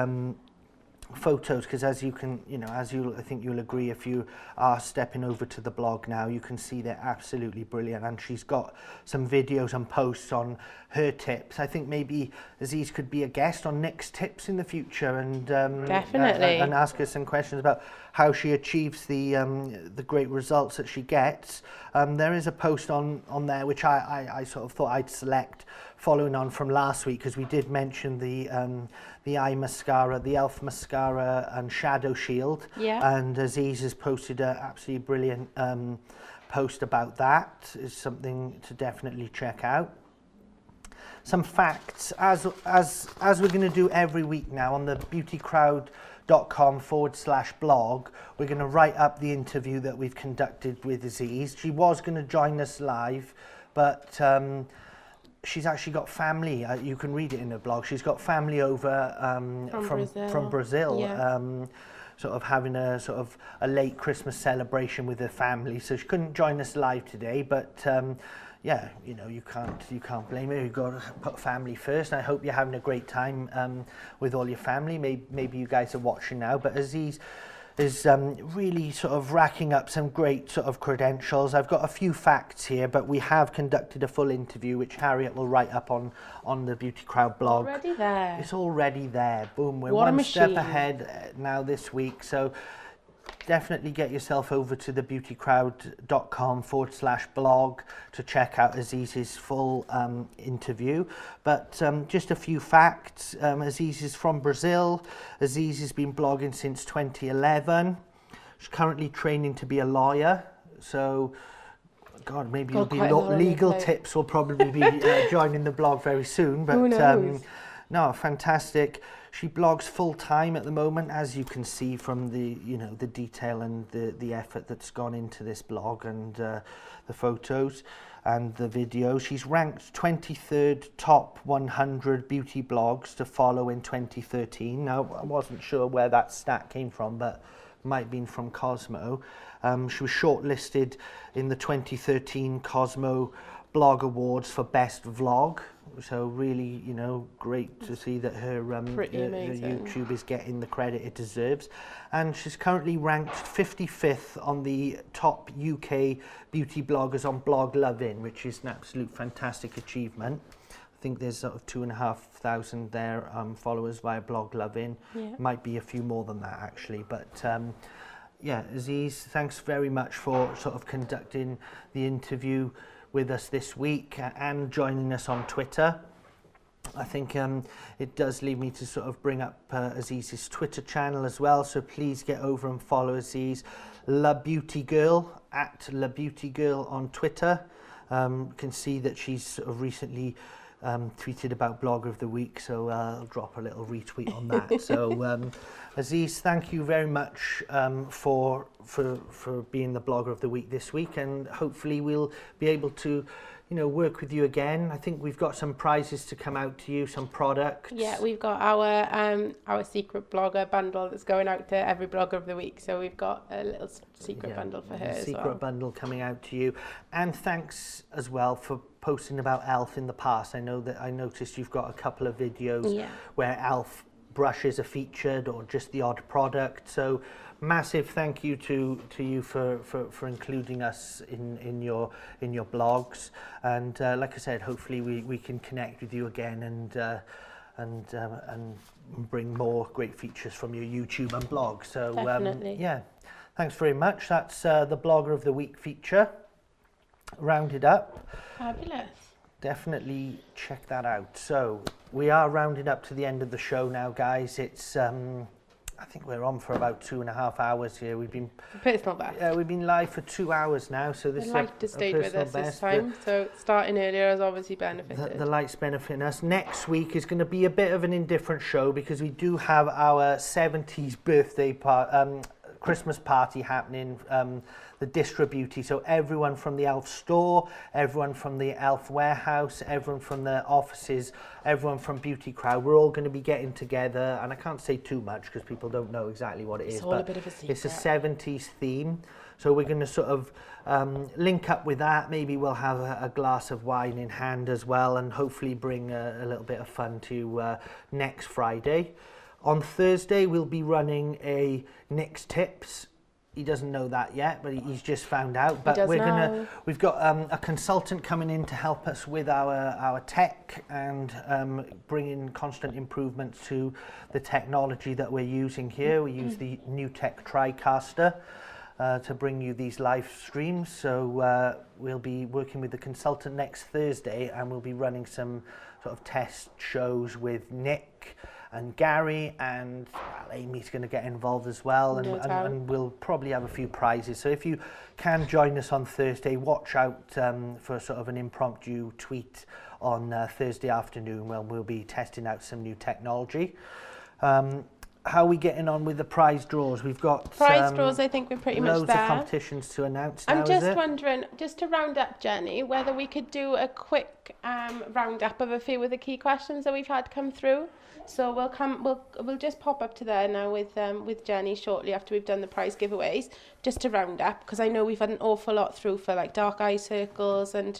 Speaker 1: photos, because as you can, I think you'll agree, if you are stepping over to the blog now, you can see they're absolutely brilliant, and she's got some videos and posts on her tips. I think maybe Aziz could be a guest on Nick's tips in the future, and
Speaker 2: definitely
Speaker 1: and ask her some questions about how she achieves the great results that she gets. There is a post on there which I sort of thought I'd select, following on from last week, because we did mention the eye mascara, the Elf mascara and shadow shield.
Speaker 2: Yeah.
Speaker 1: And Aziz has posted an absolutely brilliant post about that. It's something to definitely check out. Some facts, as we're going to do every week now on the beautycrowd.com/blog, we're going to write up the interview that we've conducted with Aziz. She was going to join us live, but she's actually got family. You can read it in her blog. She's got family over from Brazil. Yeah. Sort of having a late Christmas celebration with her family, so she couldn't join us live today. But yeah, you can't blame her. You've got to put family first. And I hope you're having a great time with all your family. Maybe you guys are watching now. But Aziz is really sort of racking up some great sort of credentials. I've got a few facts here, but we have conducted a full interview, which Harriet will write up on the Beauty Crowd blog.
Speaker 2: Already there.
Speaker 1: It's already there. Boom, we're
Speaker 2: What a
Speaker 1: one step
Speaker 2: machine.
Speaker 1: ahead now this week. So definitely get yourself over to thebeautycrowd.com/blog to check out Aziz's full interview. But just a few facts. Aziz is from Brazil. Aziz has been blogging since 2011. She's currently training to be a lawyer. So, God, maybe
Speaker 2: Got
Speaker 1: it'll be
Speaker 2: quite a lot on
Speaker 1: legal
Speaker 2: your plate.
Speaker 1: tips will probably be joining the blog very soon. But
Speaker 2: Who knows?
Speaker 1: no, fantastic. She blogs full time at the moment, as you can see from the the detail and the effort that's gone into this blog and the photos and the video. She's ranked 23rd top 100 beauty blogs to follow in 2013. Now, I wasn't sure where that stat came from, but might have been from Cosmo. She was shortlisted in the 2013 Cosmo Blog Awards for Best Vlog. So really, great to see that her
Speaker 2: Pretty amazing.
Speaker 1: YouTube is getting the credit it deserves. And she's currently ranked 55th on the top UK beauty bloggers on Blog Lovin', which is an absolute fantastic achievement. I think there's sort of 2,500 there followers via Blog Lovin'.
Speaker 2: Yeah.
Speaker 1: Might be a few more than that actually, but yeah, Aziz, thanks very much for sort of conducting the interview with us this week and joining us on Twitter. I think it does lead me to sort of bring up Aziz's Twitter channel as well, so please get over and follow Aziz, La Beauty Girl, at La Beauty Girl on Twitter. You can see that she's sort of recently tweeted about Blogger of the Week, so I'll drop a little retweet on that. So Aziz, thank you very much for being the Blogger of the Week this week, and hopefully we'll be able to work with you again. I think we've got some prizes to come out to you, some products.
Speaker 2: Yeah, we've got our secret blogger bundle that's going out to every Blogger of the Week. So we've got a little secret bundle for her as well.
Speaker 1: Secret bundle coming out to you. And thanks as well for posting about e.l.f. in the past. I know that I noticed you've got a couple of videos where e.l.f. brushes are featured or just the odd product. So massive thank you to you for including us in your blogs, and like I said, hopefully we can connect with you again and bring more great features from your YouTube and blog. So yeah, thanks very much. That's the Blogger of the Week feature rounded up.
Speaker 2: Fabulous.
Speaker 1: Definitely check that out. So we are rounding up to the end of the show now, guys. It's I think we're on for about 2.5 hours here. We've been
Speaker 2: personal best.
Speaker 1: Yeah, we've been live for 2 hours now. So this
Speaker 2: The
Speaker 1: is
Speaker 2: light has stayed with us this time. So starting earlier has obviously benefited.
Speaker 1: The light's benefiting us. Next week is going to be a bit of an indifferent show because we do have our 70s birthday Christmas party happening. The Distributy, so everyone from the e.l.f. store, everyone from the e.l.f. warehouse, everyone from the offices, everyone from Beauty Crowd, we're all going to be getting together, and I can't say too much because people don't know exactly what it is.
Speaker 2: It's all a bit of a secret.
Speaker 1: It's a 70s theme, so we're going to sort of link up with that. Maybe we'll have a glass of wine in hand as well, and hopefully bring a little bit of fun to next Friday. On Thursday, we'll be running a Nick's Tips. He doesn't know that yet, but he's just found out. But we've got a consultant coming in to help us with our tech and bringing constant improvements to the technology that we're using here. We use the NewTek TriCaster to bring you these live streams. So we'll be working with the consultant next Thursday, and we'll be running some sort of test shows with Nick and Gary, and Amy's going to get involved as well, and we'll probably have a few prizes. So if you can join us on Thursday, watch out for sort of an impromptu tweet on Thursday afternoon when we'll be testing out some new technology. How are we getting on with the prize draws? We've got
Speaker 2: prize draws. I think we're pretty much
Speaker 1: loads
Speaker 2: there.
Speaker 1: of competitions to announce now.
Speaker 2: I'm just wondering, just to round up, Jenny, whether we could do a quick round up of a few of the key questions that we've had come through. So we'll just pop up to there now with Jenny shortly after we've done the prize giveaways, just to round up, because I know we've had an awful lot through for like dark eye circles and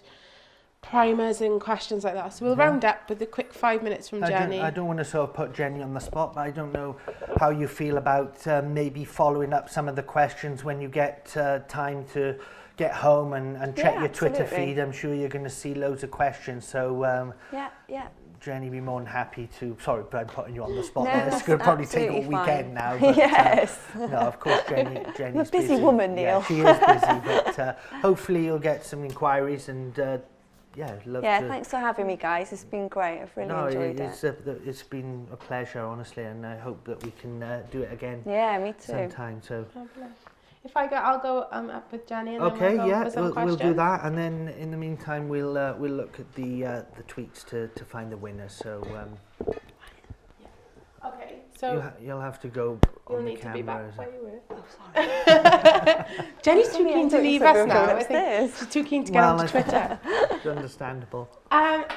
Speaker 2: primers and questions like that. So we'll round up with a quick 5 minutes from Jenny.
Speaker 1: I don't want to sort of put Jenny on the spot, but I don't know how you feel about maybe following up some of the questions when you get time to get home and check your Twitter feed. I'm sure you're going to see loads of questions. So Jenny, be more than happy to. Sorry, but I'm putting you on the spot.
Speaker 3: No,
Speaker 1: This could probably take all weekend now. But,
Speaker 3: yes.
Speaker 1: no, of course, Jenny's
Speaker 3: You're a busy woman, Neil.
Speaker 1: Yeah, she is busy, but hopefully you'll get some inquiries and. Love to.
Speaker 3: Thanks for having me, guys. It's been great. I've really enjoyed it.
Speaker 1: It's been a pleasure, honestly, and I hope that we can do it again.
Speaker 3: Yeah, me too.
Speaker 1: Sometime. So.
Speaker 2: If I'll go up with Jenny and
Speaker 1: okay,
Speaker 2: then we'll go for some
Speaker 1: we'll do
Speaker 2: questions.
Speaker 1: that, and then in the meantime we'll look at the tweets to find the winners. So
Speaker 2: Okay, so
Speaker 1: you'll have to go
Speaker 2: you'll
Speaker 1: on the
Speaker 2: need to be
Speaker 1: camera.
Speaker 2: back where you were. Oh, sorry. Jenny's too keen to leave us now. I think she's too keen to get onto Twitter.
Speaker 1: It's understandable.
Speaker 2: I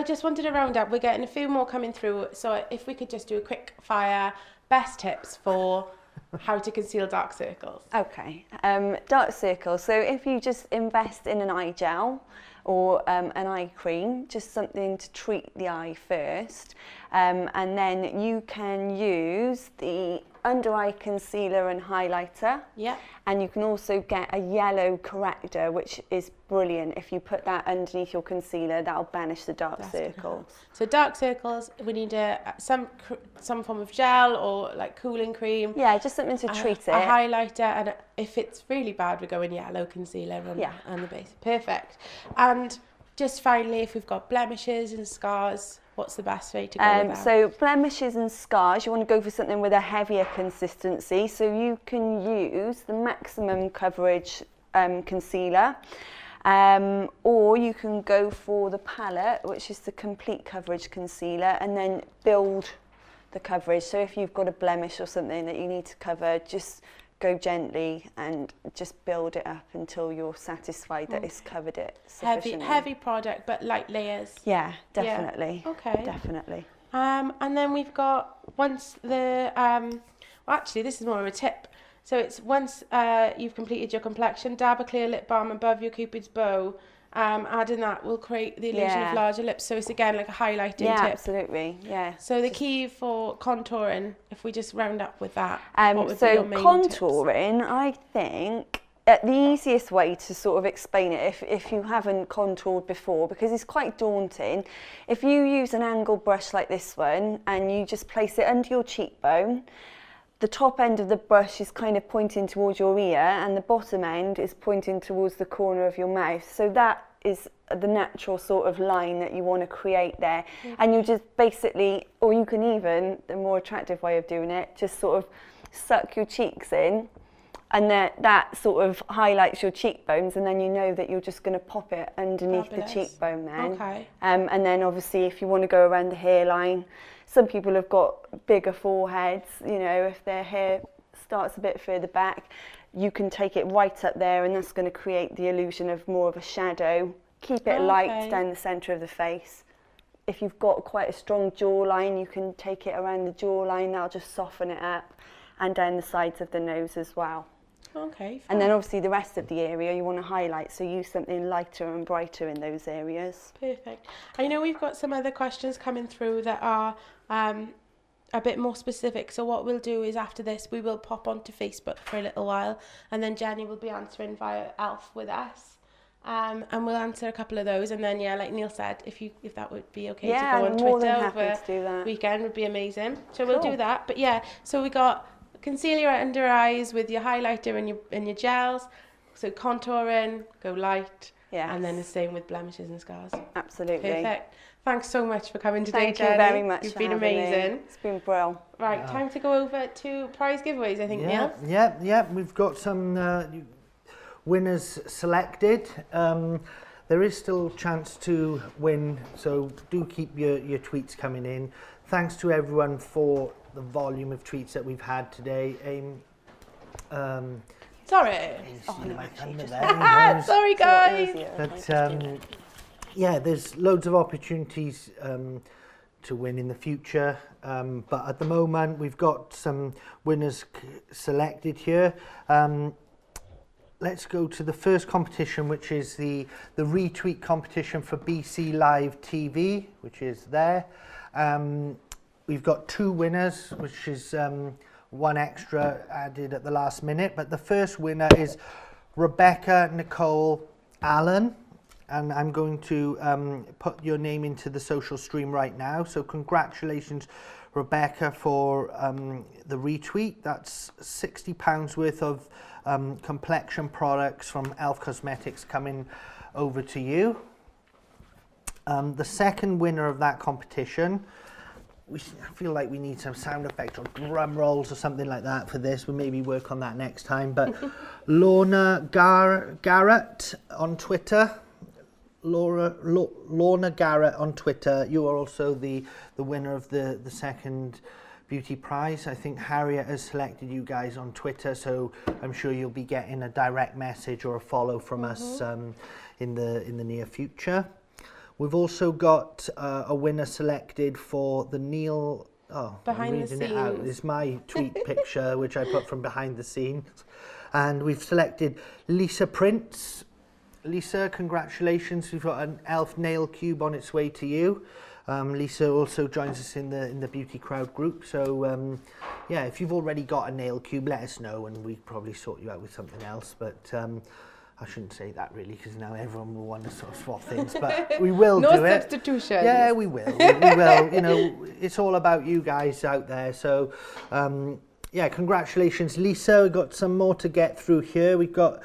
Speaker 2: just wanted to round up. We're getting a few more coming through, so if we could just do a quick fire best tips for how to conceal dark circles.
Speaker 3: Okay, dark circles. So if you just invest in an eye gel or an eye cream, just something to treat the eye first, and then you can use the under eye concealer and highlighter.
Speaker 2: Yeah.
Speaker 3: And you can also get a yellow corrector, which is brilliant. If you put that underneath your concealer, that'll banish the dark circles.
Speaker 2: So dark circles, we need some form of gel or like cooling cream.
Speaker 3: Yeah, just something to treat it.
Speaker 2: A highlighter, and if it's really bad, we go in yellow concealer on the base. Perfect. And just finally, if we've got blemishes and scars, what's the best way to go with that?
Speaker 3: So blemishes and scars, you want to go for something with a heavier consistency. So you can use the maximum coverage concealer, or you can go for the palette, which is the complete coverage concealer, and then build the coverage. So if you've got a blemish or something that you need to cover, just go gently and just build it up until you're satisfied that it's covered it sufficiently.
Speaker 2: Heavy product, but light layers.
Speaker 3: Yeah, definitely.
Speaker 2: Yeah. Okay.
Speaker 3: Definitely.
Speaker 2: And then we've got once the well, actually this is more of a tip. So it's once you've completed your complexion, dab a clear lip balm above your Cupid's bow. Adding that will create the illusion of larger lips. So it's again like a highlighting tip.
Speaker 3: Yeah, absolutely. Yeah.
Speaker 2: So the key for contouring, if we just round up with that, what would be your main
Speaker 3: contouring, tips? I think the easiest way to sort of explain it, if you haven't contoured before, because it's quite daunting, if you use an angle brush like this one and you just place it under your cheekbone, the top end of the brush is kind of pointing towards your ear and the bottom end is pointing towards the corner of your mouth. So that is the natural sort of line that you want to create there. Mm-hmm. And you just basically, or you can even, the more attractive way of doing it, just sort of suck your cheeks in, and that sort of highlights your cheekbones, and then you know that you're just going to pop it underneath the cheekbone then.
Speaker 2: Okay.
Speaker 3: And then obviously if you want to go around the hairline, some people have got bigger foreheads, you know, if their hair starts a bit further back, you can take it right up there, and that's going to create the illusion of more of a shadow. Keep it light down the centre of the face. If you've got quite a strong jawline, you can take it around the jawline, that'll just soften it up, and down the sides of the nose as well.
Speaker 2: Okay.
Speaker 3: And then obviously the rest of the area you want to highlight, so use something lighter and brighter in those areas.
Speaker 2: Perfect. I know we've got some other questions coming through that are a bit more specific. So what we'll do is after this, we will pop onto Facebook for a little while, and then Jenny will be answering via Elf with us. And we'll answer a couple of those, and then like Neil said, if that would be okay to go on
Speaker 3: more
Speaker 2: Twitter
Speaker 3: than happy
Speaker 2: over
Speaker 3: to do that.
Speaker 2: weekend would be amazing. So we'll do that. But so we got conceal your under eyes with your highlighter and your gels. So contouring, go light, and then the same with blemishes and scars.
Speaker 3: Absolutely.
Speaker 2: Perfect. Thanks so much for coming today,
Speaker 3: Thank
Speaker 2: Jenny.
Speaker 3: you very much.
Speaker 2: You've been amazing.
Speaker 3: It's been brilliant.
Speaker 2: Right, time to go over to prize giveaways, I think, Neil.
Speaker 1: Yeah. We've got some winners selected. There is still a chance to win, so do keep your tweets coming in. Thanks to everyone for the volume of tweets that we've had today.
Speaker 2: Sorry.
Speaker 1: There,
Speaker 2: sorry, guys.
Speaker 1: But there's loads of opportunities to win in the future. But at the moment, we've got some winners selected here. let's go to the first competition, which is the retweet competition for BC Live TV, which is there. We've got 2 winners, which is one extra added at the last minute. But the first winner is Rebecca Nicole Allen. And I'm going to put your name into the social stream right now. So congratulations, Rebecca, for the retweet. That's £60 worth of complexion products from e.l.f. Cosmetics coming over to you. The second winner of that competition, I feel like we need some sound effects or drum rolls or something like that for this. We'll maybe work on that next time. But Lorna Garrett on Twitter. Lorna Garrett on Twitter. You are also the winner of the second beauty prize. I think Harriet has selected you guys on Twitter, so I'm sure you'll be getting a direct message or a follow from us in the near future. We've also got a winner selected for the Neil. Oh,
Speaker 2: Behind
Speaker 1: I'm
Speaker 2: the
Speaker 1: reading it out.
Speaker 2: scenes.
Speaker 1: It's my tweet picture, which I put from behind the scenes, and we've selected Lisa Prince. Lisa, congratulations. We've got an e.l.f. nail cube on its way to you. Lisa also joins us in the Beauty Crowd group. So, yeah, if you've already got a nail cube, let us know and we probably sort you out with something else. But I shouldn't say that really, because now everyone will want to sort of swap things. But we will
Speaker 2: No
Speaker 1: do it.
Speaker 2: substitutions.
Speaker 1: Yeah, we will. We will. You know, it's all about you guys out there. So, yeah, congratulations, Lisa. We've got some more to get through here. We've got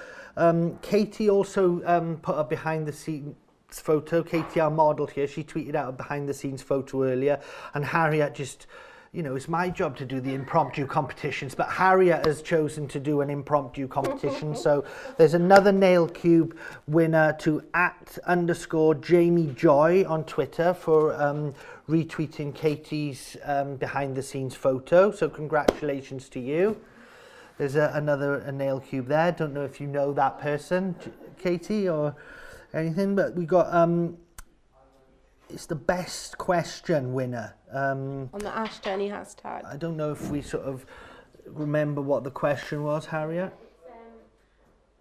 Speaker 1: Katie also put a behind the scenes photo. Katie, our model here, she tweeted out a behind the scenes photo earlier, and Harriet just, you know, it's my job to do the impromptu competitions, but Harriet has chosen to do an impromptu competition. So there's another nail cube winner to @_Jamie Joy on Twitter for retweeting Katie's behind the scenes photo. So congratulations to you. There's another nail cube there. Don't know if you know that person, Katie, or anything, but we got it's the best question winner.
Speaker 2: On the Ash Jenny hashtag.
Speaker 1: I don't know if we sort of remember what the question was, Harriet.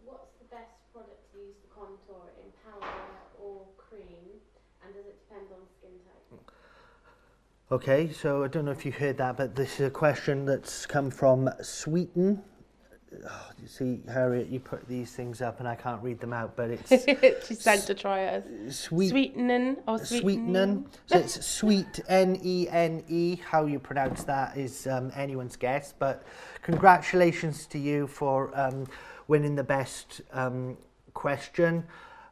Speaker 4: What's the best product to use for contour in powder or cream, and does it depend on skin type?
Speaker 1: Okay, so I don't know if you heard that, but this is a question that's come from Sweeten. Oh, you see, Harriet, you put these things up and I can't read them out, but it's
Speaker 2: She sent to try us. Sweetening or
Speaker 1: Sweetening. So it's sweet, Nene. How you pronounce that is anyone's guess. But congratulations to you for winning the best question.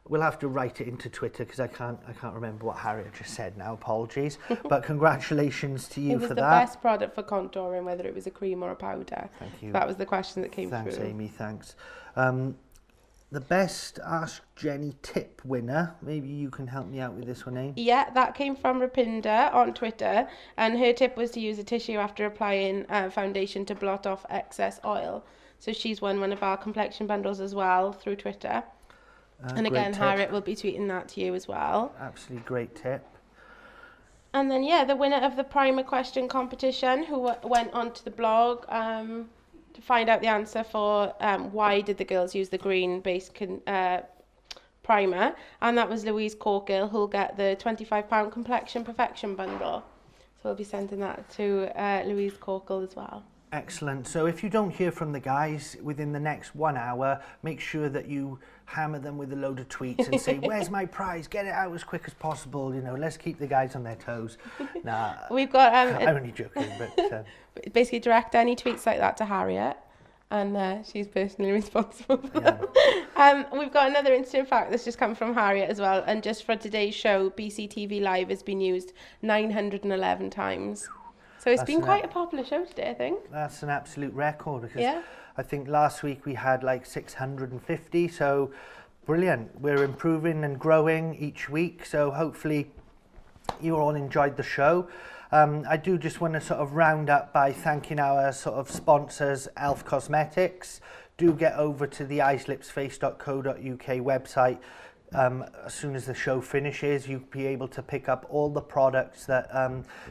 Speaker 1: We'll have to write it into Twitter because I can't remember what Harriet just said now. Apologies. But congratulations to you for that.
Speaker 2: It was the best product for contouring, whether it was a cream or a powder.
Speaker 1: Thank you.
Speaker 2: That was the question that came
Speaker 1: Thanks,
Speaker 2: through.
Speaker 1: Amy. Thanks. The best Ask Jenny tip winner. Maybe you can help me out with this one, Amy.
Speaker 2: Yeah, that came from Rapinda on Twitter, and her tip was to use a tissue after applying foundation to blot off excess oil. So she's won one of our complexion bundles as well through Twitter. And again, Harriet will be tweeting that to you as well.
Speaker 1: Absolutely great tip.
Speaker 2: And then, yeah, the winner of the primer question competition, who went onto the blog to find out the answer for why did the girls use the green base primer, and that was Louise Corkill, who'll get the £25 complexion perfection bundle. So we'll be sending that to Louise Corkill as well.
Speaker 1: Excellent. So if you don't hear from the guys within the next 1 hour, make sure that you hammer them with a load of tweets and say, where's my prize? Get it out as quick as possible. You know, let's keep the guys on their toes. Nah,
Speaker 2: We've got
Speaker 1: I'm only joking, but
Speaker 2: basically direct any tweets like that to Harriet, and she's personally responsible for
Speaker 1: Yeah.
Speaker 2: that. We've got another interesting fact that's just come from Harriet as well, and just for today's show, BCTV Live has been used 911 times. So it's been quite a popular show today, I think.
Speaker 1: That's an absolute record, because
Speaker 2: Yeah.
Speaker 1: I think last week we had like 650, so brilliant. We're improving and growing each week, so hopefully you all enjoyed the show. I do just want to sort of round up by thanking our sort of sponsors, e.l.f. Cosmetics. Do get over to the eyeslipsface.co.uk website as soon as the show finishes, you'll be able to pick up all the products that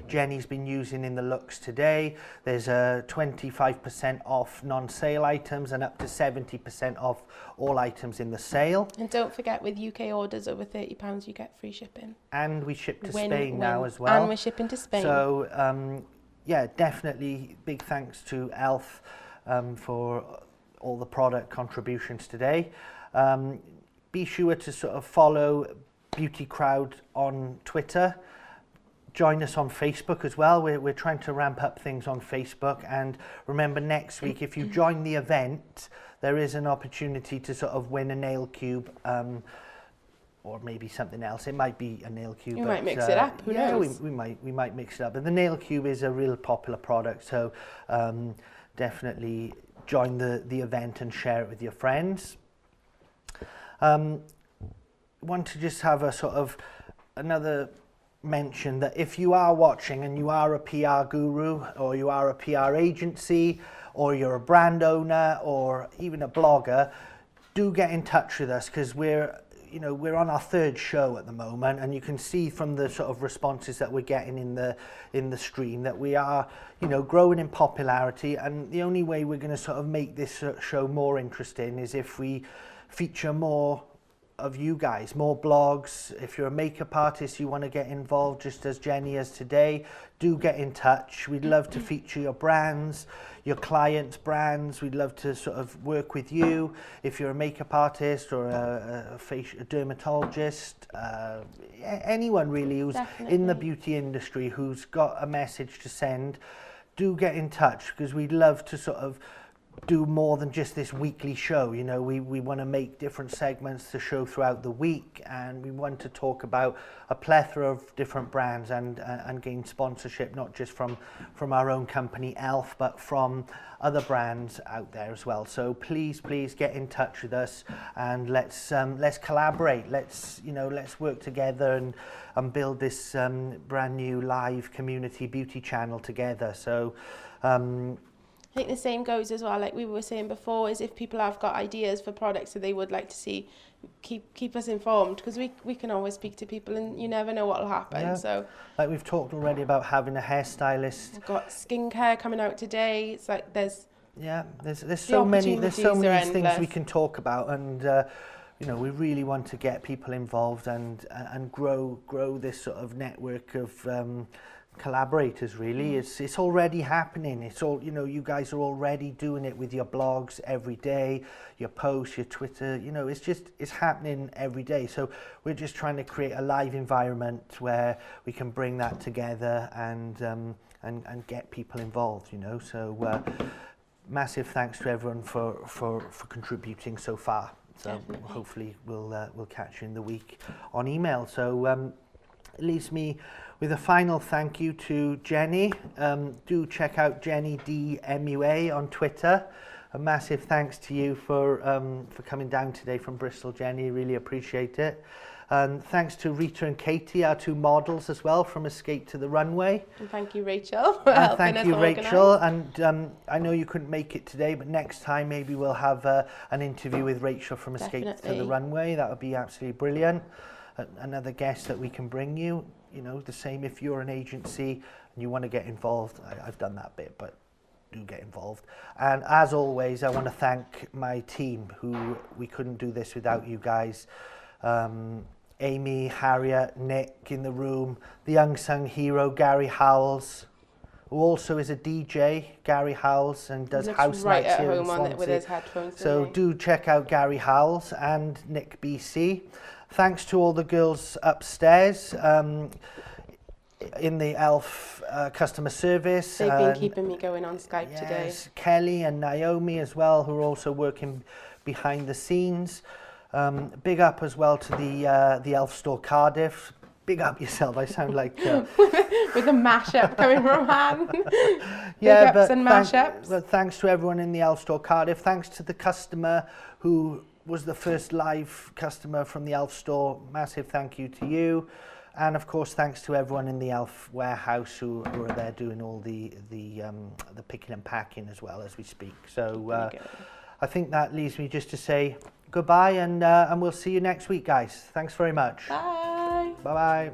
Speaker 1: Jenny's been using in the looks today. There's a 25% off non-sale items and up to 70% off all items in the sale.
Speaker 2: And don't forget, with UK orders over £30, you get free shipping.
Speaker 1: And we ship to
Speaker 2: Win,
Speaker 1: Spain
Speaker 2: win.
Speaker 1: now as well.
Speaker 2: And we're shipping to Spain.
Speaker 1: So, yeah, definitely big thanks to Elf for all the product contributions today. Be sure to sort of follow Beauty Crowd on Twitter. Join us on Facebook as well. We're trying to ramp up things on Facebook. And remember, next week, if you join the event, there is an opportunity to sort of win a nail cube, or maybe something else. It might be a nail cube.
Speaker 2: You might mix it up. Who knows?
Speaker 1: we might mix it up. And the nail cube is a real popular product, so definitely join the event and share it with your friends. Want to just have a sort of another mention that if you are watching and you are a PR guru, or you are a PR agency, or you're a brand owner, or even a blogger, do get in touch with us, because we're on our 3rd show at the moment, and you can see from the sort of responses that we're getting in the stream that we are, growing in popularity. And the only way we're going to sort of make this show more interesting is if we feature more of you guys, more blogs. If you're a makeup artist, you want to get involved just as Jenny is today, do get in touch. We'd love to feature your brands, your clients' brands. We'd love to sort of work with you. If you're a makeup artist or a dermatologist, anyone really who's in the beauty industry who's got a message to send, do get in touch, because we'd love to sort of do more than just this weekly show. We want to make different segments to show throughout the week, and we want to talk about a plethora of different brands and gain sponsorship, not just from our own company Elf, but from other brands out there as well. So please get in touch with us, and let's collaborate. Let's work together and build this brand new live community beauty channel together. So
Speaker 2: I think the same goes as well, like we were saying before, is if people have got ideas for products that they would like to see, keep us informed, because we can always speak to people, and you never know what will happen.
Speaker 1: Yeah.
Speaker 2: So,
Speaker 1: like we've talked already about having a hairstylist.
Speaker 2: we've got skincare coming out today. It's like there's
Speaker 1: so many things
Speaker 2: endless.
Speaker 1: we can talk about, and we really want to get people involved and grow this sort of network of collaborators. Really, it's already happening. It's all, you guys are already doing it with your blogs every day, your posts, your Twitter. It's happening every day. So we're just trying to create a live environment where we can bring that together and get people involved. So massive thanks to everyone for contributing so far. So
Speaker 2: Definitely.
Speaker 1: Hopefully we'll catch you in the week on email. So it leaves me with a final thank you to Jenny. Do check out Jenny D MUA on Twitter. A massive thanks to you for coming down today from Bristol, Jenny. Really appreciate it. And thanks to Rita and Katie, our 2 models as well from Escape to the Runway.
Speaker 2: And thank you, Rachel, for helping
Speaker 1: thank
Speaker 2: us
Speaker 1: you,
Speaker 2: organise.
Speaker 1: Rachel. And I know you couldn't make it today, but next time maybe we'll have an interview with Rachel from Escape to the
Speaker 2: Definitely.
Speaker 1: Runway. That would be absolutely brilliant. Another guest that we can bring you. The same if you're an agency and you want to get involved. I've done that bit, but do get involved. And as always, I want to thank my team, who we couldn't do this without you guys. Amy, Harriet, Nick in the room, the unsung hero, Gary Howells, who also is a DJ, Gary Howells, and does
Speaker 2: Looks
Speaker 1: house
Speaker 2: right
Speaker 1: nights
Speaker 2: at
Speaker 1: here in
Speaker 2: home on
Speaker 1: Swansea.
Speaker 2: with his headphones.
Speaker 1: So
Speaker 2: doesn't he?
Speaker 1: do check out Gary Howells and Nick BC. Thanks to all the girls upstairs in the Elf customer service.
Speaker 2: They've been keeping me going on Skype today.
Speaker 1: Yes, Kelly and Naomi as well, who are also working behind the scenes. Big up as well to the Elf Store Cardiff. Big up yourself. I sound like
Speaker 2: with a mashup coming from Han.
Speaker 1: yeah,
Speaker 2: Big ups and mashups.
Speaker 1: But thanks to everyone in the Elf Store Cardiff. Thanks to the customer who was the first live customer from the Elf Store. Massive thank you to you. And of course, thanks to everyone in the Elf warehouse who are there doing all the picking and packing as well as we speak. So I think that leaves me just to say goodbye, and we'll see you next week, guys. Thanks very much.
Speaker 2: Bye.
Speaker 1: Bye-bye.